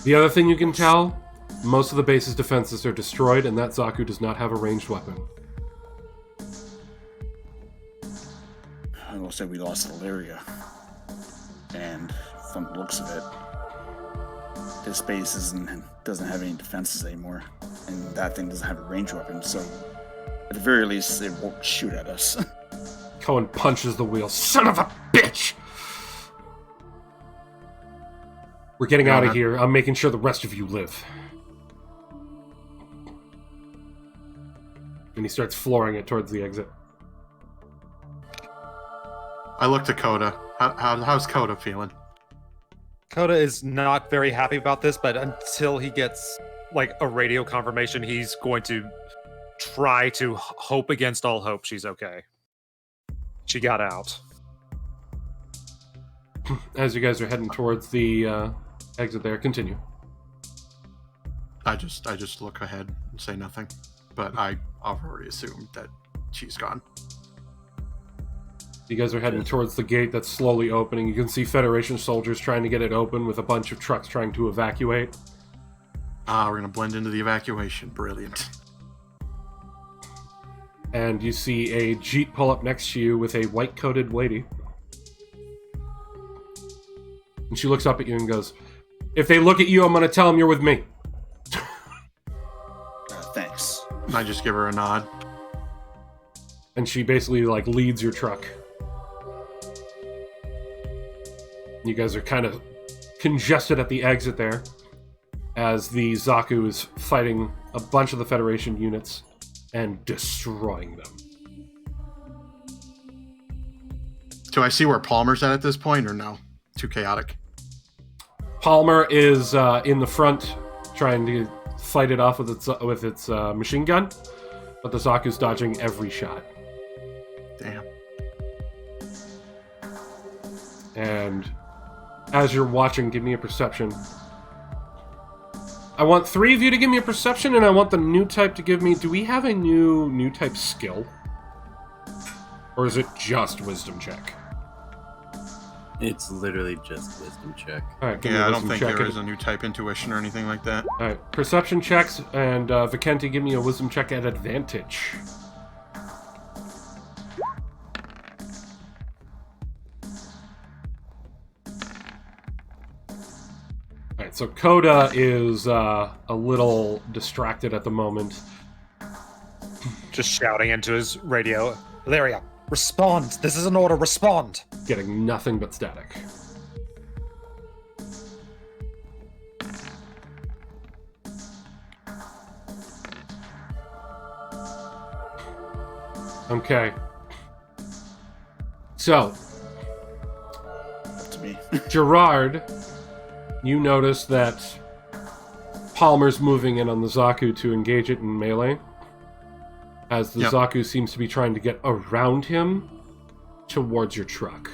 The other thing you can tell, most of the base's defenses are destroyed, and that Zaku does not have a ranged weapon. I will say we lost Illyria. And from the looks of it, this base doesn't have any defenses anymore. And that thing doesn't have a ranged weapon, so at the very least, it won't shoot at us. Cohen punches the wheel. Son of a bitch! We're getting out of here. I'm making sure the rest of you live. And he starts flooring it towards the exit. I looked at Coda. How's Coda feeling? Coda is not very happy about this, but until he gets like a radio confirmation, he's going to try to hope against all hope she's okay. She got out. As you guys are heading towards the exit there, continue. I just look ahead and say nothing, but I've already assumed that she's gone. You guys are heading towards the gate that's slowly opening. You can see Federation soldiers trying to get it open with a bunch of trucks trying to evacuate. We're going to blend into the evacuation. Brilliant. And you see a Jeep pull up next to you with a white-coated lady. And she looks up at you and goes, "If they look at you, I'm going to tell them you're with me." Thanks. And I just give her a nod. And she basically, like, leads your truck. You guys are kind of congested at the exit there as the Zaku is fighting a bunch of the Federation units and destroying them. Do I see where Palmer's at this point, or no? Too chaotic. Palmer is in the front trying to fight it off with its machine gun, but the Zaku's dodging every shot. Damn. And as you're watching, give me a perception. I want 3 of you to give me a perception, and I want the new type to give me... Do we have a new type skill? Or is it just wisdom check? It's literally just wisdom check. Alright, give me Yeah, a I don't wisdom think check. there is a new type intuition or anything like that. Alright, perception checks, and Vikenti, give me a wisdom check at advantage. Alright, so Coda is a little distracted at the moment. Just shouting into his radio. Illyria, respond! This is an order, respond! Getting nothing but static. Okay. So, Up to me. Gerard, you notice that Palmer's moving in on the Zaku to engage it in melee, as the Yep. Zaku seems to be trying to get around him towards your truck.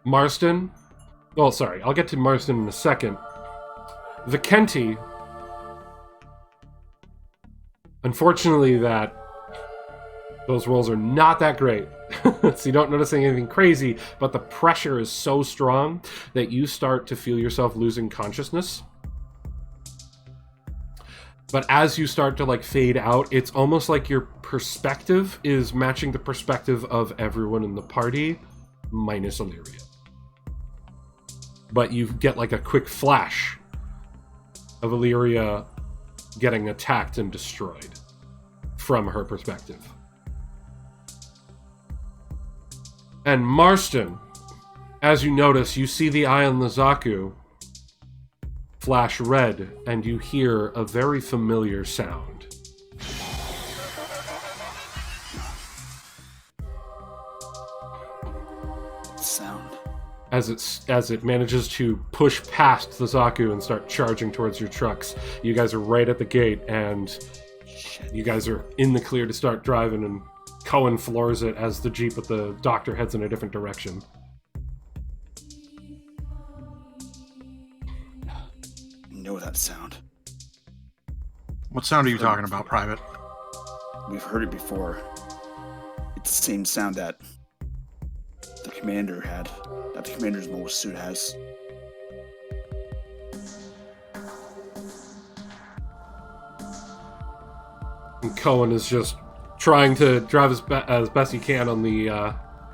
Marston, well, sorry, I'll get to Marston in a second. Vikenti, unfortunately those rolls are not that great. So you don't notice anything crazy, but the pressure is so strong that you start to feel yourself losing consciousness. But as you start to like fade out, it's almost like your perspective is matching the perspective of everyone in the party, minus Illyria. But you get like a quick flash of Illyria getting attacked and destroyed from her perspective. And Marston, as you notice, you see the eye on the Zaku flash red, and you hear a very familiar sound. Sound. As it manages to push past the Zaku and start charging towards your trucks. You guys are right at the gate, and you guys are in the clear to start driving, and Cohen floors it as the Jeep with the doctor heads in a different direction. Know that sound. What sound are you talking about, Private? We've heard it before. It's the same sound that the commander had, that the commander's mobile suit has. And Cohen is just trying to drive as best he can on the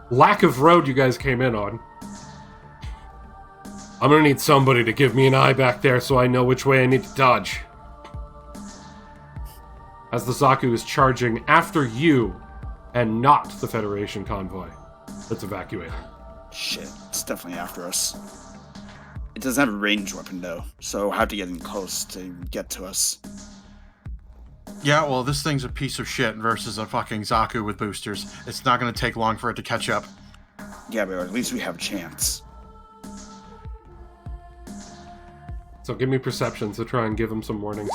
lack of road you guys came in on. I'm gonna need somebody to give me an eye back there so I know which way I need to dodge. As the Zaku is charging after you and not the Federation convoy that's evacuating. Shit, it's definitely after us. It doesn't have a ranged weapon though, so we'll have to get in close to get to us. Yeah, well, this thing's a piece of shit versus a fucking Zaku with boosters. It's not going to take long for it to catch up. Yeah, but at least we have a chance. So give me perceptions to try and give him some warnings.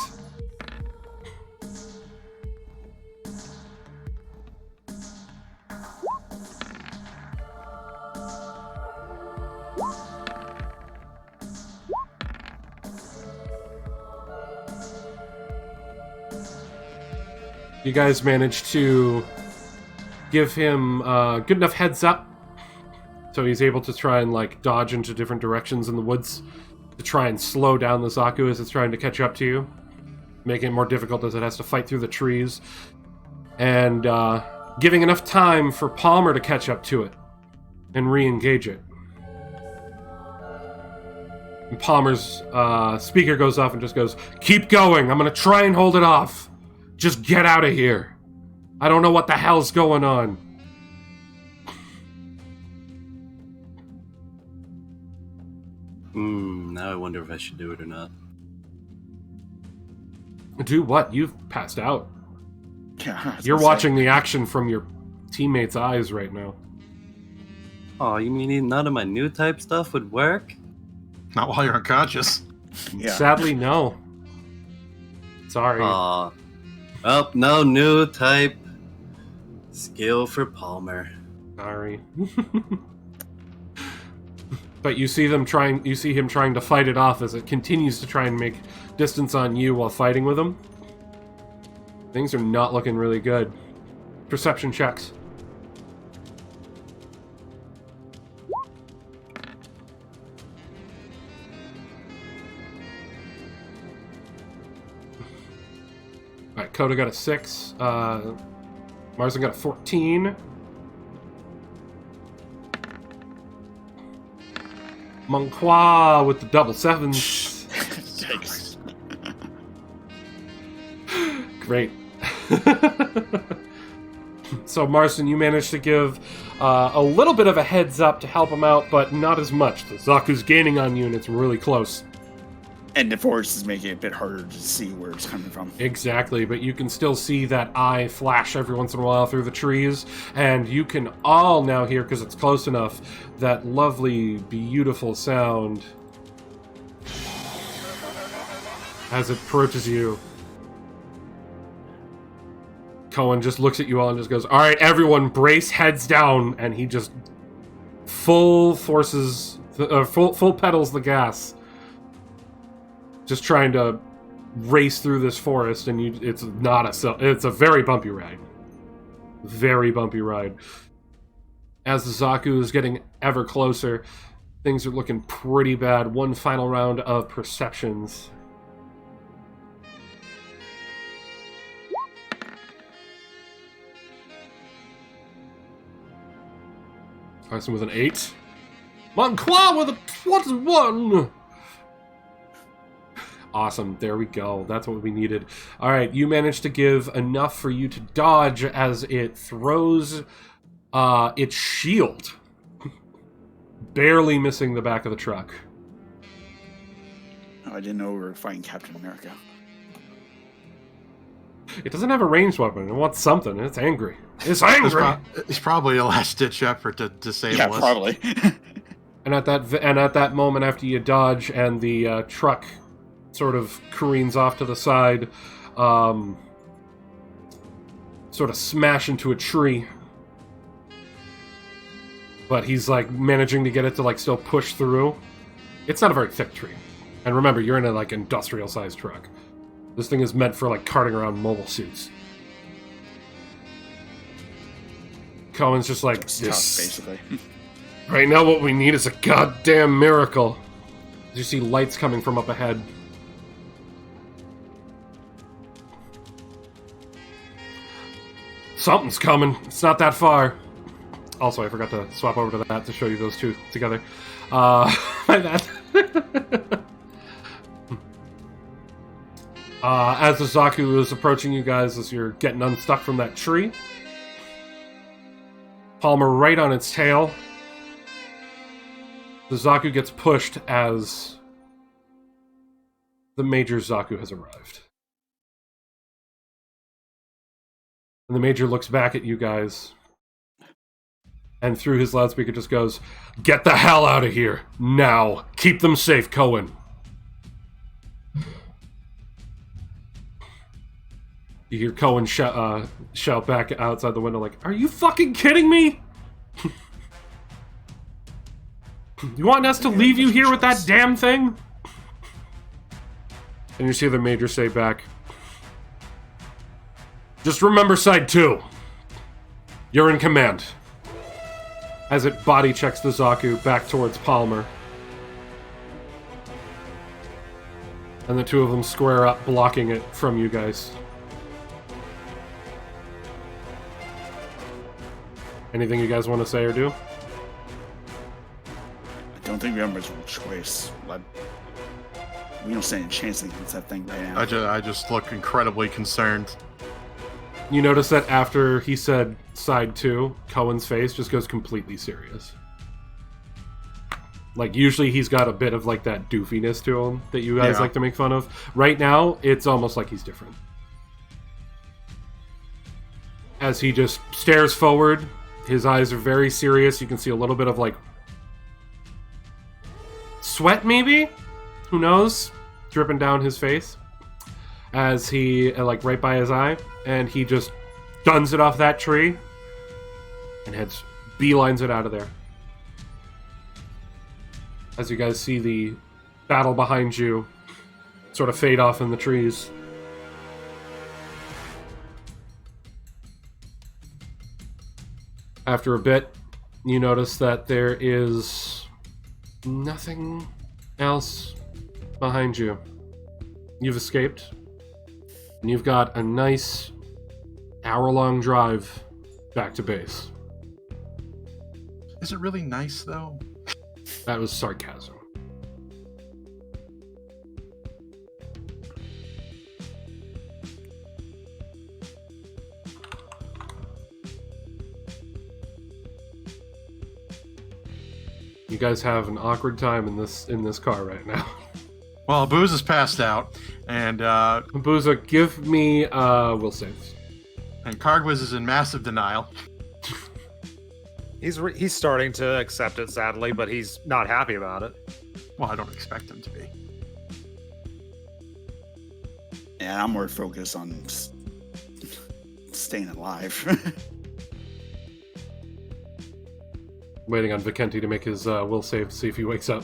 You guys managed to give him good enough heads up so he's able to try and like dodge into different directions in the woods to try and slow down the Zaku as it's trying to catch up to you, making it more difficult as it has to fight through the trees, and giving enough time for Palmer to catch up to it and re-engage it. And Palmer's speaker goes off and just goes, "Keep going, I'm gonna try and hold it off. Just get out of here. I don't know what the hell's going on." Now I wonder if I should do it or not. Do what? You've passed out. Yeah, You're watching the action from your teammates' eyes right now. Oh, you mean none of my new type stuff would work? Not while you're unconscious. Yeah. Sadly, no. Sorry. Aw. Well, no new type skill for Palmer. Sorry. But you see him trying to fight it off as it continues to try and make distance on you while fighting with him. Things are not looking really good. Perception checks. Alright, Coda got a 6. Marsden got a 14. Monqua with the double 7s. Yikes. Great. So, Marston, you managed to give a little bit of a heads up to help him out, but not as much. The Zaku's gaining on you, and it's really close. And the forest is making it a bit harder to see where it's coming from. Exactly, but you can still see that eye flash every once in a while through the trees, and you can all now hear, because it's close enough, that lovely, beautiful sound as it approaches you. Cohen just looks at you all and just goes, "All right, everyone, brace, heads down," and he just full pedals the gas. Just trying to race through this forest, and it's a very bumpy ride. Very bumpy ride. As the Zaku is getting ever closer, things are looking pretty bad. One final round of perceptions. Carson with an 8. Monqua with a 21! Awesome, there we go. That's what we needed. Alright, you managed to give enough for you to dodge as it throws its shield barely missing the back of the truck. Oh, I didn't know we were fighting Captain America. It doesn't have a ranged weapon. It wants something. It's angry. It's angry! It's probably a last-ditch effort to disable Yeah, us. probably. And at that moment, after you dodge and the truck sort of careens off to the side, sort of smash into a tree. But he's like managing to get it to like still push through. It's not a very thick tree. And remember, you're in a like industrial-sized truck. This thing is meant for like carting around mobile suits. Cohen's just like, It's tough, basically. right now what we need is a goddamn miracle. You see lights coming from up ahead. Something's coming. It's not that far. Also, I forgot to swap over to that to show you those two together. My bad. As the Zaku is approaching you guys, as you're getting unstuck from that tree, Palmer right on its tail. The Zaku gets pushed as the Major Zaku has arrived. And the Major looks back at you guys, and through his loudspeaker just goes, "Get the hell out of here, now! Keep them safe, Cohen!" You hear Cohen shout back outside the window like, "Are you fucking kidding me? You want us to leave you here with that damn thing?" And you see the Major say back, "Just remember side 2. You're in command." As it body checks the Zaku back towards Palmer. And the two of them square up, blocking it from you guys. Anything you guys want to say or do? I don't think we have much of a choice. We don't stand a chance against that thing right now. I just look incredibly concerned. You notice that after he said side 2, Cohen's face just goes completely serious. Like, usually he's got a bit of, like, that doofiness to him that you guys like to make fun of. Right now, it's almost like he's different. As he just stares forward, his eyes are very serious. You can see a little bit of, like, sweat, maybe? Who knows? Dripping down his face. As he, like, right by his eye. And he just guns it off that tree. And beelines it out of there. As you guys see the battle behind you sort of fade off in the trees. After a bit, you notice that there is nothing else behind you. You've escaped. And you've got a nice hour-long drive back to base. Is it really nice, though? That was sarcasm. You guys have an awkward time in this car right now. Well, Booze is passed out, and Booza, give me will saves. and Cargwiz is in massive denial. He's starting to accept it, sadly, but he's not happy about it. Well, I don't expect him to be. And I'm more focused on staying alive. Waiting on Vicenti to make his will save to see if he wakes up.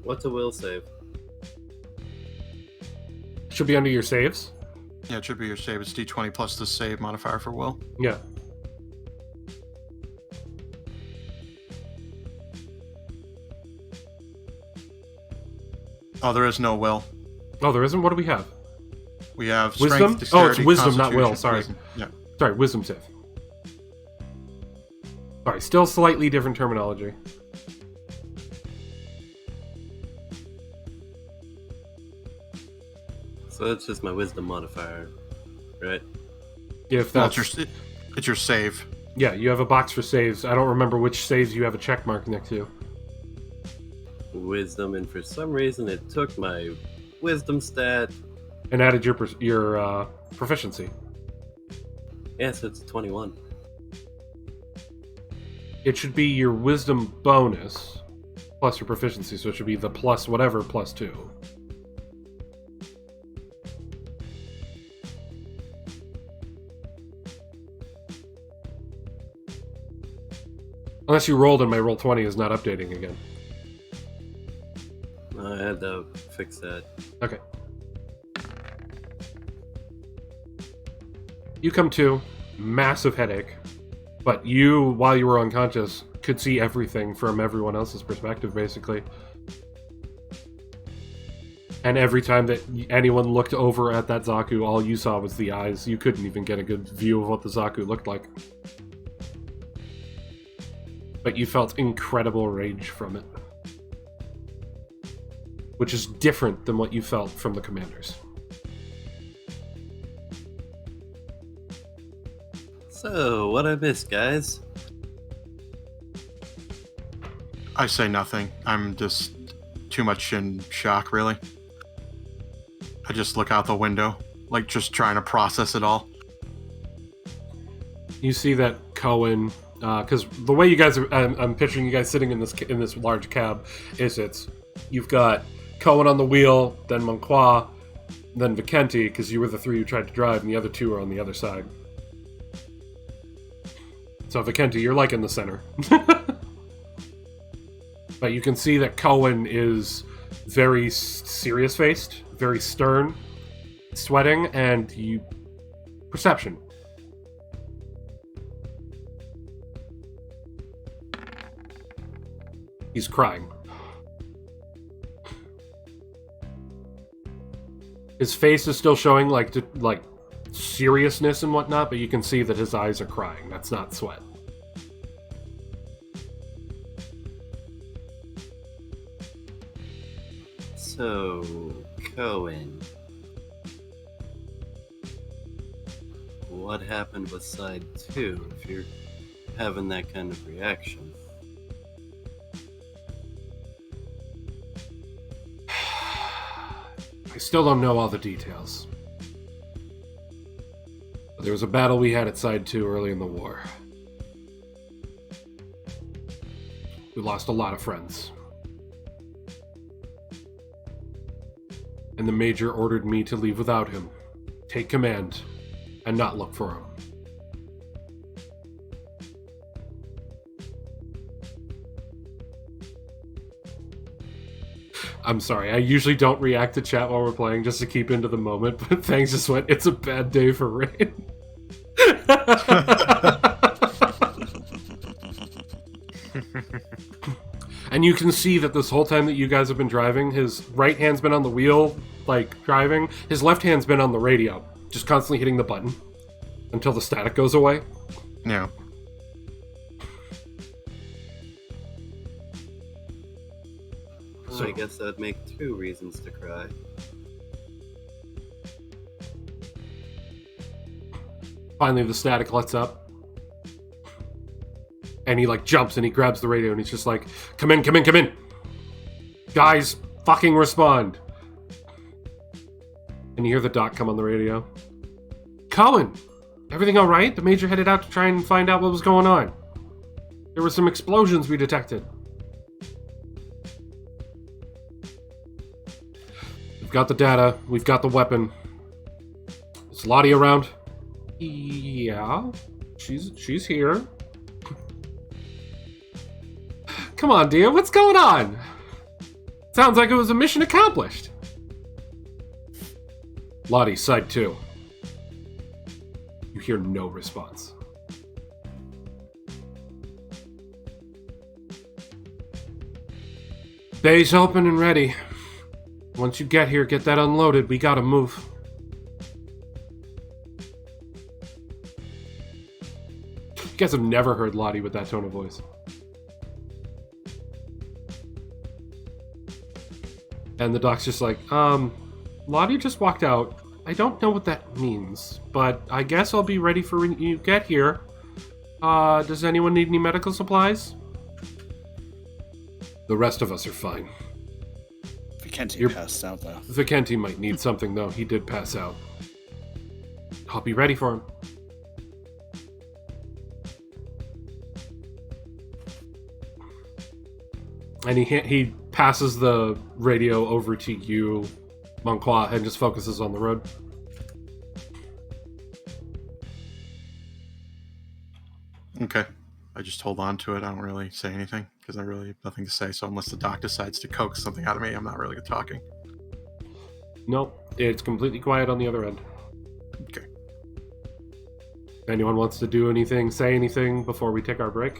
What's a will save? Should be under your saves. Yeah, it should be your save. It's D20 plus the save modifier for will. Yeah. Oh, there is no will. Oh, there isn't? What do we have? We have Wisdom? strength, Oh, it's dexterity, wisdom, not will. constitution, Sorry. wisdom. Yeah. Sorry, wisdom save. Sorry, still slightly different terminology. So that's just my wisdom modifier, right? If Well, that's it's your save. Yeah, you have a box for saves. I don't remember which saves you have a check mark next to. Wisdom, and for some reason it took my wisdom stat. And added your proficiency. Yes, it's 21. It should be your wisdom bonus plus your proficiency, so it should be the plus whatever plus 2. Unless you rolled and my roll 20 is not updating again. I had to fix that. Okay. You come to, massive headache, but you, while you were unconscious, could see everything from everyone else's perspective, basically. And every time that anyone looked over at that Zaku, all you saw was the eyes. You couldn't even get a good view of what the Zaku looked like. But you felt incredible rage from it. Which is different than what you felt from the commanders. So, what I missed, guys? I say nothing. I'm just too much in shock, really. I just look out the window, like just trying to process it all. You see that Cohen, because the way you guys are, I'm picturing you guys sitting in this large cab, is you've got Cohen on the wheel, then Monqua, then Vicenti, because you were the three who tried to drive, and the other two are on the other side. So Vicenti, you're like in the center. But you can see that Cohen is very serious-faced, very stern, sweating, and perception. He's crying. His face is still showing like seriousness and whatnot, but you can see that his eyes are crying. That's not sweat. So, Cohen. What happened with side 2 if you're having that kind of reaction? I still don't know all the details. There was a battle we had at Side 2 early in the war. We lost a lot of friends. And the Major ordered me to leave without him, take command, and not look for him. I'm sorry, I usually don't react to chat while we're playing just to keep into the moment, but Thanks just went, it's a bad day for Rain. And you can see that this whole time that you guys have been driving, his right hand's been on the wheel, like, driving. His left hand's been on the radio, just constantly hitting the button until the static goes away. Yeah. So I guess that'd make 2 reasons to cry. Finally, the static lets up. And he, like, jumps and he grabs the radio and he's just like, come in, come in, come in. Guys, fucking respond. And you hear the doc come on the radio. Cohen, everything all right? The Major headed out to try and find out what was going on. There were some explosions we detected. We've got the data. We've got the weapon. Is Lottie around? Yeah, she's here. Come on, dear, what's going on? Sounds like it was a mission accomplished. Lottie, side 2. You hear no response. Bay's open and ready. Once you get here, get that unloaded. We gotta move. You guys have never heard Lottie with that tone of voice. And the doc's just like, Lottie just walked out. I don't know what that means, but I guess I'll be ready for when you get here. Does anyone need any medical supplies? The rest of us are fine. Vicente passed out, though. Vicente might need something, though. He did pass out. I'll be ready for him. And he passes the radio over to you, Monqua, and just focuses on the road. Okay. I just hold on to it. I don't really say anything because I really have nothing to say. So unless the doc decides to coax something out of me, I'm not really talking. Nope, it's completely quiet on the other end. Okay. If anyone wants to do anything, say anything before we take our break?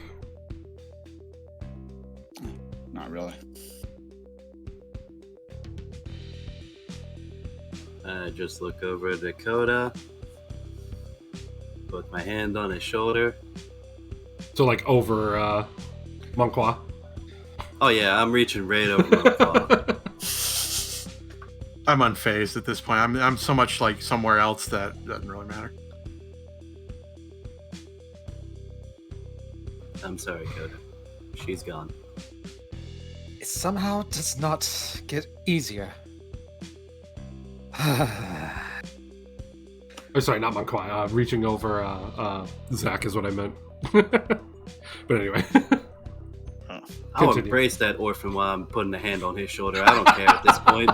Not really. I just look over at Dakota, put my hand on his shoulder. So, like, over Monqua. Oh yeah, I'm reaching right over my claw. I'm unfazed at this point. I'm so much like somewhere else that it doesn't really matter. I'm sorry, Coda. She's gone. It somehow does not get easier. Oh, sorry, not Monqua. Reaching over Zach is what I meant. But anyway. I'll Continue. embrace that orphan while I'm putting a hand on his shoulder. I don't care at this point.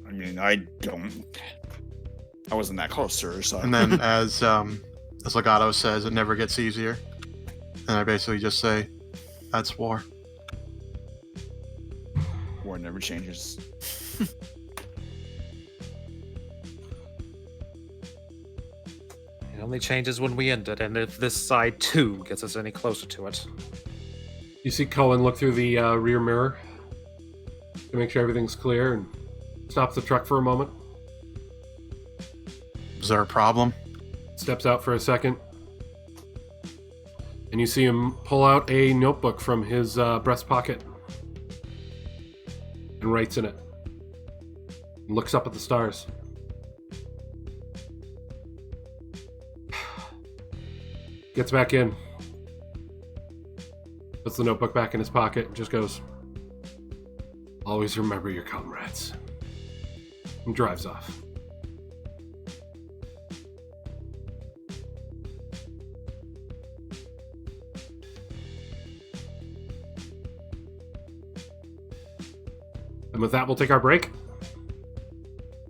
I mean, I wasn't that close to her, so. And then as Legato says, it never gets easier. And I basically just say, that's war. War never changes. It only changes when we end it, and if this side too gets us any closer to it. You see Cohen look through the rear mirror to make sure everything's clear and stops the truck for a moment. Is there a problem? Steps out for a second. And you see him pull out a notebook from his breast pocket and writes in it. And looks up at the stars. Gets back in. Puts the notebook back in his pocket and just goes, "Always remember your comrades." And drives off. And with that, we'll take our break.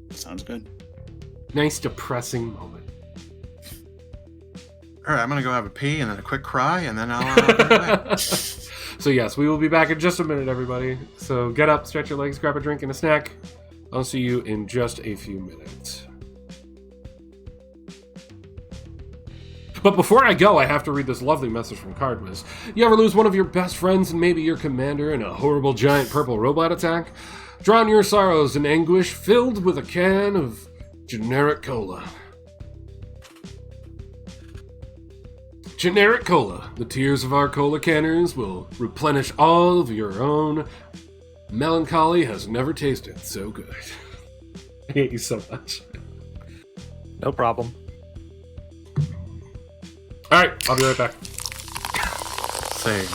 Sounds good. Nice depressing moment. All right, I'm going to go have a pee and then a quick cry, and then I'll get away. So yes, we will be back in just a minute, everybody. So get up, stretch your legs, grab a drink and a snack. I'll see you in just a few minutes. But before I go, I have to read this lovely message from Cardwiz. You ever lose one of your best friends and maybe your commander in a horrible giant purple robot attack? Drown your sorrows in anguish filled with a can of generic cola. Generic cola. The tears of our cola canners will replenish all of your own. Melancholy has never tasted so good. I hate you so much. No problem. Alright, I'll be right back. Same.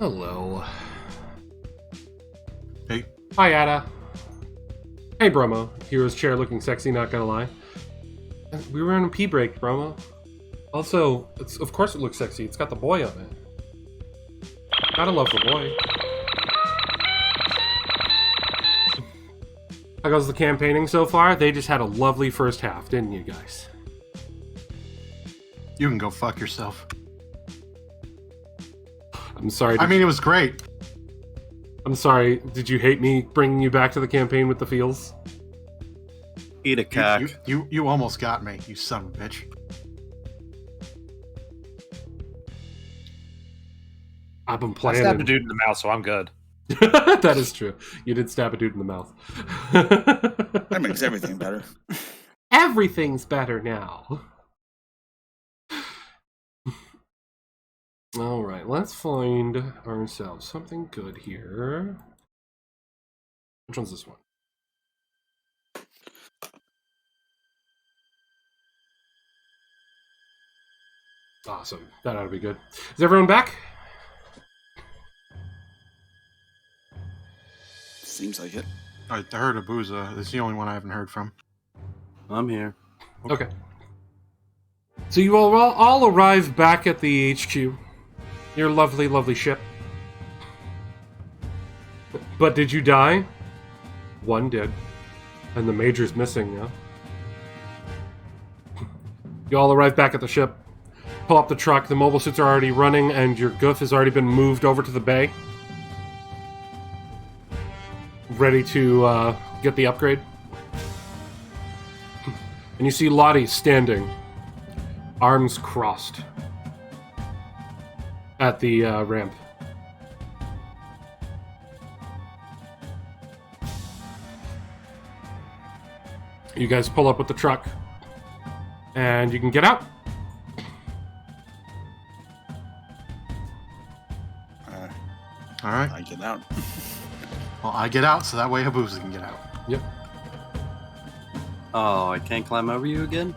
Hello. Hey. Hi, Ada. Hey, Bromo. Hero's chair looking sexy, not gonna lie. We were on a pee break, Bromo. Also, of course it looks sexy. It's got the boy on it. Gotta love the boy. How goes the campaigning so far? They just had a lovely first half, didn't you guys? You can go fuck yourself. I'm sorry. I mean, it was great. I'm sorry. Did you hate me bringing you back to the campaign with the feels? Eat a cock. You almost got me, you son of a bitch. I've been I planning. stabbed a dude in the mouth, so I'm good. That is true. You did stab a dude in the mouth. That makes everything better. Everything's better now. Alright, let's find ourselves something good here. Which one's this one? Awesome. That ought to be good. Is everyone back? Seems like it. I heard Abuza. It's the only one I haven't heard from. I'm here. Okay. So you all arrive back at the HQ. Your lovely, lovely ship. But did you die? One did. And the Major's missing now. You all arrive back at the ship. Pull up the truck. The mobile suits are already running, and your goof has already been moved over to the bay. Ready to get the upgrade. And you see Lottie standing, arms crossed, at the ramp. You guys pull up with the truck, and you can get out. All right. I get out. Well, I get out so that way Abuza can get out. Yep. Oh, I can't climb over you again?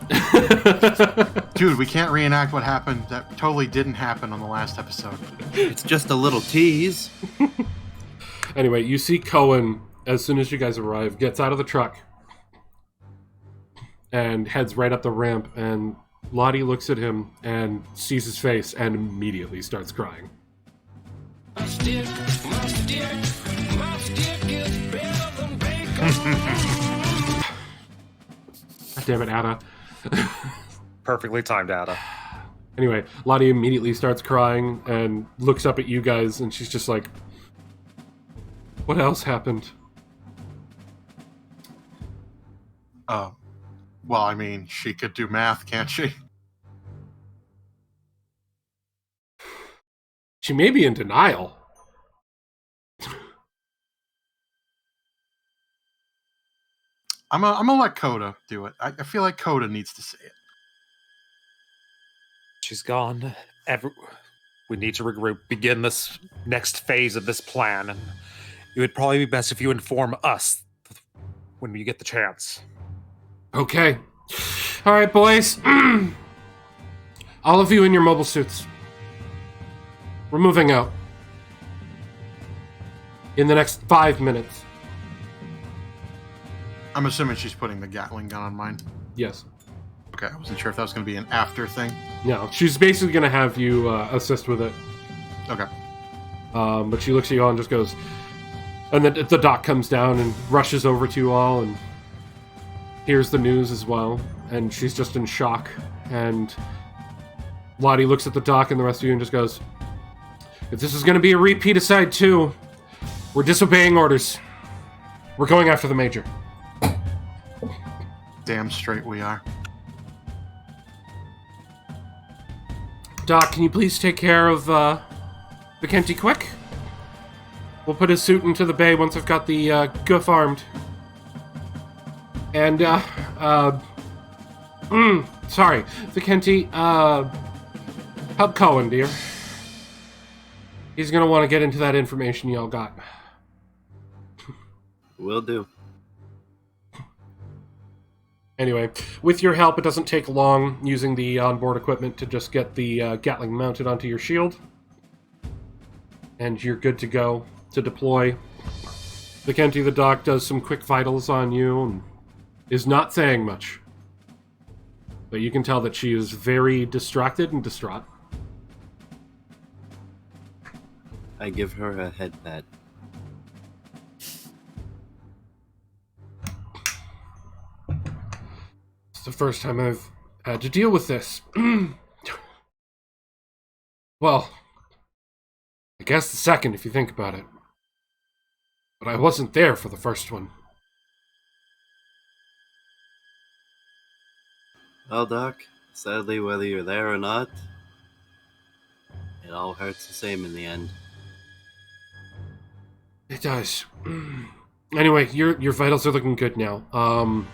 Dude, we can't reenact what happened that totally didn't happen on the last episode. It's just a little tease. Anyway, you see Cohen, as soon as you guys arrive, gets out of the truck and heads right up the ramp, and Lottie looks at him and sees his face and immediately starts crying. God damn it, Ada. Perfectly timed, Ada. Anyway, Lottie immediately starts crying and looks up at you guys, and she's just like, what else happened? Well, I mean, she could do math, can't she? She may be in denial. I'm gonna let Coda do it. I feel like Coda needs to say it. She's gone. We need to regroup, begin this next phase of this plan, and it would probably be best if you inform us when you get the chance. Okay. All right, boys. All of you in your mobile suits. We're moving out. In the next 5 minutes. I'm assuming she's putting the Gatling gun on mine. Yes. Okay, I wasn't sure if that was going to be an after thing. No, she's basically going to have you assist with it. Okay. But she looks at you all and just goes... And then the doc comes down and rushes over to you all and hears the news as well. And she's just in shock. And Lottie looks at the doc and the rest of you and just goes, if this is going to be a repeat of side 2, we're disobeying orders. We're going after the Major. Damn straight we are. Doc, can you please take care of Vicente quick? We'll put his suit into the bay once I've got the goof armed. And, sorry, Vicente, help Cohen, dear. He's gonna want to get into that information y'all got. Will do. Anyway, with your help, it doesn't take long using the onboard equipment to just get the Gatling mounted onto your shield. and you're good to go to deploy. Vicenti the doc does some quick vitals on you and is not saying much. But you can tell that she is very distracted and distraught. I give her a head pat. It's the first time I've had to deal with this. Well, I guess the second if you think about it. But I wasn't there for the first one. Well, Doc, sadly, whether you're there or not, it all hurts the same in the end. It does. Anyway, your vitals are looking good now.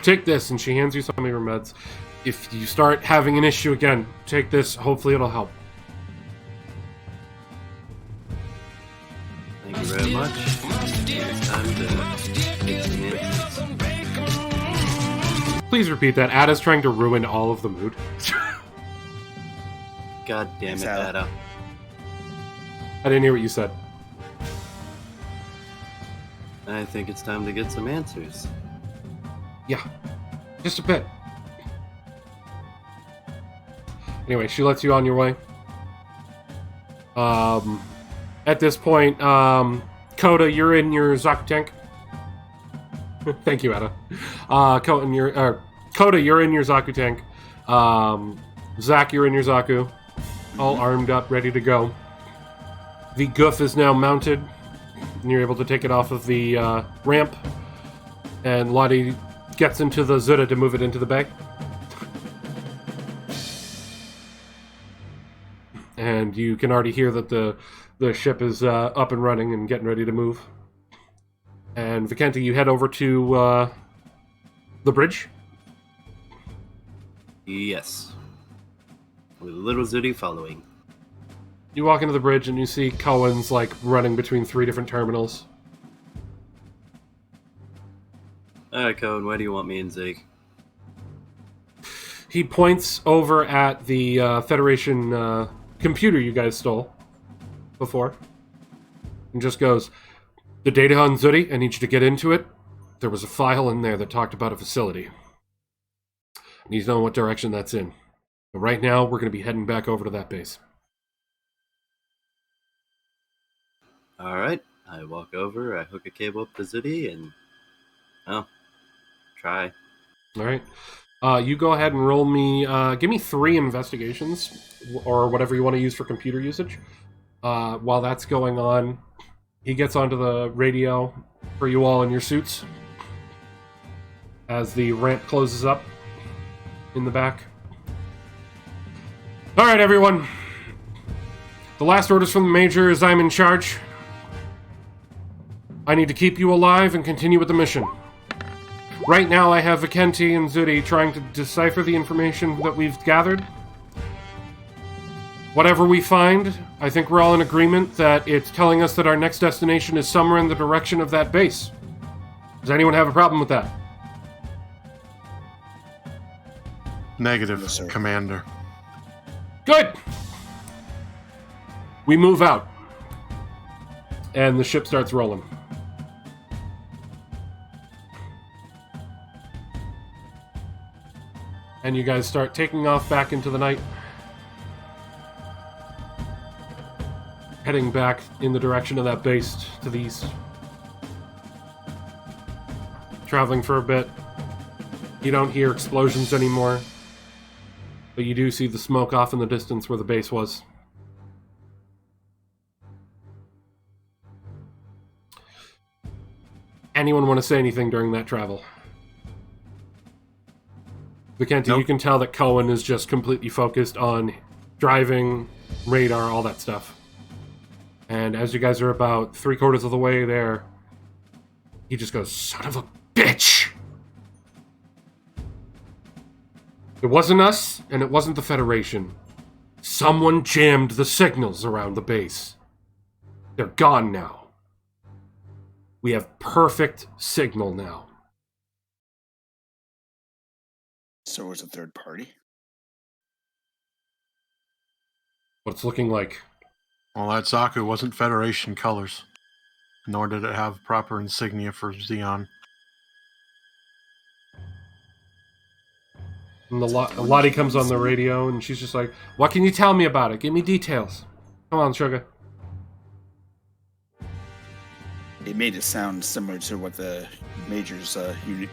Take this, and she hands you some of your meds. If you start having an issue again, take this. Hopefully it'll help. Thank you very much. It's time to get some answers. Please repeat that. Ada's trying to ruin all of the mood. God damn it, Ada. I didn't hear what you said. I think it's time to get some answers. Yeah, just a bit. Anyway, she lets you on your way. At this point, Coda, you're in your Zaku tank. Thank you, Ada. Coda, you're in your Zaku tank. Zach, you're in your Zaku. All armed up, ready to go. The goof is now mounted, and you're able to take it off of the ramp. And Lottie gets into the Zuda to move it into the bag. And you can already hear that the ship is up and running and getting ready to move. And Vicenti, you head over to the bridge? Yes. With little Zudi following. You walk into the bridge and you see Cohen's like running between 3 different terminals. Alright, Cohen, where do you want me and Zig? He points over at the Federation computer you guys stole before. And just goes, the data on Zudi, I need you to get into it. There was a file in there that talked about a facility. I need to know what direction that's in. But right now, we're going to be heading back over to that base. Alright, I walk over, I hook a cable up to Zudi, and... oh, try. Alright. You go ahead and roll me... give me 3 investigations, or whatever you want to use for computer usage. While that's going on, he gets onto the radio for you all in your suits. As the ramp closes up in the back. Alright, everyone. The last orders from the Major is I'm in charge. I need to keep you alive and continue with the mission. Right now, I have Vicenti and Zudi trying to decipher the information that we've gathered. Whatever we find, I think we're all in agreement that it's telling us that our next destination is somewhere in the direction of that base. Does anyone have a problem with that? Negative, Yes, sir. Commander. Good! We move out. And the ship starts rolling. And you guys start taking off back into the night. Heading back in the direction of that base to the east. Traveling for a bit. You don't hear explosions anymore. But you do see the smoke off in the distance where the base was. Anyone want to say anything during that travel? Vicenti, Nope. You can tell that Cohen is just completely focused on driving, radar, all that stuff. And as you guys are about 3/4 of the way there, he just goes, son of a bitch! It wasn't us, and it wasn't the Federation. Someone jammed the signals around the base. They're gone now. We have perfect signal now. So it's a third party. What it's looking like. Well, that Zaku wasn't Federation colors, nor did it have proper insignia for Xeon. And Lottie comes on the radio, and she's just like, "What can you tell me about it? Give me details. Come on, sugar." It made it sound similar to what the Major's unit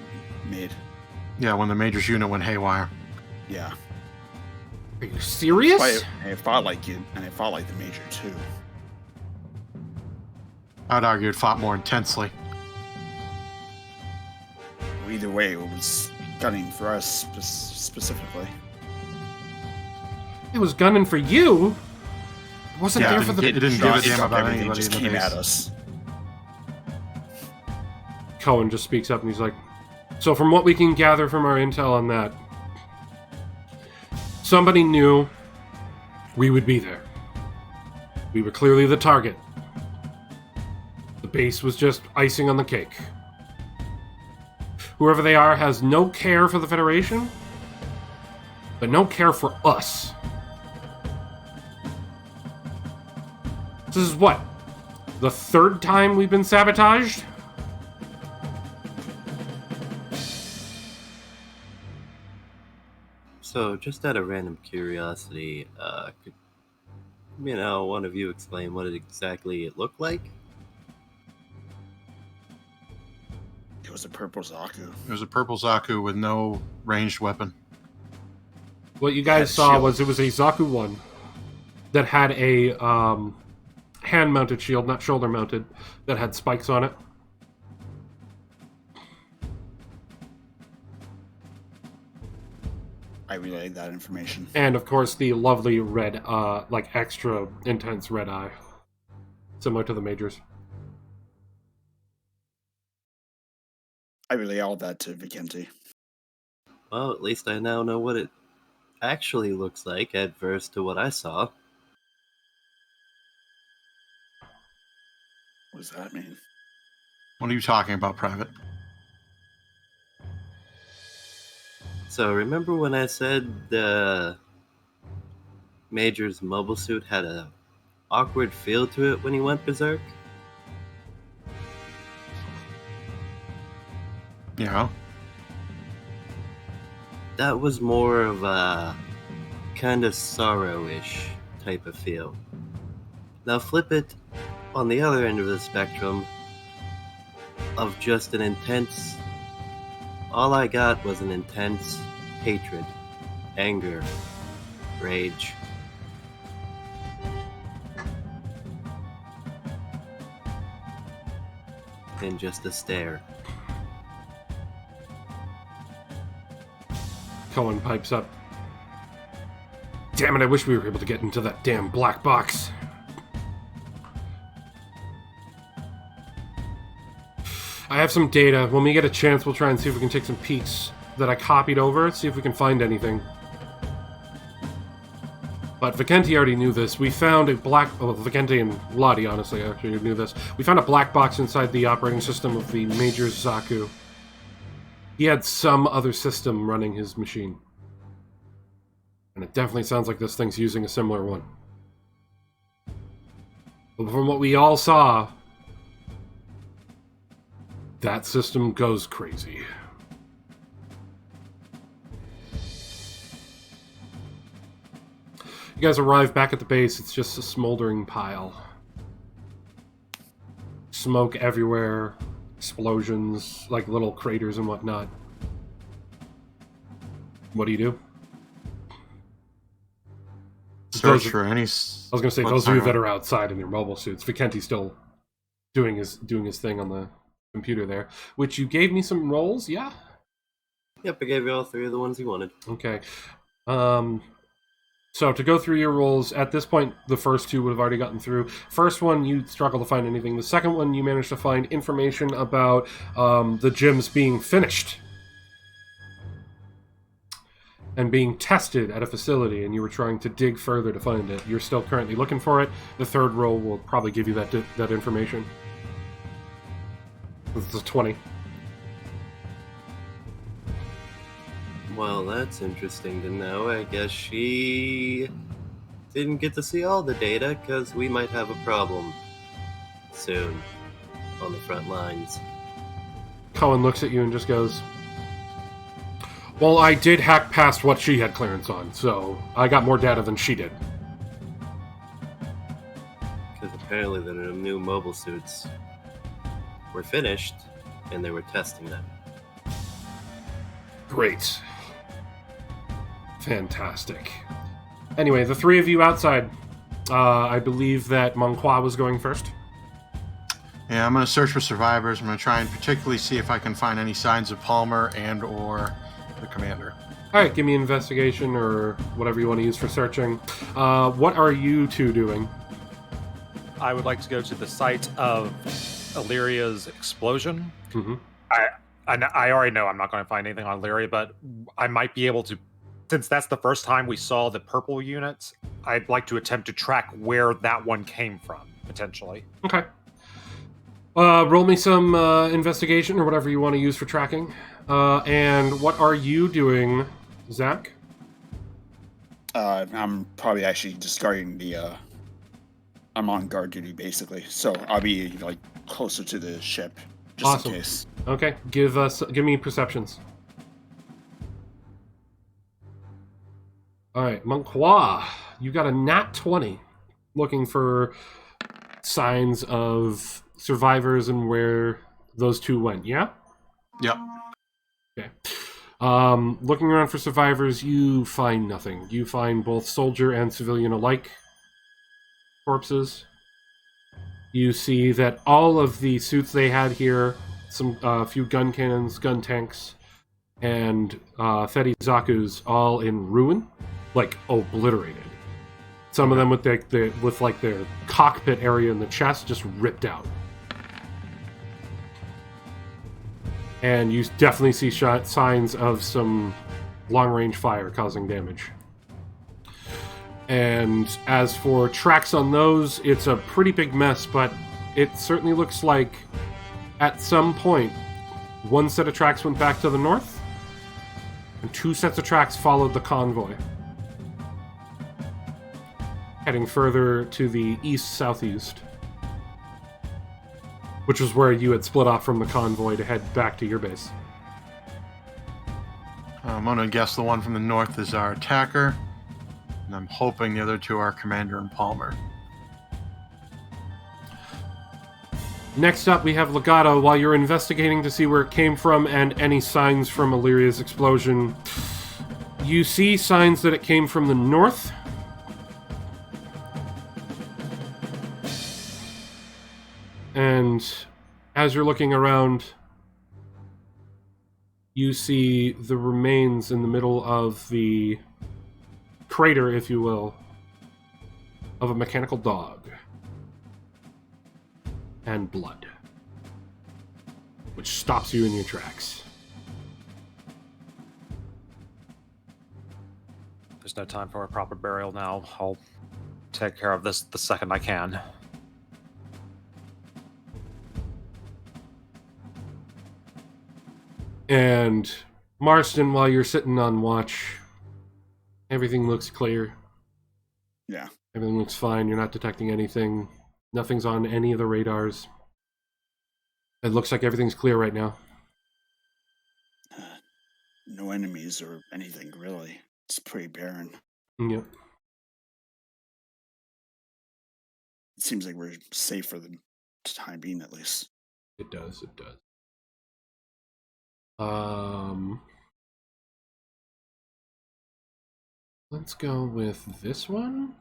made. Yeah, when the Major's unit went haywire. Yeah. Are you serious? It fought like it, and it fought like the Major too. I'd argue it fought more intensely. Well, either way, it was gunning for us specifically. It was gunning for you. It wasn't there for the. It didn't give a damn about everything anybody just in the came base. at us. Cohen just speaks up and he's like, "So from what we can gather from our intel on that, somebody knew we would be there. We were clearly the target. The base was just icing on the cake. Whoever they are has no care for the Federation, but no care for us. This is what? The third time we've been sabotaged?" So, just out of random curiosity, could one of you explain what exactly it looked like? It was a purple Zaku. It was a purple Zaku with no ranged weapon. What you guys saw was it was a Zaku 1 that had a hand-mounted shield, not shoulder-mounted, that had spikes on it. I relayed that information. And, of course, the lovely red, like extra intense red eye. Similar to the Majors. I relay all that to Vicente. Well, at least I now know what it actually looks like, adverse to what I saw. What does that mean? What are you talking about, Private? So, remember when I said the Major's mobile suit had a awkward feel to it when he went berserk? Yeah. That was more of a kind of sorrow-ish type of feel. Now flip it on the other end of the spectrum of just an intense... All I got was an intense hatred, anger, rage. And just a stare. Cohen pipes up. Damn it, I wish we were able to get into that damn black box. I have some data. When we get a chance, we'll try and see if we can take some peeks that I copied over, see if we can find anything. But Vicente already knew this. We found a Vicente and Lottie, honestly, actually knew this. We found a black box inside the operating system of the Major Zaku. He had some other system running his machine. And it definitely sounds like this thing's using a similar one. But from what we all saw, that system goes crazy. You guys arrive back at the base. It's just a smoldering pile. Smoke everywhere. Explosions, like little craters and whatnot. What do you do? Search for any... I was going to say, those of you that are outside in your mobile suits, Vikente's still doing his thing on the computer there, which you gave me some rolls, yeah? Yep, I gave you all three of the ones you wanted. Okay. So to go through your rolls, at this point, the first two would have already gotten through. First one, you struggle to find anything. The second one, you managed to find information about the gyms being finished and being tested at a facility, and you were trying to dig further to find it. You're still currently looking for it. The third roll will probably give you that information. It's a 20. Well, that's interesting to know. I guess she didn't get to see all the data because we might have a problem soon on the front lines. Cohen looks at you and just goes, well, I did hack past what she had clearance on, so I got more data than she did. Because apparently the new mobile suits were finished and they were testing them. Great. Fantastic. Anyway, the three of you outside. I believe that Monqua was going first. Yeah, I'm going to search for survivors. I'm going to try and particularly see if I can find any signs of Palmer and or the commander. All right, give me investigation or whatever you want to use for searching. What are you two doing? I would like to go to the site of Illyria's explosion. Mm-hmm. I already know I'm not going to find anything on Illyria, but I might be able to, since that's the first time we saw the purple units, I'd like to attempt to track where that one came from, potentially. Okay. Roll me some investigation or whatever you want to use for tracking. And what are you doing, Zach? I'm probably actually just guarding the. I'm on guard duty basically, so I'll be like closer to the ship, just Awesome. in case. Okay, give me perceptions. All right, Monqua, you got a nat 20, looking for signs of survivors and where those two went. Yeah. Yep. Okay. Looking around for survivors, you find nothing. You find both soldier and civilian alike corpses. You see that all of the suits they had here, some few gun cannons, gun tanks, and Fedi Zaku's all in ruin, like obliterated. Some of them with their cockpit area in the chest just ripped out. And you definitely see signs of some long-range fire causing damage. And as for tracks on those, it's a pretty big mess, but it certainly looks like at some point, one set of tracks went back to the north, and two sets of tracks followed the convoy, heading further to the east-southeast, which was where you had split off from the convoy to head back to your base. I'm going to guess the one from the north is our attacker, and I'm hoping the other two are Commander and Palmer. Next up, we have Legato. While you're investigating to see where it came from and any signs from Illyria's explosion, you see signs that it came from the north. And as you're looking around, you see the remains in the middle of the crater, if you will, of a mechanical dog. And blood. Which stops you in your tracks. There's no time for a proper burial now. I'll take care of this the second I can. And Marston, while you're sitting on watch, everything looks clear. Yeah. Everything looks fine. You're not detecting anything. Nothing's on any of the radars. It looks like everything's clear right now. No enemies or anything, really. It's pretty barren. Yep. It seems like we're safe for the time being, at least. It does, it does. Let's go with this one.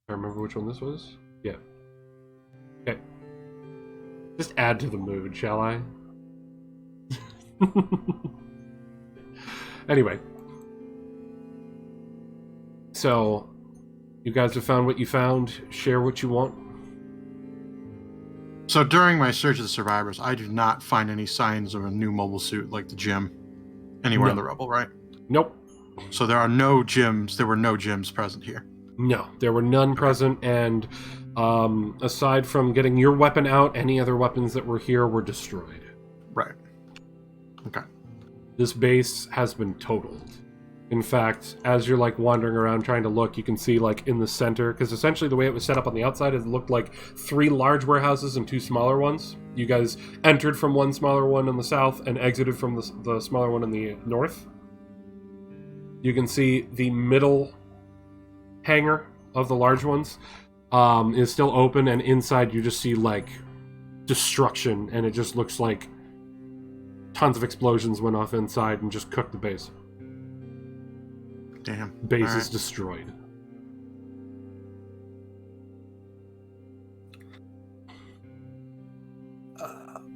I remember which one this was. Yeah. Okay. Just add to the mood, shall I? Anyway. So, you guys have found what you found. Share what you want. So during my search of the survivors, I do not find any signs of a new mobile suit like the gym anywhere in the rubble, right? Nope. So there are no gyms. There were no gyms present here. No, there were none present, and aside from getting your weapon out, any other weapons that were here were destroyed. Right. Okay. This base has been totaled. In fact, as you're like wandering around trying to look, you can see like in the center, because essentially the way it was set up on the outside, it looked like 3 large warehouses and 2 smaller ones. You guys entered from one smaller one in the south and exited from the smaller one in the north. You can see the middle hangar of the large ones is still open, and inside you just see like destruction, and it just looks like tons of explosions went off inside and just cooked the base. Damn. Base All is right. destroyed.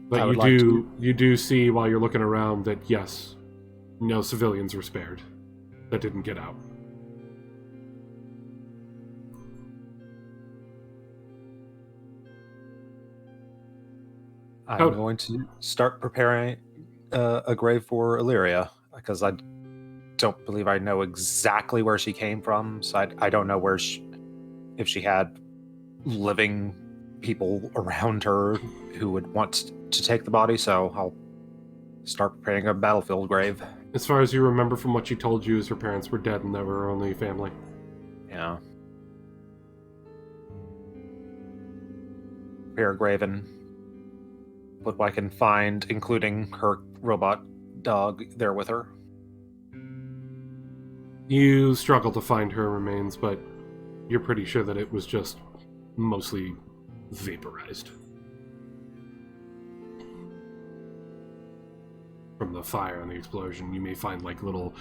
But I would you do see while you're looking around that yes, no civilians were spared that didn't get out. I'm Oh. going to start preparing a grave for Illyria, because I don't believe I know exactly where she came from. So I don't know where if she had living people around her who would want to take the body. So I'll start preparing a battlefield grave. As far as you remember from what she told you, is her parents were dead and they were her only family. Yeah. Prepare a grave and what I can find, including her robot dog there with her. You struggle to find her remains, but you're pretty sure that it was just mostly vaporized from the fire and the explosion. You may find like little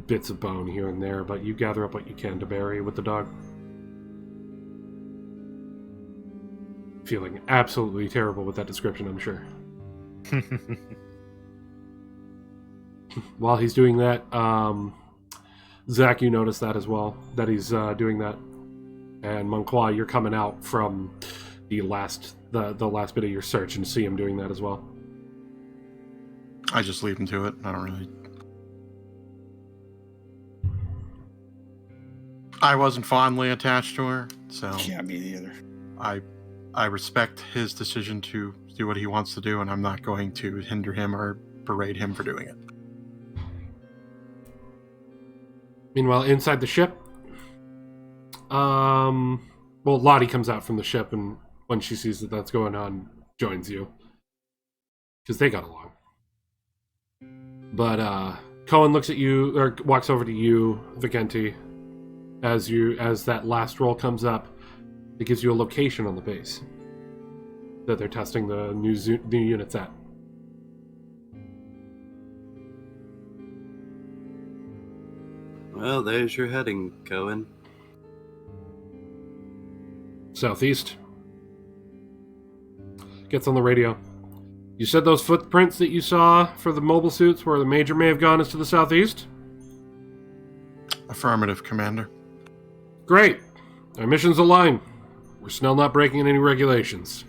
bits of bone here and there, but you gather up what you can to bury with the dog. Feeling absolutely terrible with that description, I'm sure. While he's doing that, Zach, you notice that as well, that he's doing that. And Monqua, you're coming out from the last bit of your search and see him doing that as well. I just leave him to it. I don't really. I wasn't fondly attached to her, so Yeah, me neither. I respect his decision to do what he wants to do, and I'm not going to hinder him or berate him for doing it. Meanwhile, inside the ship, well, Lottie comes out from the ship, and when she sees that that's going on, joins you. Because they got along. But Cohen looks at you, or walks over to you, Vicenti, as that last roll comes up. It gives you a location on the base that they're testing the new units at. Well, there's your heading, Cohen. Southeast. Gets on the radio. You said those footprints that you saw for the mobile suits where the Major may have gone is to the southeast? Affirmative, Commander. Great. Our mission's aligned. We're still not breaking any regulations.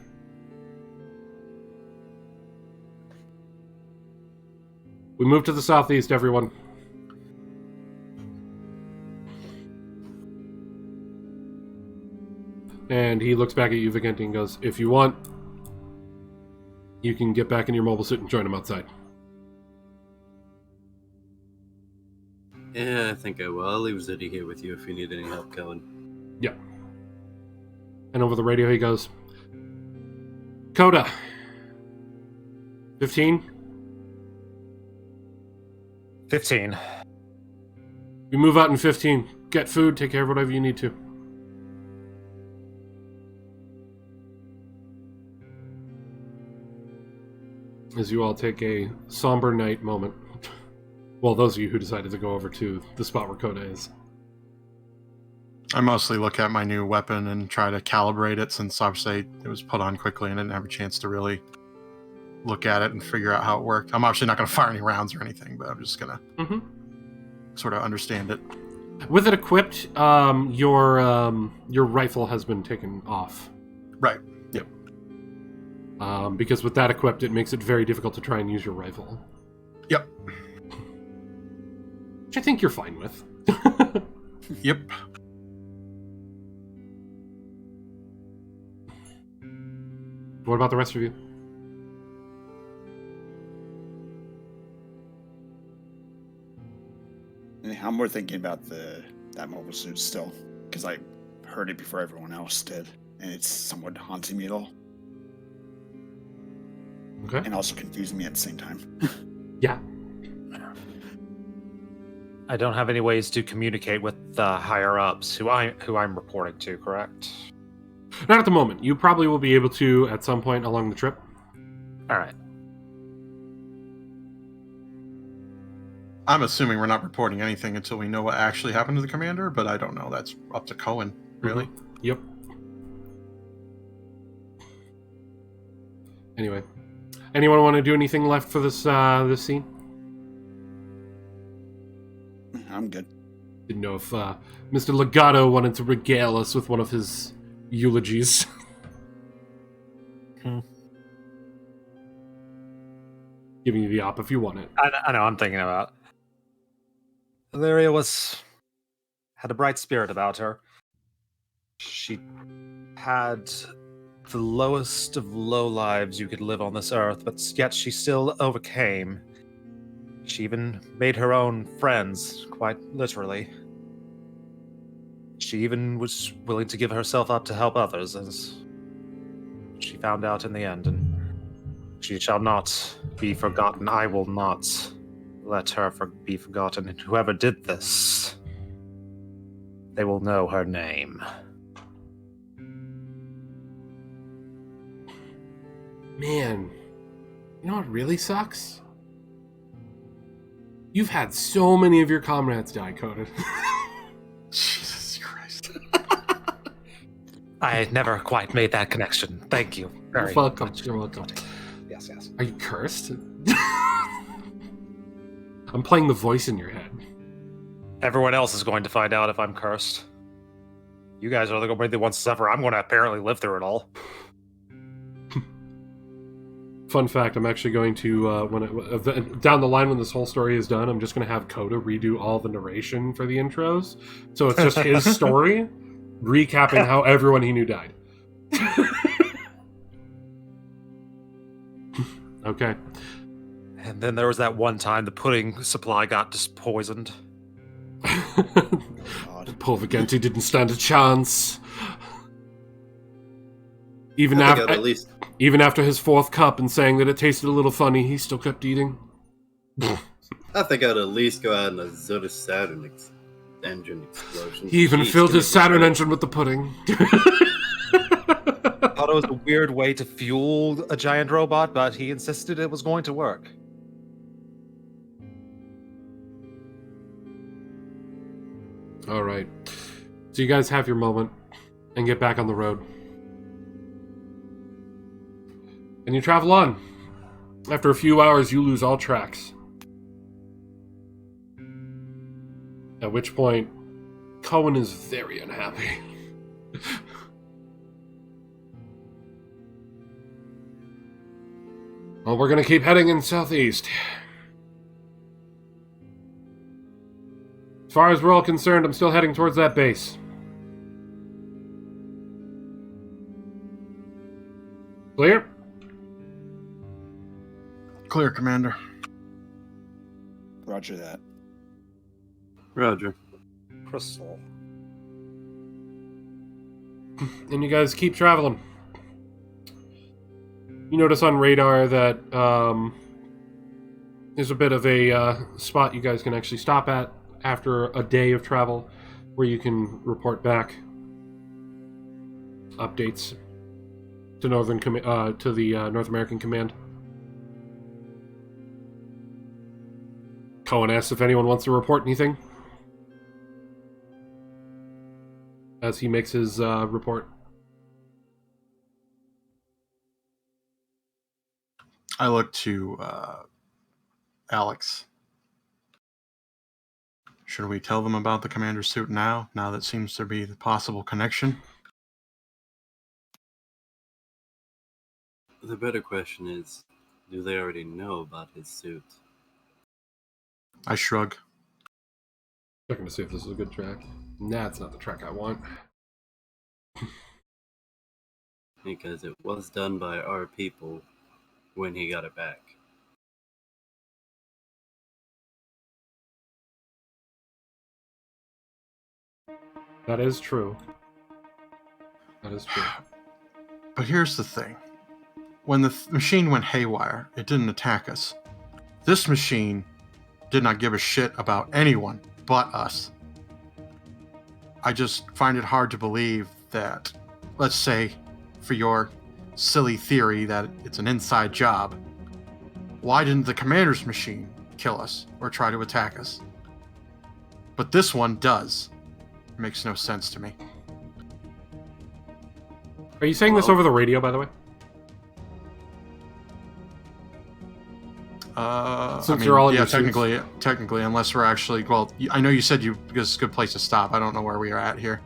We move to the southeast, everyone. And he looks back at you, Vicenti, and goes, if you want, you can get back in your mobile suit and join him outside. Yeah, I think I will. I'll leave Ziddy here with you if you need any help, Cohen. Yeah. And over the radio he goes, Coda. 15? 15. We move out in 15. Get food, take care of whatever you need to. As you all take a somber night moment. Well, those of you who decided to go over to the spot where Coda is. I mostly look at my new weapon and try to calibrate it, since obviously it was put on quickly and I didn't have a chance to really look at it and figure out how it worked. I'm obviously not going to fire any rounds or anything, but I'm just going to sort of understand it. With it equipped, your rifle has been taken off. Right. Yep. Because with that equipped, it makes it very difficult to try and use your rifle. Yep. Which I think you're fine with. Yep. What about the rest of you? I'm more thinking about that mobile suit still, because I heard it before everyone else did, and it's somewhat haunting me at all, Okay. and also confusing me at the same time. Yeah. I don't have any ways to communicate with the higher ups who I'm reporting to, correct? Not at the moment. You probably will be able to at some point along the trip. All right. I'm assuming we're not reporting anything until we know what actually happened to the commander, but I don't know. That's up to Cohen, really. Yep. Anyway, anyone want to do anything left for this this scene? I'm good. Didn't know if Mr. Legato wanted to regale us with one of his eulogies. Giving you the op if you want it. I know. I'm thinking about. Valeria had a bright spirit about her. She had the lowest of low lives you could live on this earth, but yet she still overcame. She even made her own friends, quite literally. She even was willing to give herself up to help others, as she found out in the end, and she shall not be forgotten. I will not let her be forgotten. And whoever did this, they will know her name. Man, you know what really sucks? You've had so many of your comrades die, Coda. Jesus Christ. I never quite made that connection. Thank you very You're welcome. much. You're welcome. Yes, yes. Are you cursed? I'm playing the voice in your head. Everyone else is going to find out if I'm cursed. You guys are going to be the ones to suffer. I'm going to apparently live through it all. Fun fact, I'm actually going to, down the line when this whole story is done, I'm just going to have Coda redo all the narration for the intros. So it's just his story, recapping how everyone he knew died. Okay. And then there was that one time the pudding supply got just poisoned. Poor Vigenti didn't stand a chance. Even I think after... I'd at least Even after his fourth cup and saying that it tasted a little funny, he still kept eating. I think I'd at least go out in a Zota Saturn engine explosion. He even Jeez, filled give me his Saturn credit. engine with the pudding. I thought it was a weird way to fuel a giant robot, but he insisted it was going to work. All right. So you guys have your moment and get back on the road. And you travel on. After a few hours, you lose all tracks. At which point, Cohen is very unhappy. Well, we're going to keep heading in southeast. As far as we're all concerned, I'm still heading towards that base. Clear? Clear, Commander. Roger that. Roger. Crystal. And you guys keep traveling. You notice on radar that there's a bit of a spot you guys can actually stop at after a day of travel, where you can report back updates to the North American Command. Cohen asks if anyone wants to report anything as he makes his report. I look to Alex. Should we tell them about the commander's suit now that seems to be the possible connection? The better question is, do they already know about his suit? I shrug. Checking to see if this is a good track. Nah, it's not the track I want. Because it was done by our people when he got it back. That is true. That is true. But here's the thing. When the machine went haywire, it didn't attack us. This machine did not give a shit about anyone but us. I just find it hard to believe that, let's say, for your silly theory that it's an inside job, why didn't the commander's machine kill us or try to attack us? But this one does. It makes no sense to me. Are you saying this over the radio, by the way? Since you're all in your suits. technically, unless we're actually, well, I know you said because it's a good place to stop. I don't know where we are at here.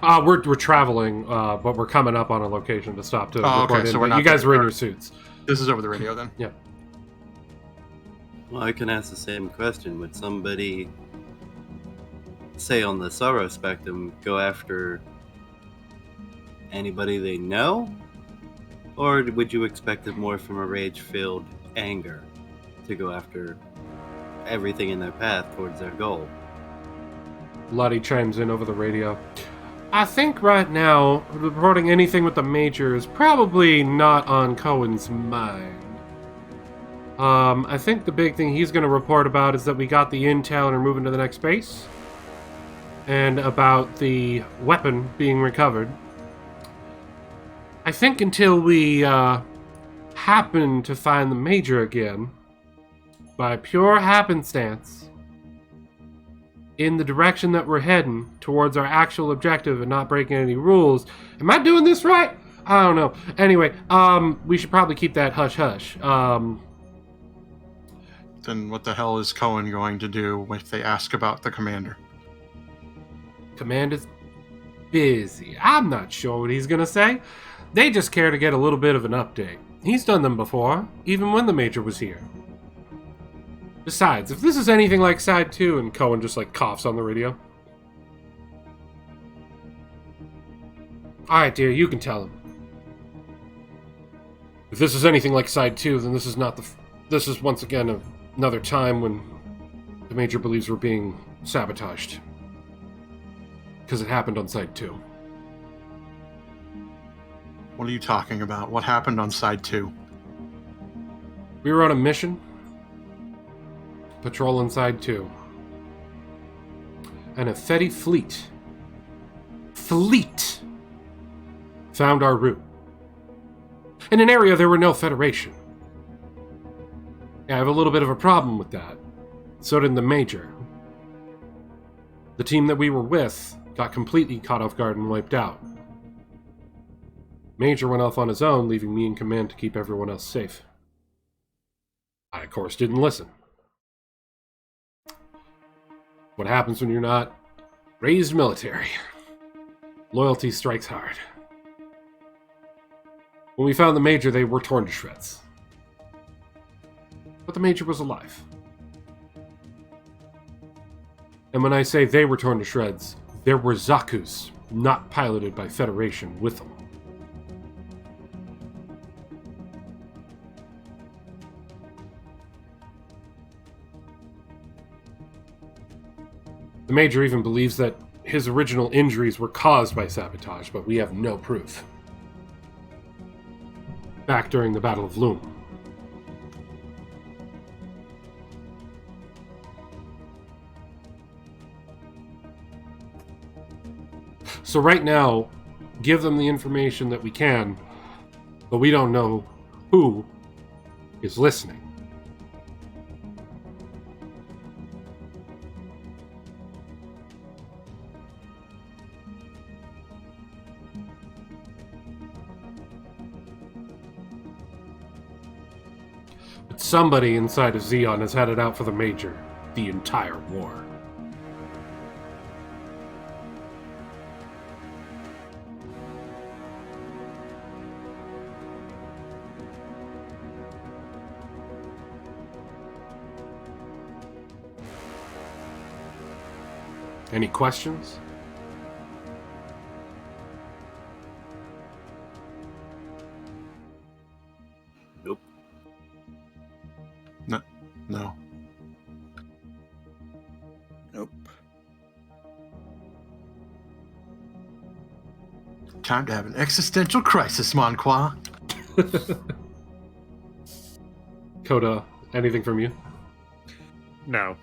We're traveling, but we're coming up on a location to stop to Oh, report okay, in, so we're but not you guys there. were in your suits. This is over the radio then. Yeah. Well, I can ask the same question. Would somebody, say on the sorrow spectrum, go after anybody they know? Or would you expect it more from a rage-filled anger to go after everything in their path towards their goal? Lottie chimes in over the radio. I think right now, reporting anything with the Major is probably not on Cohen's mind. I think the big thing he's going to report about is that we got the intel and are moving to the next base. And about the weapon being recovered. I think until we happen to find the Major again, by pure happenstance, in the direction that we're heading towards our actual objective and not breaking any rules. Am I doing this right? I don't know. Anyway, we should probably keep that hush-hush. Then what the hell is Cohen going to do if they ask about the commander? Commander's busy. I'm not sure what he's gonna say. They just care to get a little bit of an update. He's done them before, even when the Major was here. Besides, if this is anything like Side 2, and Cohen just coughs on the radio. Alright, dear, you can tell him. If this is anything like Side 2, then this is not this is once again another time when the Major believes we're being sabotaged. Because it happened on Side 2. What are you talking about? What happened on Side 2? We were on a mission. Patrolling Side 2. And a Fedi fleet found our route. In an area there were no Federation. I have a little bit of a problem with that. So did the Major. The team that we were with got completely caught off guard and wiped out. Major went off on his own, leaving me in command to keep everyone else safe. I, of course, didn't listen. What happens when you're not raised military? Loyalty strikes hard. When we found the Major, they were torn to shreds. But the Major was alive. And when I say they were torn to shreds, there were Zaku's, not piloted by Federation, with them. The Major even believes that his original injuries were caused by sabotage, but we have no proof. Back during the Battle of Loom. So right now, give them the information that we can, but we don't know who is listening. But somebody inside of Xeon has had it out for the Major the entire war. Any questions? Nope. No. Nope. Time to have an existential crisis, Monqua. Coda, anything from you? No.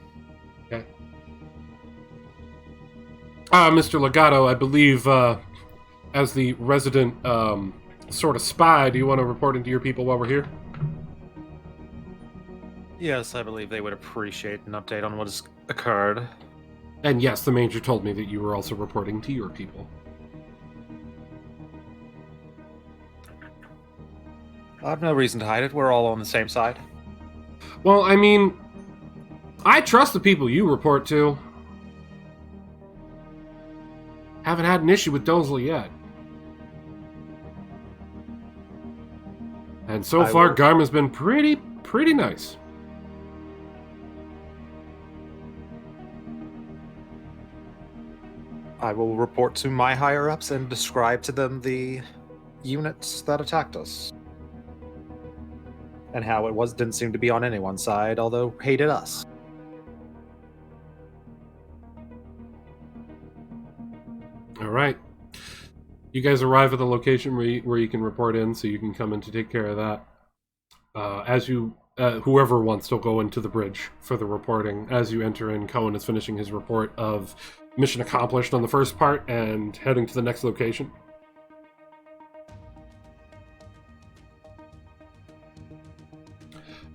Okay. Mr. Legato, I believe, as the resident sort of spy, do you want to report into your people while we're here? Yes, I believe they would appreciate an update on what has occurred. And yes, the Major told me that you were also reporting to your people. I have no reason to hide it. We're all on the same side. Well, I mean, I trust the people you report to. Haven't had an issue with Dosley yet. And so far, Garma's been pretty nice. I will report to my higher-ups and describe to them the units that attacked us. And how it didn't seem to be on anyone's side, although hated us. All right. You guys arrive at the location where you can report in, so you can come in to take care of that. As you, whoever wants to go into the bridge for the reporting, as you enter in, Cohen is finishing his report of mission accomplished on the first part and heading to the next location.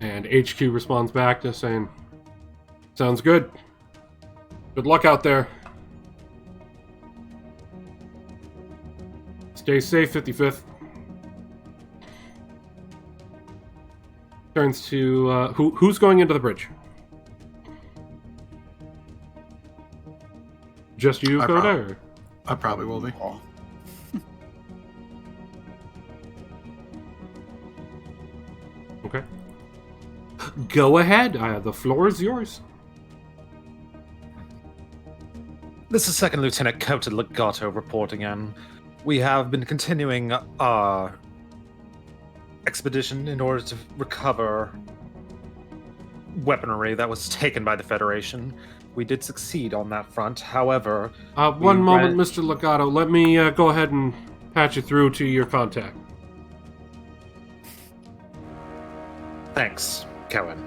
And HQ responds back just saying, "Sounds good. Good luck out there. Stay safe, 55th. Turns to, who's going into the bridge? Just you, Coda? I probably will be. Oh. Okay. Go ahead. The floor is yours. This is Second Lieutenant Kota Legato reporting in. We have been continuing our expedition in order to recover weaponry that was taken by the Federation. We did succeed on that front. However, One moment, Mr. Legato. Let me go ahead and patch you through to your contact. Thanks, Cohen.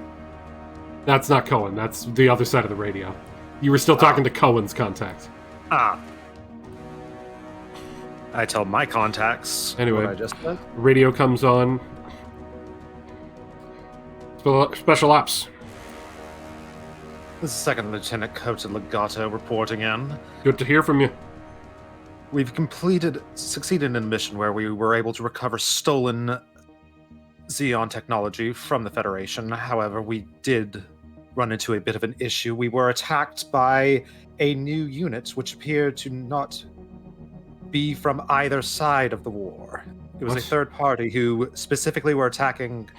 That's not Cohen. That's the other side of the radio. You were still talking to Cohen's contacts. I tell my contacts Anyway. what I just said. Radio comes on. Special Ops. This is Second Lieutenant Kota Legato reporting in. Good to hear from you. We've succeeded in a mission where we were able to recover stolen Xeon technology from the Federation. However, we did run into a bit of an issue. We were attacked by a new unit which appeared to not be from either side of the war. It was What? a third party who specifically were attacking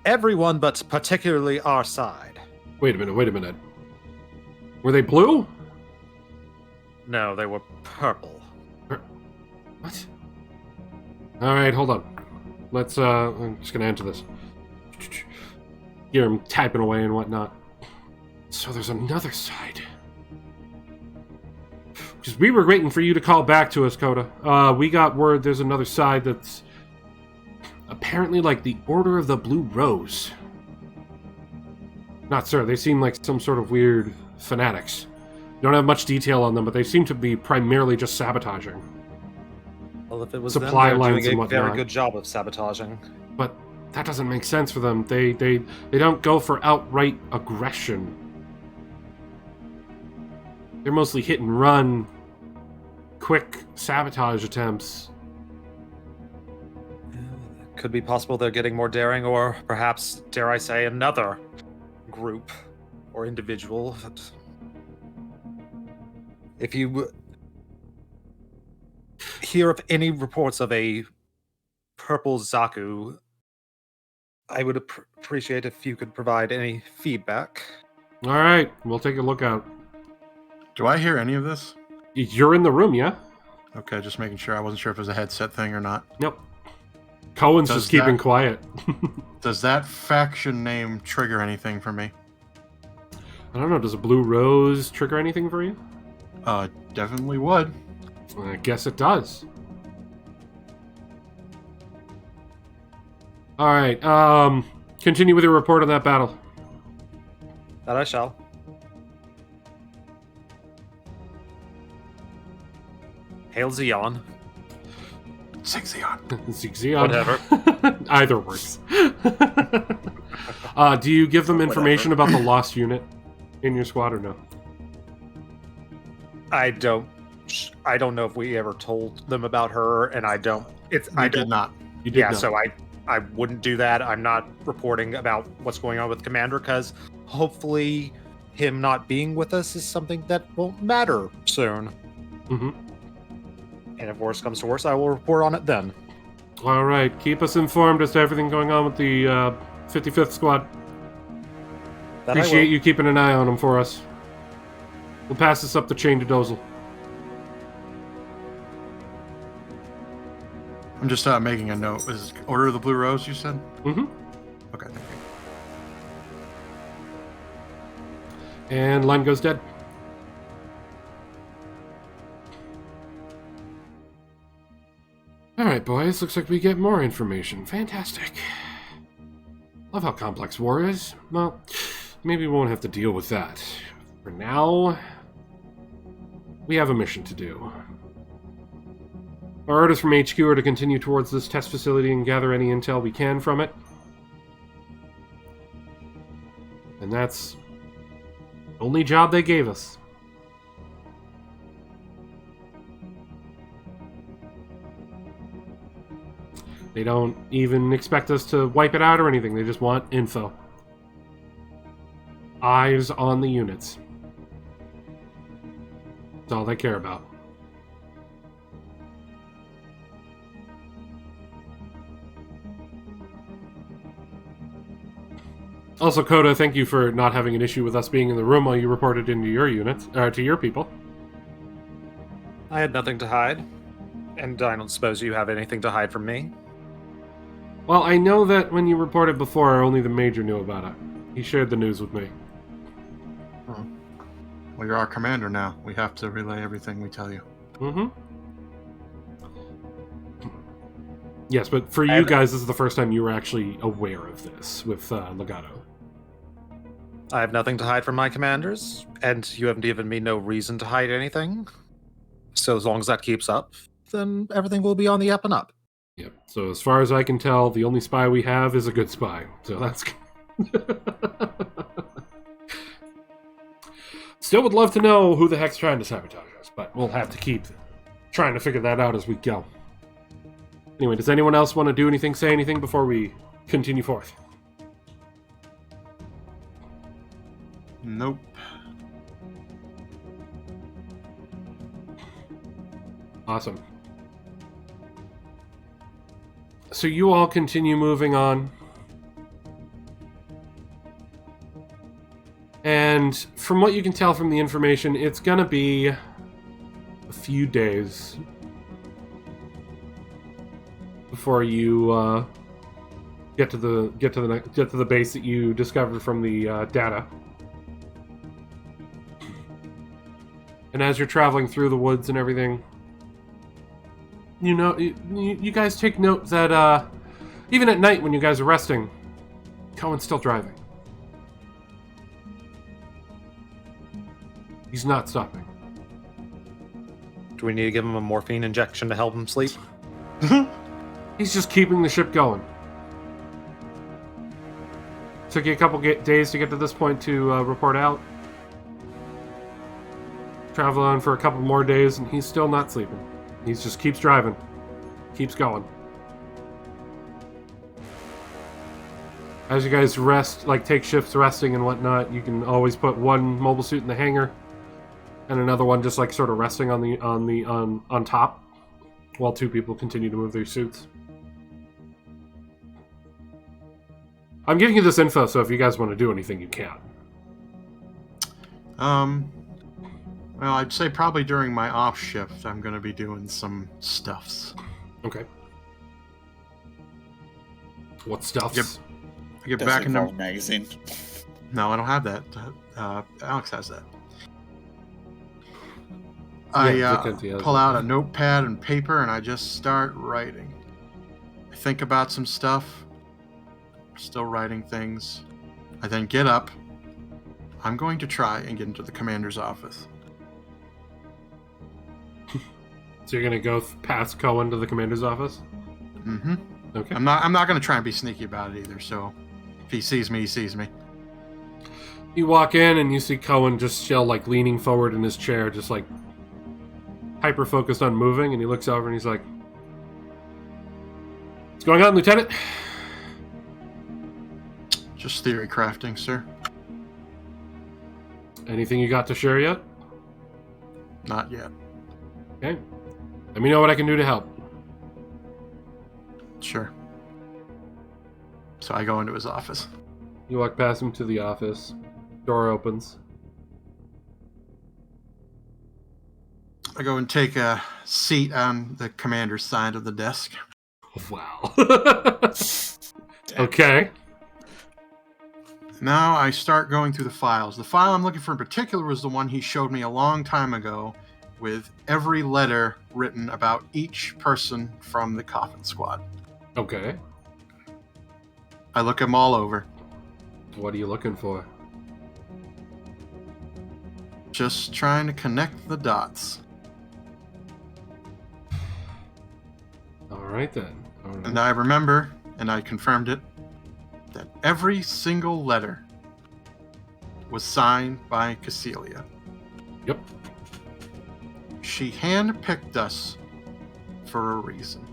everyone, but particularly our side. Wait a minute. Were they blue? No, they were purple. What? Alright, hold on. Let's, I'm just gonna enter this. Hear him typing away and whatnot. So there's another side. Because we were waiting for you to call back to us, Coda. We got word there's another side that's apparently like the Order of the Blue Rose. Not sure, they seem like some sort of weird fanatics. Don't have much detail on them, but they seem to be primarily just sabotaging. Well, if it was Supply them, they're lines doing and a very whatnot. good job of sabotaging. But that doesn't make sense for them. They don't go for outright aggression. They're mostly hit and run, quick sabotage attempts. Could be possible they're getting more daring, or perhaps, dare I say, another group or individual. If you hear of any reports of a purple Zaku, I would appreciate if you could provide any feedback. All right, we'll take a look out. Do I hear any of this? You're in the room, yeah? Okay, just making sure. I wasn't sure if it was a headset thing or not. Nope. Cohen's Does just keeping that- quiet. Does that faction name trigger anything for me? I don't know, does a blue rose trigger anything for you? Definitely would. I guess it does. All right. Continue with your report on that battle. That I shall. Hail Zeon. Sixion. Xeon. Whatever. Either works. Do you give them information about the lost unit in your squad or no? I don't know if we ever told them about her, and I don't. I did not. You did Yeah, not. so I wouldn't do that. I'm not reporting about what's going on with Commander because hopefully him not being with us is something that won't matter soon. Mhm. And if worse comes to worse, I will report on it then. All right. Keep us informed as to everything going on with the 55th squad. That I Appreciate will. you keeping an eye on them for us. We'll pass this up the chain to Dozel. I'm just making a note. Is Order of the Blue Rose, you said? Mm-hmm. Okay, thank you. And line goes dead. All right, boys. Looks like we get more information. Fantastic. Love how complex war is. Well, maybe we won't have to deal with that. For now, we have a mission to do. Our orders from HQ are to continue towards this test facility and gather any intel we can from it. And that's the only job they gave us. They don't even expect us to wipe it out or anything. They just want info. Eyes on the units. That's all they care about. Also, Coda, thank you for not having an issue with us being in the room while you reported into your units, to your people. I had nothing to hide, and I don't suppose you have anything to hide from me. Well, I know that when you reported before, only the Major knew about it. He shared the news with me. Well, you're our commander now. We have to relay everything we tell you. Mm-hmm. Yes, but for you guys, this is the first time you were actually aware of this with Legato. I have nothing to hide from my commanders, and you haven't given me no reason to hide anything. So as long as that keeps up, then everything will be on the up and up. Yep. So as far as I can tell, the only spy we have is a good spy. So that's Still would love to know who the heck's trying to sabotage us, but we'll have to keep trying to figure that out as we go. Anyway, does anyone else want to do anything, say anything before we continue forth? Nope. Awesome. So you all continue moving on. And from what you can tell from the information, it's gonna be a few days before you get to the base that you discovered from the data. And as you're traveling through the woods and everything, you know, you guys take note that even at night when you guys are resting, Cohen's still driving. He's not stopping. Do we need to give him a morphine injection to help him sleep? He's just keeping the ship going. Took you a couple days to get to this point to report out. Travel on for a couple more days, and he's still not sleeping. He just keeps driving. Keeps going. As you guys rest, like take shifts resting and whatnot, you can always put one mobile suit in the hangar and another one just like sort of resting on top while two people continue to move their suits. I'm giving you this info, so if you guys want to do anything, you can. Well, I'd say probably during my off shift, I'm going to be doing some stuffs. Okay. What stuffs? Yep. I get Doesn't back into... involve magazine. No, I don't have that. Alex has that. Yeah, I Vic has pull it. out a notepad and paper and I just start writing. I think about some stuff, Still writing things. I then get up. I'm going to try and get into the commander's office. So you're gonna go past Cohen to the commander's office? Mm-hmm. Okay. I'm not going to try and be sneaky about it either. So if he sees me, he sees me. You walk in and you see Cohen just still like leaning forward in his chair, just like hyper focused on moving, and he looks over and he's like, "What's going on, Lieutenant?" Just theory crafting, sir. Anything you got to share yet? Not yet. Okay. Let me know what I can do to help. Sure. So I go into his office. You walk past him to the office. Door opens. I go and take a seat on the commander's side of the desk. Wow. Okay. Now I start going through the files. The file I'm looking for in particular was the one he showed me a long time ago with every letter written about each person from the Coffin Squad. Okay. I look them all over. What are you looking for? Just trying to connect the dots. Alright then. All right. And I remember, and I confirmed it, that every single letter was signed by Cassilia. Yep. She handpicked us for a reason.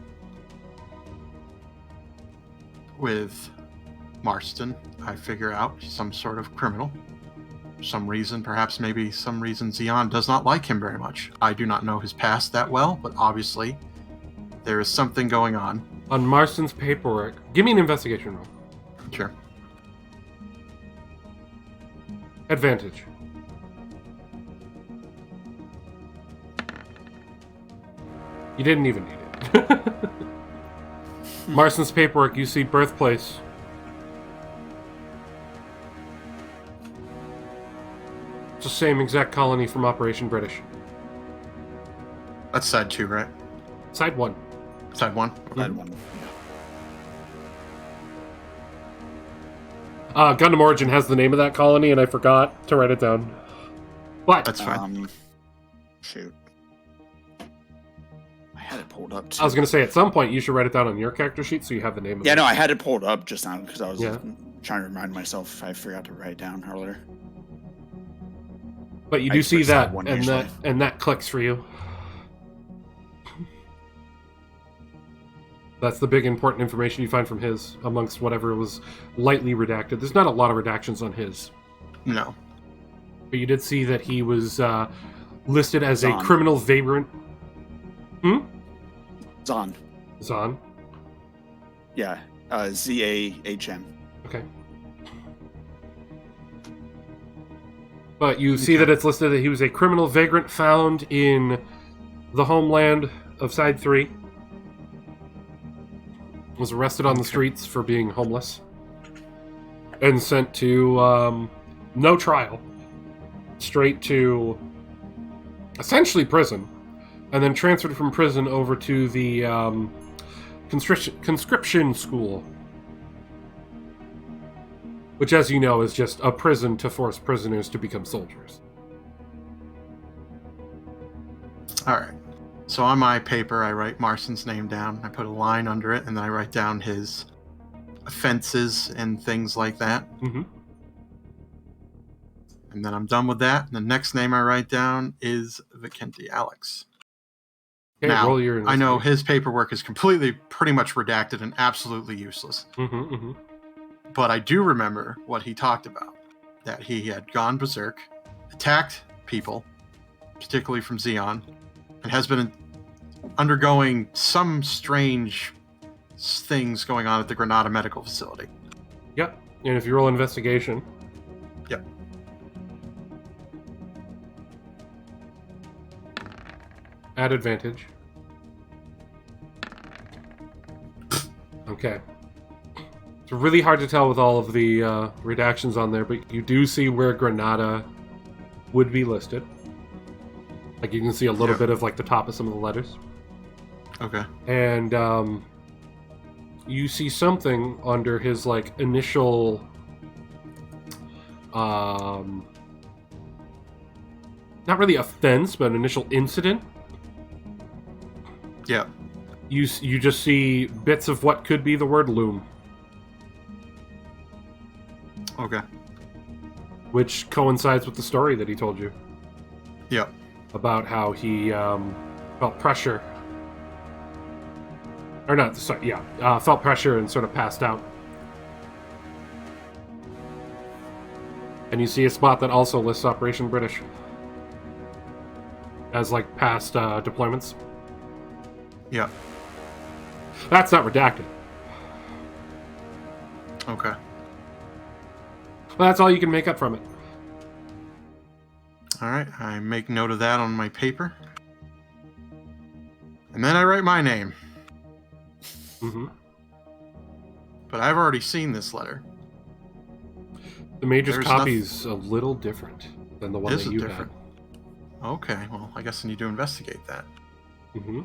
With Marston, I figure out some sort of criminal. Some reason, perhaps maybe some reason Zeon does not like him very much. I do not know his past that well, but obviously there is something going on. On Marston's paperwork, give me an investigation roll. Sure. Advantage. You didn't even need it. Marston's paperwork, you see birthplace. It's the same exact colony from Operation British. That's side 2, right? Side 1. Side 1? That one. Gundam Origin has the name of that colony, and I forgot to write it down. But That's fine. Shoot. I had it pulled up too. I was going to say, at some point, you should write it down on your character sheet so you have the name of Yeah, it. no, I had it pulled up just now because I was Yeah. trying to remind myself I forgot to write it down earlier. But you I do just see put that, side one and usually. that clicks for you. That's the big important information you find from his, amongst whatever was lightly redacted. There's not a lot of redactions on his. No. But you did see that he was listed as a Zahn. criminal vagrant. Zahn. Zahn. Yeah. Zahn. Okay. But you see that it's listed that he was a criminal vagrant found in the homeland of Side 3. Was arrested on the streets for being homeless. And sent to no trial. Straight to essentially prison. And then transferred from prison over to the conscription school. Which, as you know, is just a prison to force prisoners to become soldiers. All right. So on my paper, I write Marston's name down. I put a line under it, and then I write down his offenses and things like that. Mm-hmm. And then I'm done with that. And the next name I write down is Vicente Alex. Okay, Now, roll your I know investigation. his paperwork is completely, pretty much redacted and absolutely useless. Mm-hmm, mm-hmm. But I do remember what he talked about. That he had gone berserk, attacked people, particularly from Zeon, and has been undergoing some strange things going on at the Granada Medical Facility. Yep. And if you roll investigation. Yep. Add advantage. Okay. It's really hard to tell with all of the redactions on there, but you do see where Granada would be listed. Like you can see a little Yeah. bit of like the top of some of the letters. Okay. And you see something under his like initial not really offense, but initial incident. Yeah. You just see bits of what could be the word loom, Okay. which coincides with the story that he told you Yeah. about how he felt pressure. Or not, sorry, yeah, felt pressure and sort of passed out. And you see a spot that also lists Operation British as like past deployments. Yeah. That's not redacted. Okay. Well, that's all you can make up from it. All right. I make note of that on my paper. And then I write my name. Mm-hmm. But I've already seen this letter. The Major's There's copy's a little different than the one Is that it you different? Okay. Well, I guess I need to investigate that. had. Mm-hmm.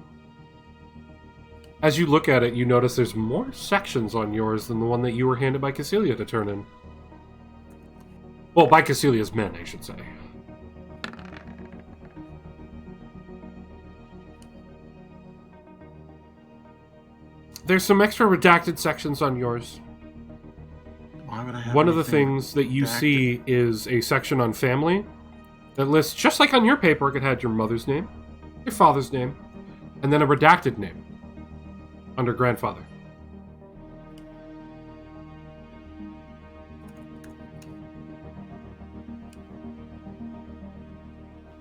As you look at it, you notice there's more sections on yours than the one that you were handed by Cassilia to turn in. Well, by Cassilia's men, I should say. There's some extra redacted sections on yours. Why would I have One of the anything things that you redacted? see is a section on family that lists, just like on your paperwork, it had your mother's name, your father's name, and then a redacted name under grandfather.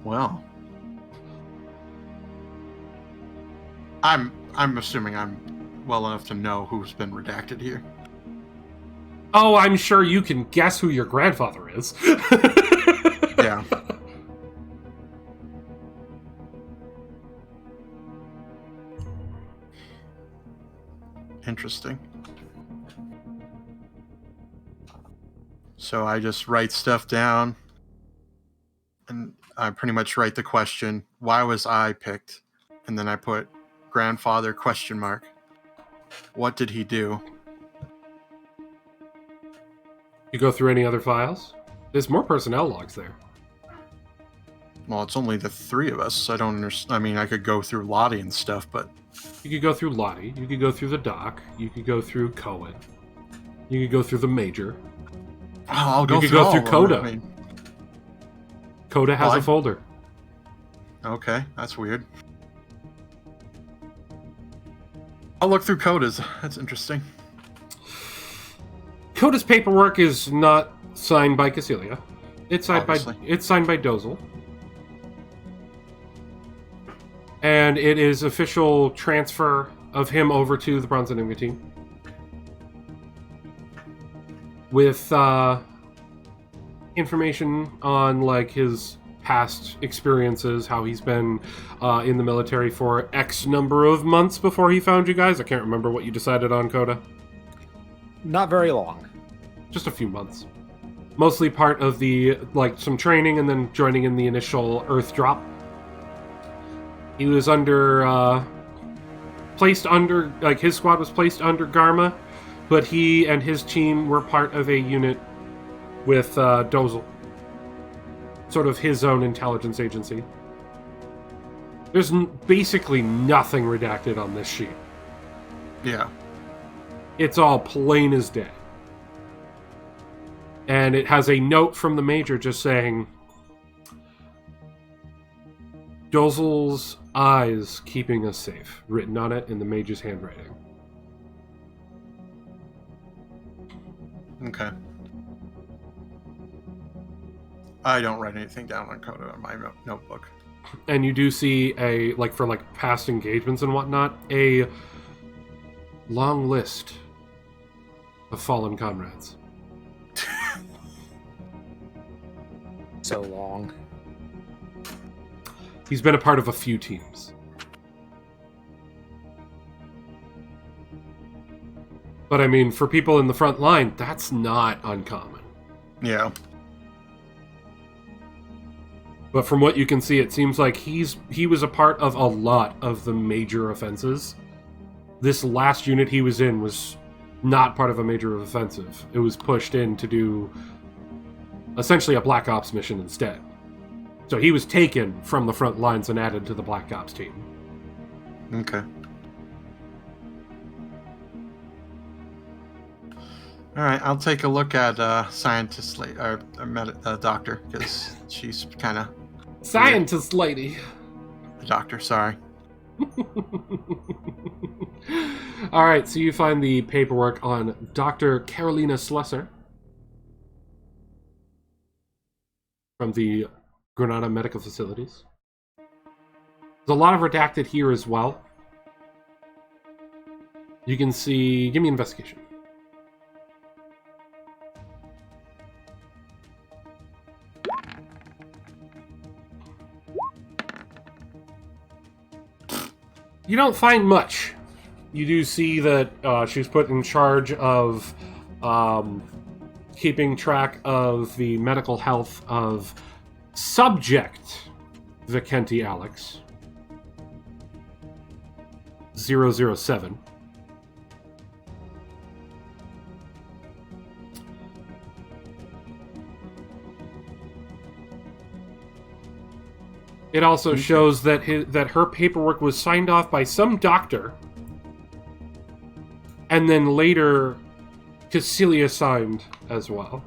Well, I'm assuming I'm well enough to know who's been redacted here. Oh, I'm sure you can guess who your grandfather is. Yeah. Interesting. So I just write stuff down, and I pretty much write the question, why was I picked? And then I put grandfather question mark. What did he do? You go through any other files? There's more personnel logs there. Well, it's only the three of us. So I don't understand. I mean, I could go through Lottie and stuff, but You could go through Lottie, you could go through the doc, you could go through Cohen, you could go through the Major. I'll go You could through go all through of them. Coda. I mean, Coda has Well, a folder. okay, that's weird. I'll look through Coda's. That's interesting. Coda's paperwork is not signed by Cassilia. It's signed Obviously. by Dozel. And it is official transfer of him over to the Bronze Enigma team. With information on like his past experiences, how he's been in the military for X number of months before he found you guys. I can't remember what you decided on, Coda. Not very long. Just a few months. Mostly part of the, like, some training and then joining in the initial Earth drop. He was placed under, like, his squad was placed under Garma, but he and his team were part of a unit with Dozel. Sort of his own intelligence agency. There's basically nothing redacted on this sheet. Yeah. It's all plain as day. And it has a note from the Major just saying, Dozel's eyes keeping us safe, written on it in the Major's handwriting. Okay. I don't write anything down on Coda in my notebook. And you do see a, like, for like past engagements and whatnot, a long list of fallen comrades. So long. He's been a part of a few teams. But I mean, for people in the front line, that's not uncommon. Yeah. But from what you can see, it seems like he was a part of a lot of the major offenses this last unit he was in was not part of a major offensive. It was pushed in to do essentially a Black Ops mission instead. So he was taken from the front lines and added to the Black Ops team. Okay. All right, I'll take a look at doctor, because she's kind of Scientist lady. the doctor. Sorry. All right, so you find the paperwork on Dr. Carolina Slusser from the Granada Medical Facilities. There's a lot of redacted here as well. You can see... Give me investigation. You don't find much. You do see that she's put in charge of keeping track of the medical health of subject Vicente Alex 007. It also shows that her paperwork was signed off by some doctor, and then later Cassilia signed as well.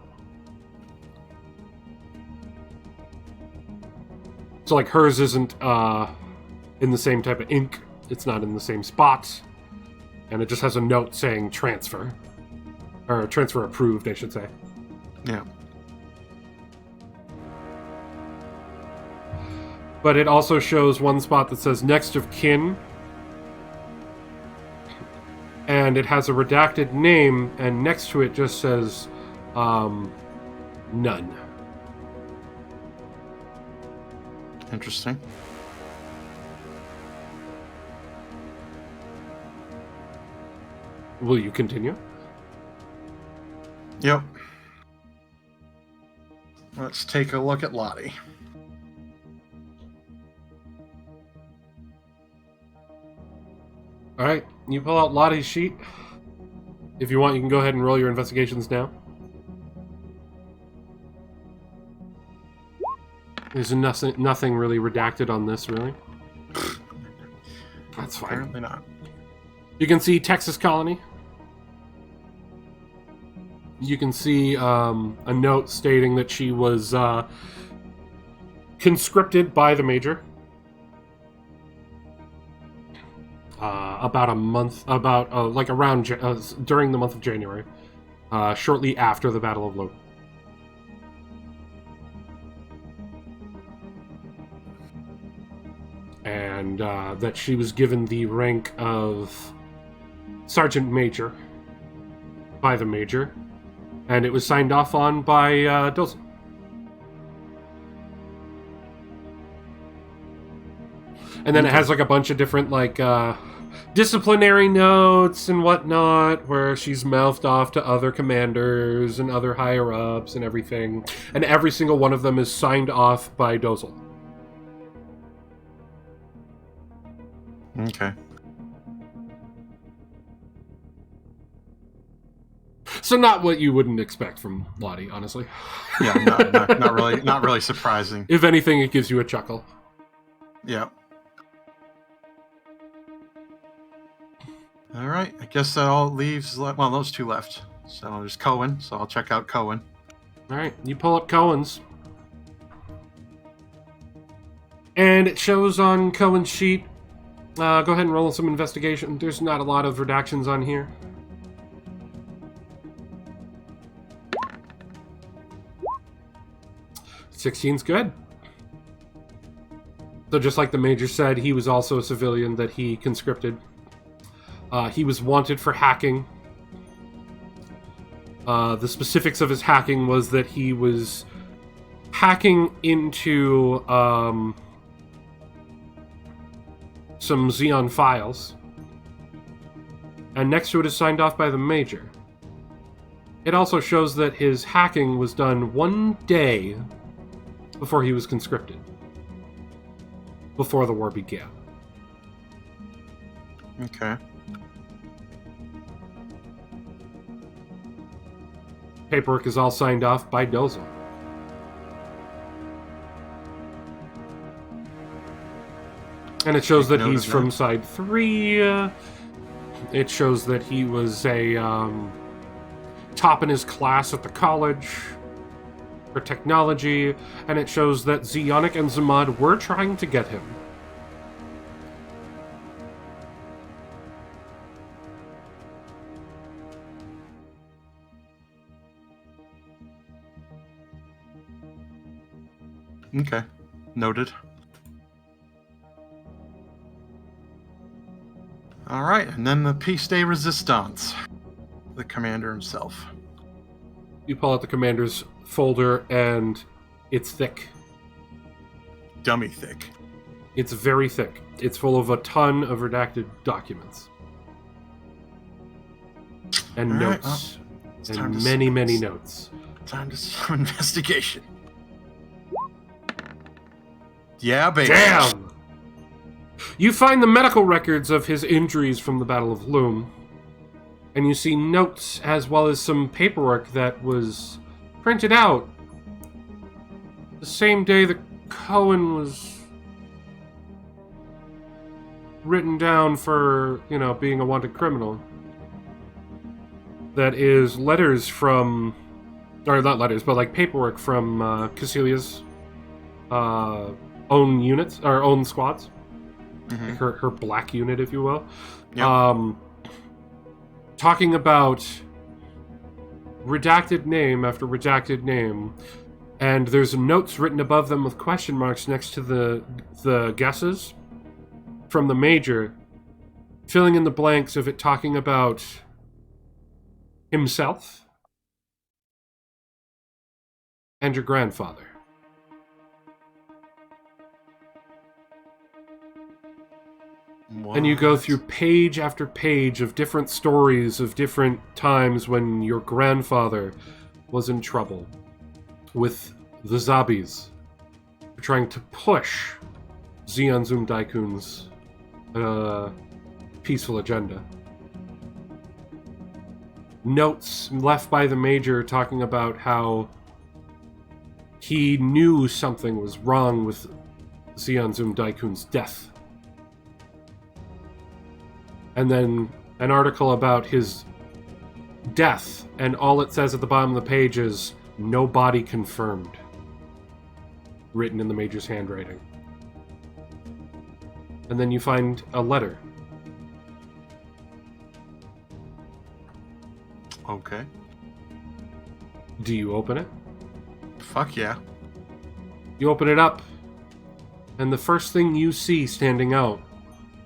So like hers isn't in the same type of ink, it's not in the same spots, and it just has a note saying transfer. Or transfer approved, I should say. Yeah. But it also shows one spot that says next of kin. And it has a redacted name, and next to it just says none. Interesting. Will you continue? Yep. Let's take a look at Lottie. Alright, you pull out Lottie's sheet. If you want, you can go ahead and roll your investigations now. There's nothing really redacted on this, really. That's fine. Apparently not. You can see Texas Colony. You can see a note stating that she was conscripted by the Major. About a month, during the month of January, shortly after the Battle of Logan. And that she was given the rank of Sergeant Major by the Major, and it was signed off on by Dozel. And then it has like a bunch of different like disciplinary notes and whatnot, where she's mouthed off to other commanders and other higher-ups and everything. And every single one of them is signed off by Dozel. Okay. So not what you wouldn't expect from Lottie, honestly. Yeah, not really surprising. If anything, it gives you a chuckle. Yeah. All right, I guess that all leaves... Well, those two left. So there's Cohen, so I'll check out Cohen. All right, you pull up Cohen's. And it shows on Cohen's sheet. Go ahead and roll some investigation. There's not a lot of redactions on here. 16's good. So just like the Major said, he was also a civilian that he conscripted. He was wanted for hacking. The specifics of his hacking was that he was hacking into some Xeon files. And next to it is signed off by the Major. It also shows that his hacking was done 1 day before he was conscripted. Before the war began. Okay. Paperwork is all signed off by Dozel. And it shows Take that note he's of from that. Side 3. It shows that he was a top in his class at the college for technology. And it shows that Zionic and Zamad were trying to get him. Okay. Noted. All right, and then the piece de resistance. The commander himself. You pull out the commander's folder, and it's thick. Dummy thick. It's very thick. It's full of a ton of redacted documents. And All right, notes. it's time And to many, s- many notes. Time to some investigation. Yeah, baby. Damn! You find the medical records of his injuries from the Battle of Loom. And you see notes as well as some paperwork that was printed out the same day that Cohen was written down for, being a wanted criminal. That is letters from, or not letters, but like paperwork from Cassilia's own units, or own squads. Mhm. Like her black unit, if you will. Yep. Talking about redacted name after redacted name, and there's notes written above them with question marks next to the guesses from the major, filling in the blanks of it talking about himself and your grandfather. And you go What? through page after page of different stories of different times when your grandfather was in trouble with the Zabis trying to push Zeon Zum Daikun's peaceful agenda. Notes left by the major talking about how he knew something was wrong with Zeon Zum Daikun's death. And then an article about his death, and all it says at the bottom of the page is, "No body confirmed," written in the major's handwriting. And then you find a letter. Okay. Do you open it? Fuck yeah. You open it up, and the first thing you see standing out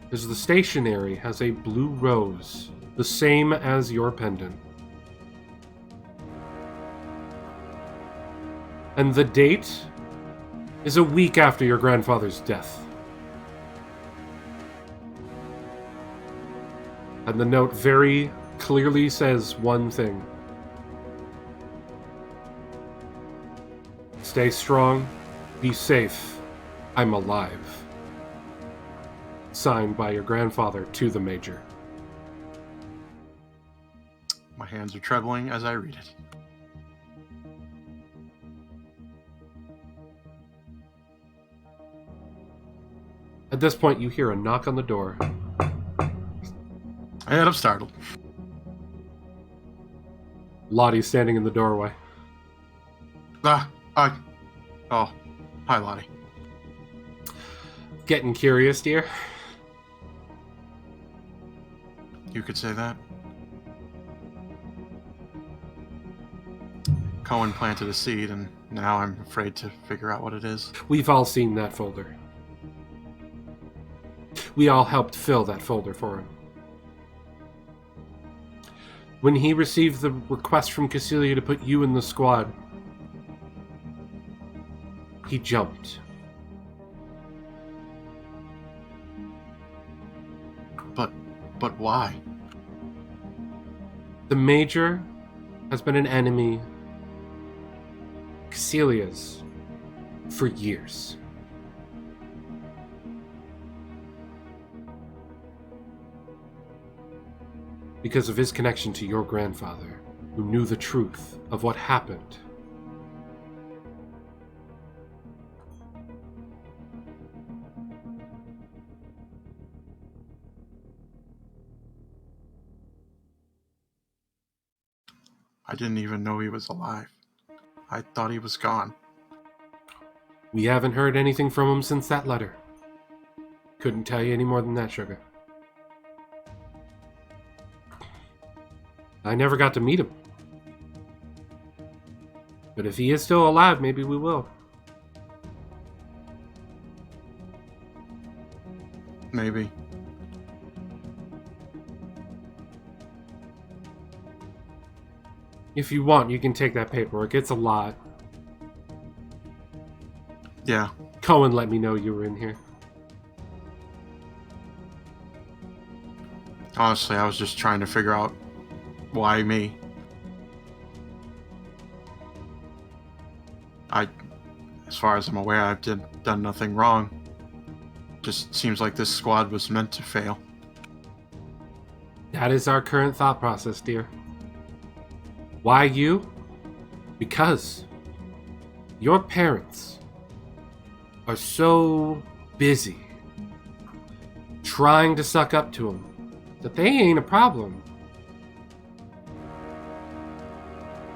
is the stationery has a blue rose, the same as your pendant. And the date is a week after your grandfather's death. And the note very clearly says one thing. Stay strong, be safe, I'm alive. Signed by your grandfather to the major. My hands are trembling as I read it. At this point, you hear a knock on the door. And I'm startled. Lottie's standing in the doorway. Oh, hi, Lottie. Getting curious, dear? You could say that. Cohen planted a seed, and now I'm afraid to figure out what it is. We've all seen that folder. We all helped fill that folder for him. When he received the request from Cassilia to put you in the squad, he jumped. But why? The Major has been an enemy, Cassilia's, for years. Because of his connection to your grandfather. who knew the truth of what happened. I didn't even know he was alive. I thought he was gone. We haven't heard anything from him since that letter. Couldn't tell you any more than that, sugar. I never got to meet him. But if he is still alive, maybe we will. Maybe. If you want, you can take that paperwork. It's a lot. Yeah. Cohen let me know you were in here. Honestly, I was just trying to figure out why me. As far as I'm aware, I've done nothing wrong. Just seems like this squad was meant to fail. That is our current thought process, dear. Why you? Because your parents are so busy trying to suck up to him that they ain't a problem.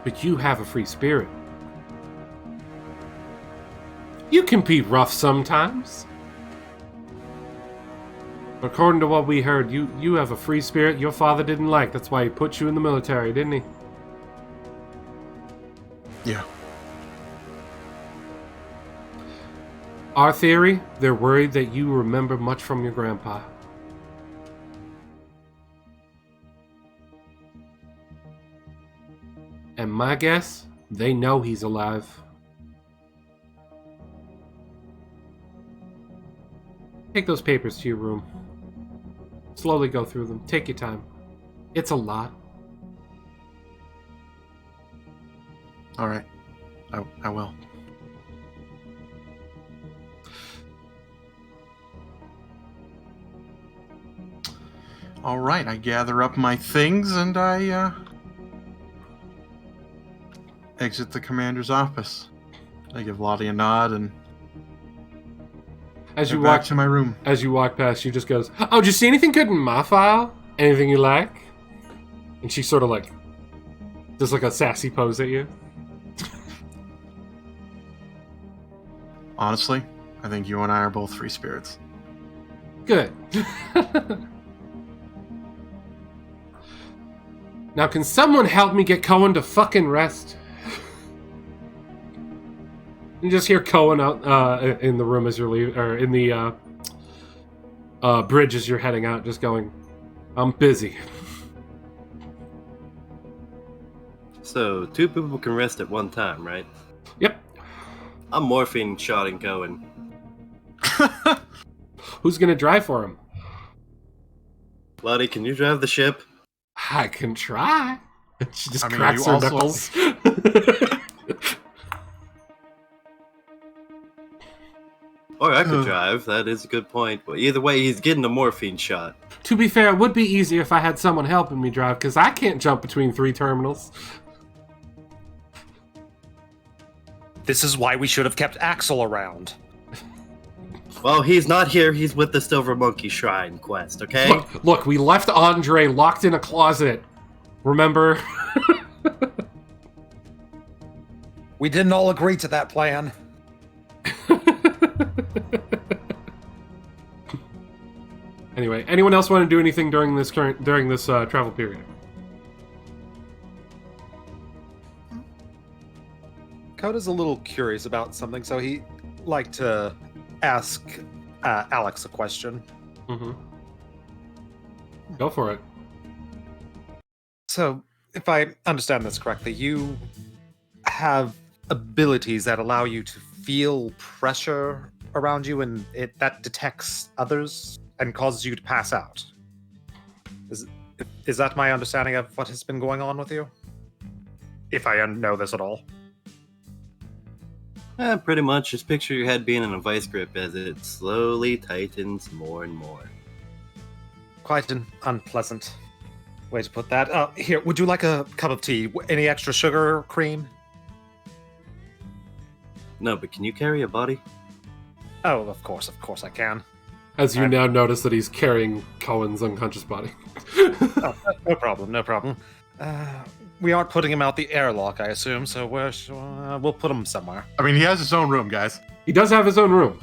But you have a free spirit. You can be rough sometimes. According to what we heard, you have a free spirit your father didn't like. That's why he put you in the military, didn't he? Yeah. Our theory, they're worried that you remember much from your grandpa. And my guess, they know he's alive. Take those papers to your room. Slowly go through them. Take your time. It's a lot. All right. I will. All right. I gather up my things and I exit the commander's office. I give Lottie a nod and As you head walk back to my room. As you walk past, she just goes, "Oh, did you see anything good in my file? Anything you like?" And she sort of like does like a sassy pose at you. Honestly, I think you and I are both free spirits. Good. Now, can someone help me get Cohen to fucking rest? You just hear Cohen out in the room as you're leaving, or in the bridge as you're heading out, just going, "I'm busy." So, 2 people can rest at one time, right? Yep. I'm morphine shotting Cohen. Who's gonna drive for him? Lottie, can you drive the ship? I can try. She just I mean, cracks you her also- knuckles. Or I could drive, that is a good point. But either way, he's getting a morphine shot. To be fair, it would be easier if I had someone helping me drive, because I can't jump between 3 terminals. This is why we should have kept Axel around. Well, he's not here, he's with the Silver Monkey Shrine quest, okay? Look, we left Andre locked in a closet. Remember? We didn't all agree to that plan. Anyway, anyone else want to do anything during this travel period? Coda's a little curious about something, so he'd like to ask Alex a question. Mm-hmm. Go for it. So, if I understand this correctly, you have abilities that allow you to feel pressure around you, and that detects others and causes you to pass out. Is that my understanding of what has been going on with you? If I know this at all. Pretty much. Just picture your head being in a vice grip as it slowly tightens more and more. Quite unpleasant. way to put that. Here, would you like a cup of tea? Any extra sugar or cream? No, but can you carry a body? Oh, of course I can. As you now notice that he's carrying Cohen's unconscious body. Oh, no problem. We aren't putting him out the airlock, I assume, so we'll put him somewhere. I mean, he has his own room, guys. He does have his own room.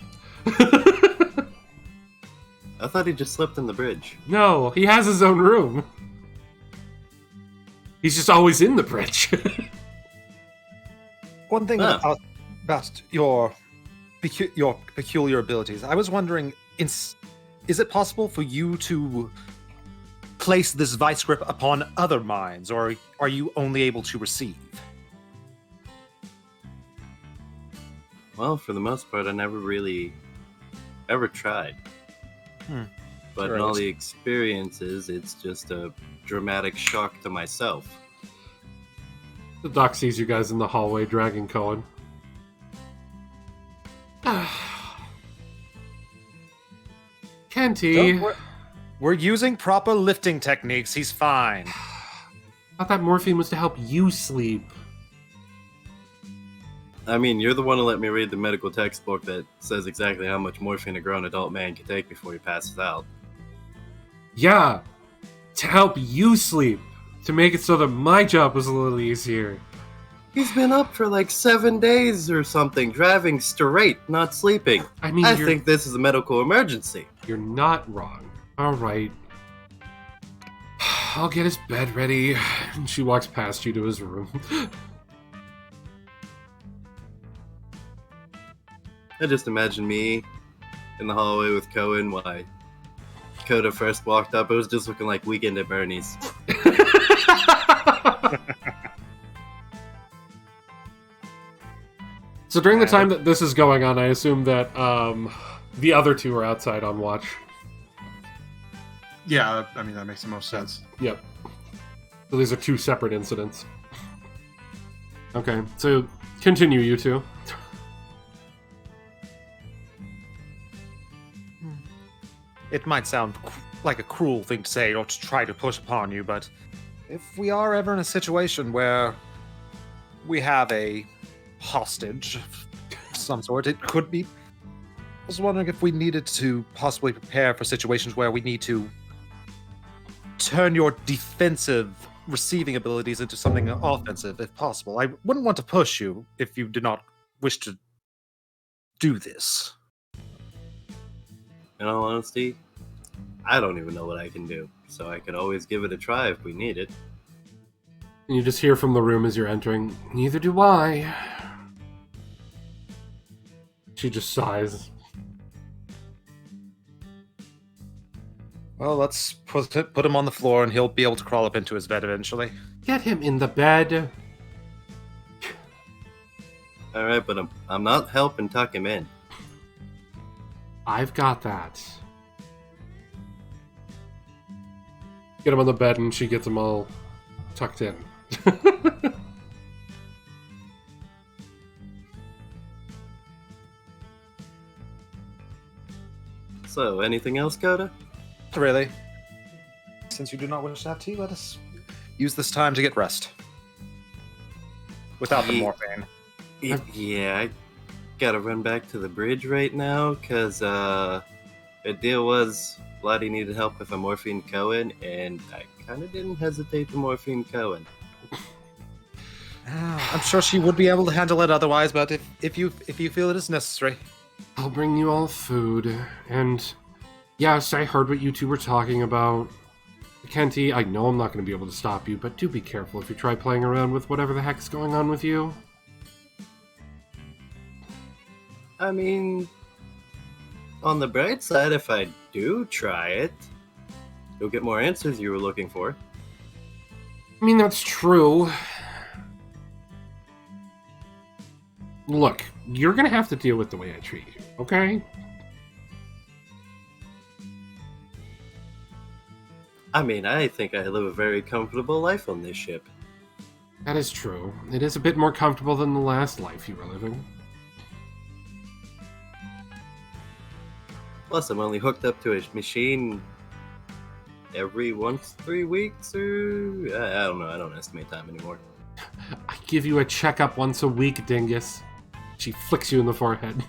I thought he just slept in the bridge. No, he has his own room. He's just always in the bridge. One thing about your peculiar abilities, I was wondering, is it possible for you to place this vice grip upon other minds, or are you only able to receive? Well, for the most part, I never really ever tried. But in all the experiences, it's just a dramatic shock to myself. The doc sees you guys in the hallway dragging Cohen. Kenty. We're using proper lifting techniques. He's fine. I thought morphine was to help you sleep. I mean, you're the one who let me read the medical textbook that says exactly how much morphine a grown adult man can take before he passes out. Yeah, to help you sleep. To make it so that my job was a little easier. He's been up for like 7 days or something, driving straight, not sleeping. I mean, I think this is a medical emergency. You're not wrong. Alright. I'll get his bed ready. And she walks past you to his room. I just imagine me in the hallway with Cohen while Coda first walked up. It was just looking like Weekend at Bernie's. So during the time that this is going on, I assume that the other two are outside on watch. Yeah, I mean, that makes the most sense. Yep. So these are two separate incidents. Okay, so continue, you two. It might sound like a cruel thing to say or to try to push upon you, but if we are ever in a situation where we have a hostage of some sort, it could be. I was wondering if we needed to possibly prepare for situations where we need to turn your defensive receiving abilities into something offensive, if possible. I wouldn't want to push you if you did not wish to do this. In all honesty, I don't even know what I can do, so I could always give it a try if we need it. And you just hear from the room as you're entering, neither do I. She just sighs. Well, let's put him on the floor and he'll be able to crawl up into his bed eventually. Get him in the bed. Alright, but I'm not helping tuck him in. I've got that. Get him on the bed and she gets him all tucked in. So, anything else, Coda? Really? Since you do not wish to have tea, let us use this time to get rest. Without the morphine. Yeah, I gotta run back to the bridge right now, because the deal was Lottie needed help with a morphine Cohen, and I kind of didn't hesitate to morphine Cohen. I'm sure she would be able to handle it otherwise, but if you feel it is necessary. I'll bring you all food, and yes, I heard what you two were talking about. Kenty, I know I'm not going to be able to stop you, but do be careful if you try playing around with whatever the heck's going on with you. I mean, on the bright side, if I do try it, you'll get more answers you were looking for. I mean, that's true. Look, you're going to have to deal with the way I treat you, okay? I mean, I think I live a very comfortable life on this ship. That is true. It is a bit more comfortable than the last life you were living. Plus, I'm only hooked up to a machine every once 3 weeks, or I don't know. I don't estimate time anymore. I give you a checkup once a week, dingus. She flicks you in the forehead.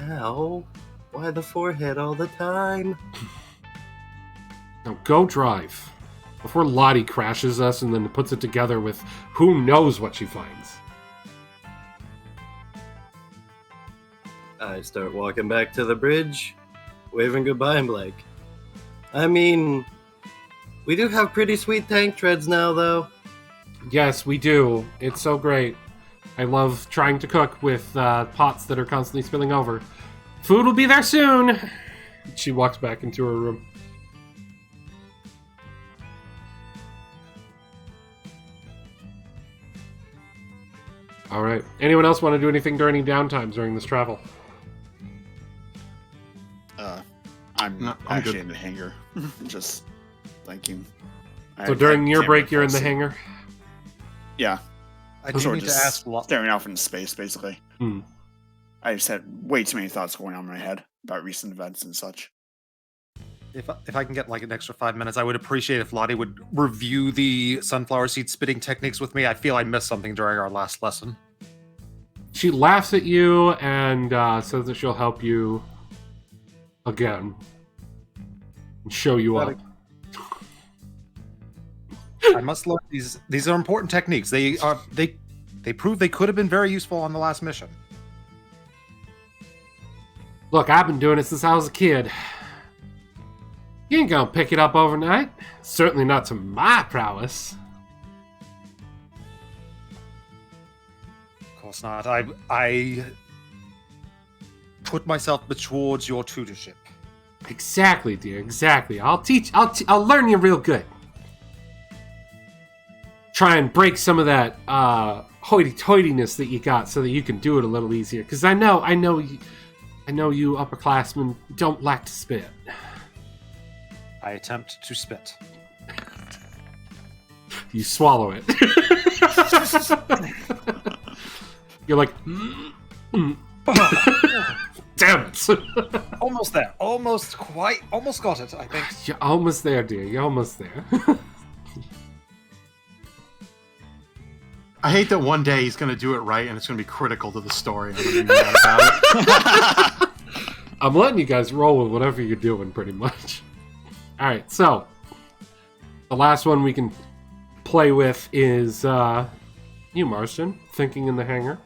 Ow. Why the forehead all the time? Now go drive. Before Lottie crashes us and then puts it together with who knows what she finds. I start walking back to the bridge, waving goodbye, and like, I mean, we do have pretty sweet tank treads now, though. Yes, we do. It's so great. I love trying to cook with pots that are constantly spilling over. Food will be there soon. She walks back into her room. All right. Anyone else want to do anything during any downtimes during this travel? I'm I'm good. in the hangar, just thinking. So during your break, you're in the hangar? Yeah. I do Sort need of to just ask. staring off into space, basically. Hmm. I just had way too many thoughts going on in my head about recent events and such. If I can get like an extra 5 minutes, I would appreciate if Lottie would review the sunflower seed spitting techniques with me. I feel I missed something during our last lesson. She laughs at you and says that she'll help you again and show you up. I must learn these. These are important techniques. They prove they could have been very useful on the last mission. Look, I've been doing it since I was a kid. You ain't gonna pick it up overnight. Certainly not to my prowess. Of course not. I put myself towards your tutorship. Exactly, dear. Exactly. I'll learn you real good. Try and break some of that hoity-toityness that you got, so that you can do it a little easier. Because I know you upperclassmen don't like to spit. I attempt to spit. You swallow it. You're like, damn it. Almost there. Almost got it, I think. You're almost there, dear. You're almost there. I hate that one day he's going to do it right and it's going to be critical to the story. I'm going to be mad about it. I'm letting you guys roll with whatever you're doing, pretty much. Alright, so the last one we can play with is you, Marston, thinking in the hangar.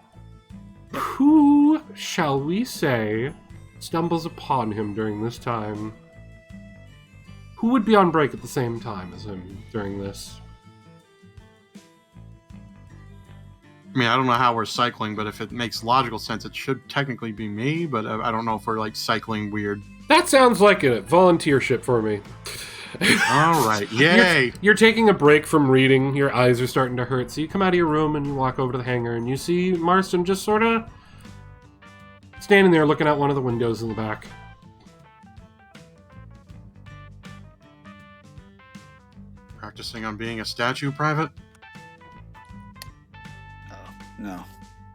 Who, shall we say, stumbles upon him during this time? Who would be on break at the same time as him during this? I mean, I don't know how we're cycling, but if it makes logical sense, it should technically be me, but I don't know if we're, like, cycling weird. That sounds like a volunteership for me. All right, yay! You're taking a break from reading, your eyes are starting to hurt, so you come out of your room and you walk over to the hangar, and you see Marston just sort of standing there looking out one of the windows in the back. Practicing on being a statue, Private? No,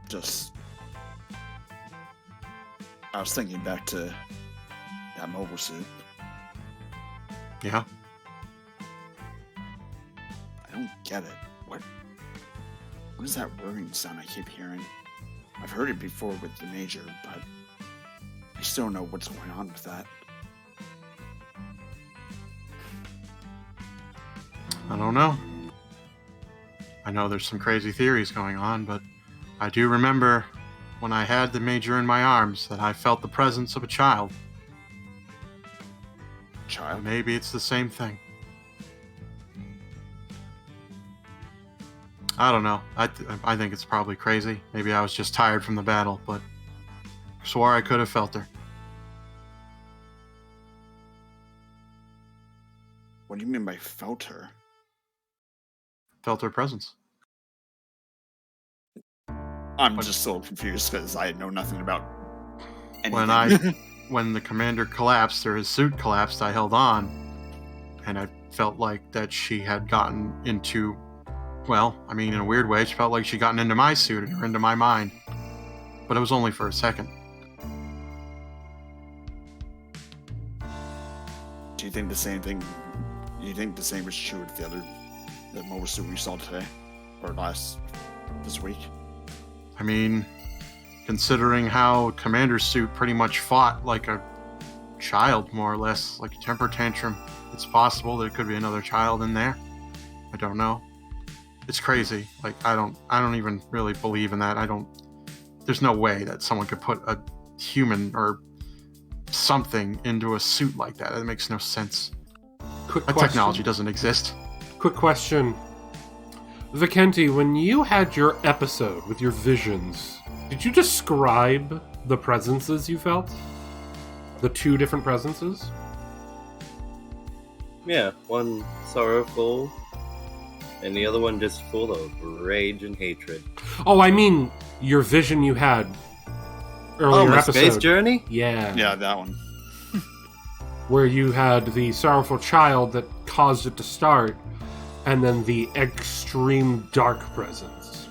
just I was thinking back to that mobile suit. Yeah. I don't get it. What is that whirring sound I keep hearing? I've heard it before with the Major, but I still don't know what's going on with that. I don't know. I know there's some crazy theories going on, but I do remember when I had the Major in my arms that I felt the presence of a child. Child? Maybe it's the same thing. I don't know. I think it's probably crazy. Maybe I was just tired from the battle, but I swore I could have felt her. What do you mean by felt her? Felt her presence. I'm just so confused because I know nothing about anything. When the commander collapsed, or his suit collapsed, I held on, and I felt like that she had gotten into, well, I mean, in a weird way, she felt like she'd gotten into my suit or into my mind. But it was only for a second. Do you think the same thing? You think the same was true with the mobile suit we saw today, or this week? I mean, considering how Commander's suit pretty much fought like a child, more or less, like a temper tantrum, it's possible there could be another child in there. I don't know. It's crazy. Like, I don't even really believe in that. There's no way that someone could put a human or something into a suit like that. It makes no sense. That technology doesn't exist. Quick question. Vikenti, when you had your episode with your visions, did you describe the presences you felt? The two different presences? Yeah, one sorrowful, and the other one just full of rage and hatred. Oh, I mean your vision you had earlier my episode. space journey? Yeah. Yeah, that one. Where you had the sorrowful child that caused it to start, and then the extreme dark presence.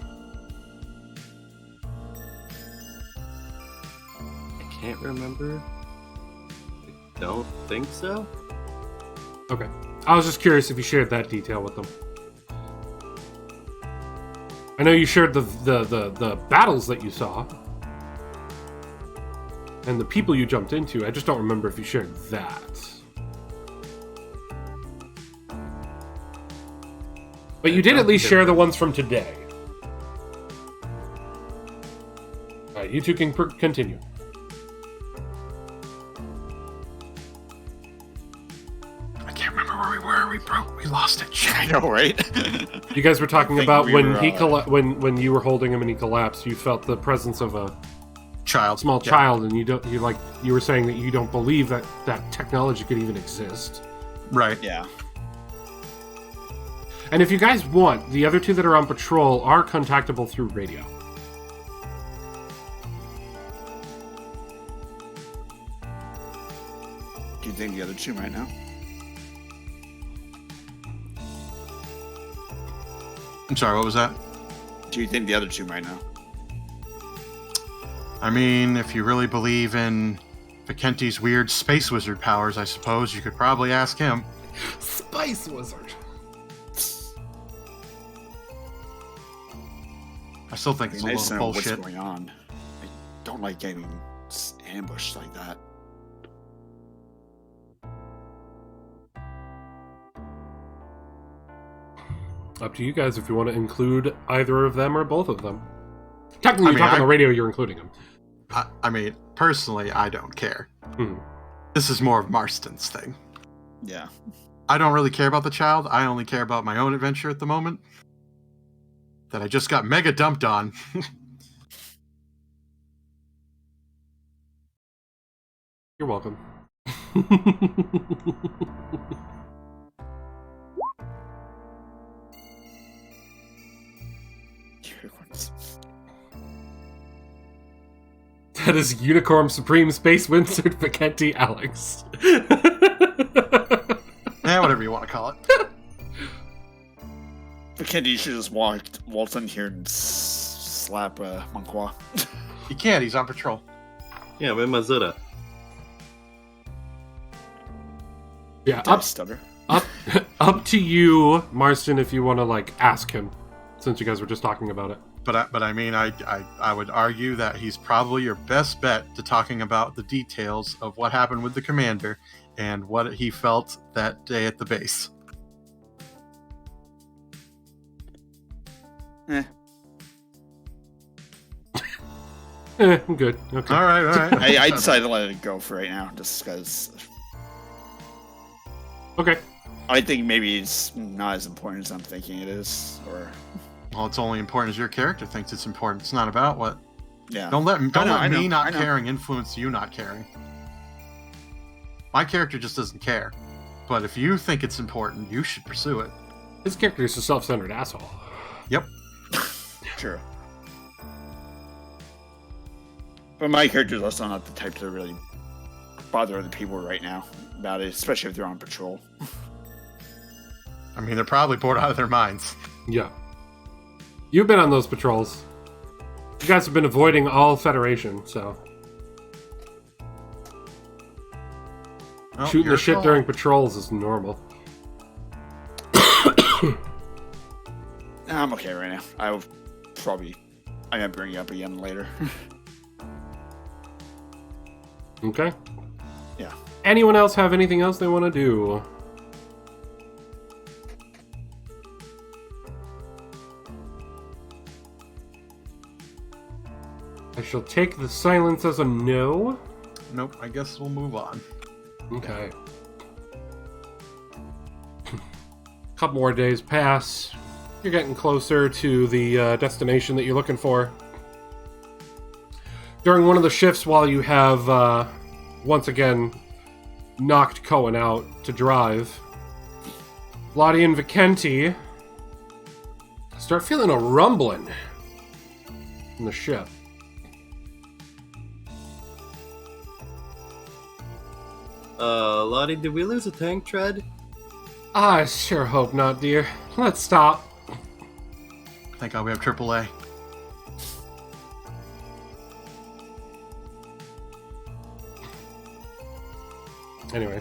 I can't remember. I don't think so. Okay. I was just curious if you shared that detail with them. I know you shared the battles that you saw. And the people you jumped into. I just don't remember if you shared that. But you did at least share the ones from today. Alright, you two can continue. I can't remember where we were. We lost it. Shit. I know, right? You guys were talking think about we when were, when you were holding him and he collapsed, you felt the presence of a small Yeah. child, and you were saying that you don't believe that technology could even exist. Right. Yeah. And if you guys want, the other two that are on patrol are contactable through radio. Do you think the other two might know? I'm sorry, what was that? Do you think the other two might know? I mean, if you really believe in Vikenti's weird space wizard powers, I suppose you could probably ask him. Spice Wizard. I still think It'd it's be a nice to load know of what's bullshit. going on. I don't like getting ambushed like that. Up to you guys if you want to include either of them or both of them. Technically, I you mean, talk on the radio, you're including them. I mean, personally, I don't care. Hmm. This is more of Marston's thing. Yeah. I don't really care about the child. I only care about my own adventure at the moment. That I just got mega dumped on. You're welcome. That is Unicorn Supreme Space Wizard Vikenti Alex. Whatever you want to call it. But Kendi, you should just waltz in here and slap Monqua. He can't, he's on patrol. Yeah, with Mazura. Yeah, Stutter. up to you, Marston, if you want to like ask him, since you guys were just talking about it. But I mean, I would argue that he's probably your best bet to talking about the details of what happened with the commander and what he felt that day at the base. I'm good. Okay. All right. I decided to let it go for right now, just because Okay. I think maybe it's not as important as I'm thinking it is. Or Well, it's only important as your character thinks it's important. It's not about what. yeah, Don't let I me know. not caring influence you not caring. My character just doesn't care. But if you think it's important, you should pursue it. His character is a self-centered asshole. Yep. True. But my character is also not the type to really bother other people right now about it, especially if they're on patrol. I mean, they're probably bored out of their minds. Yeah. You've been on those patrols. You guys have been avoiding all Federation, so... Well, Shooting your the shit call. during patrols is normal. I'm okay right now. I might bring you up again later. Okay. Yeah. Anyone else have anything else they want to do? I shall take the silence as a no. Nope, I guess we'll move on. Okay. Couple more days pass. You're getting closer to the destination that you're looking for. During one of the shifts, while you have once again knocked Cohen out to drive, Lottie and Vicenti start feeling a rumbling in the ship. Lottie, did we lose a tank tread? I sure hope not, dear. Let's stop. Thank God we have AAA. Anyway.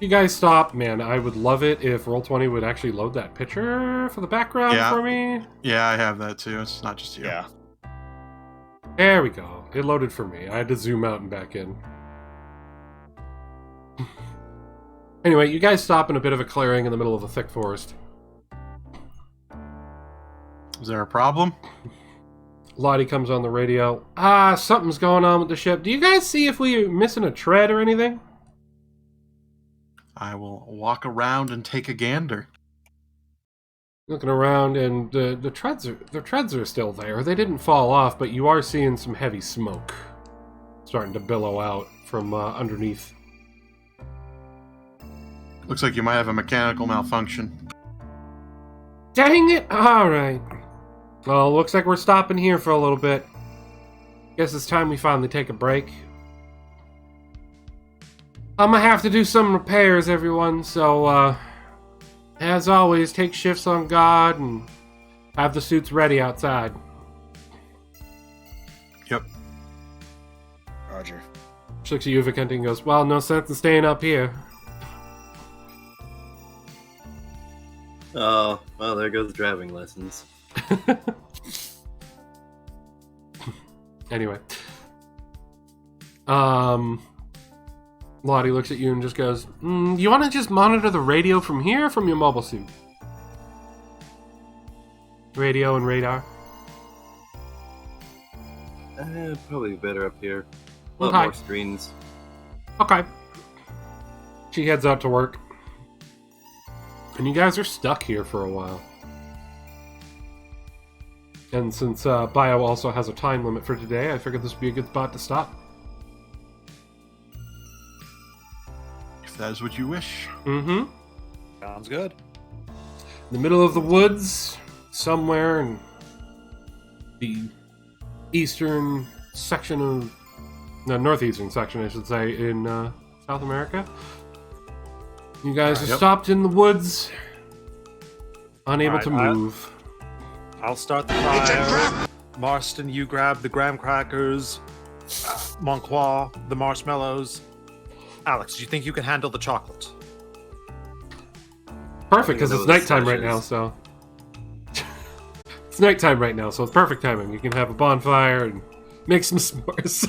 You guys stop. Man, I would love it if Roll20 would actually load that picture for the background Yeah. for me. Yeah, I have that too. It's not just you. Yeah. There we go. It loaded for me. I had to zoom out and back in. Anyway, you guys stop in a bit of a clearing in the middle of a thick forest. Is there a problem? Lottie comes on the radio. Something's going on with the ship. Do you guys see if we're missing a tread or anything? I will walk around and take a gander. Looking around, and the treads are still there. They didn't fall off, but you are seeing some heavy smoke starting to billow out from underneath. Looks like you might have a mechanical malfunction. Dang it! Alright. Well, looks like we're stopping here for a little bit. Guess it's time we finally take a break. I'm gonna have to do some repairs, everyone, so, as always, take shifts on guard and have the suits ready outside. Yep. Roger. She looks at you, Vicente, and goes, well, no sense in staying up here. Oh, well, there goes driving lessons. Anyway. Lottie looks at you and just goes, you want to just monitor the radio from here or from your mobile suit? Radio and radar. Probably better up here. A lot Okay. more screens. Okay. She heads out to work. And you guys are stuck here for a while. And since Bio also has a time limit for today, I figured this would be a good spot to stop. If that is what you wish. Mm-hmm. Sounds good. In the middle of the woods, somewhere in the eastern section of... No, northeastern section, I should say, in South America. You guys are Yep. stopped in the woods, unable Alright, to move. I'll start the fire. Marston, you grab the graham crackers. Monquois, the marshmallows. Alex, do you think you can handle the chocolate? Perfect, because I it's think nighttime those right now, sashes. so... It's nighttime right now, so it's perfect timing. You can have a bonfire and make some s'mores.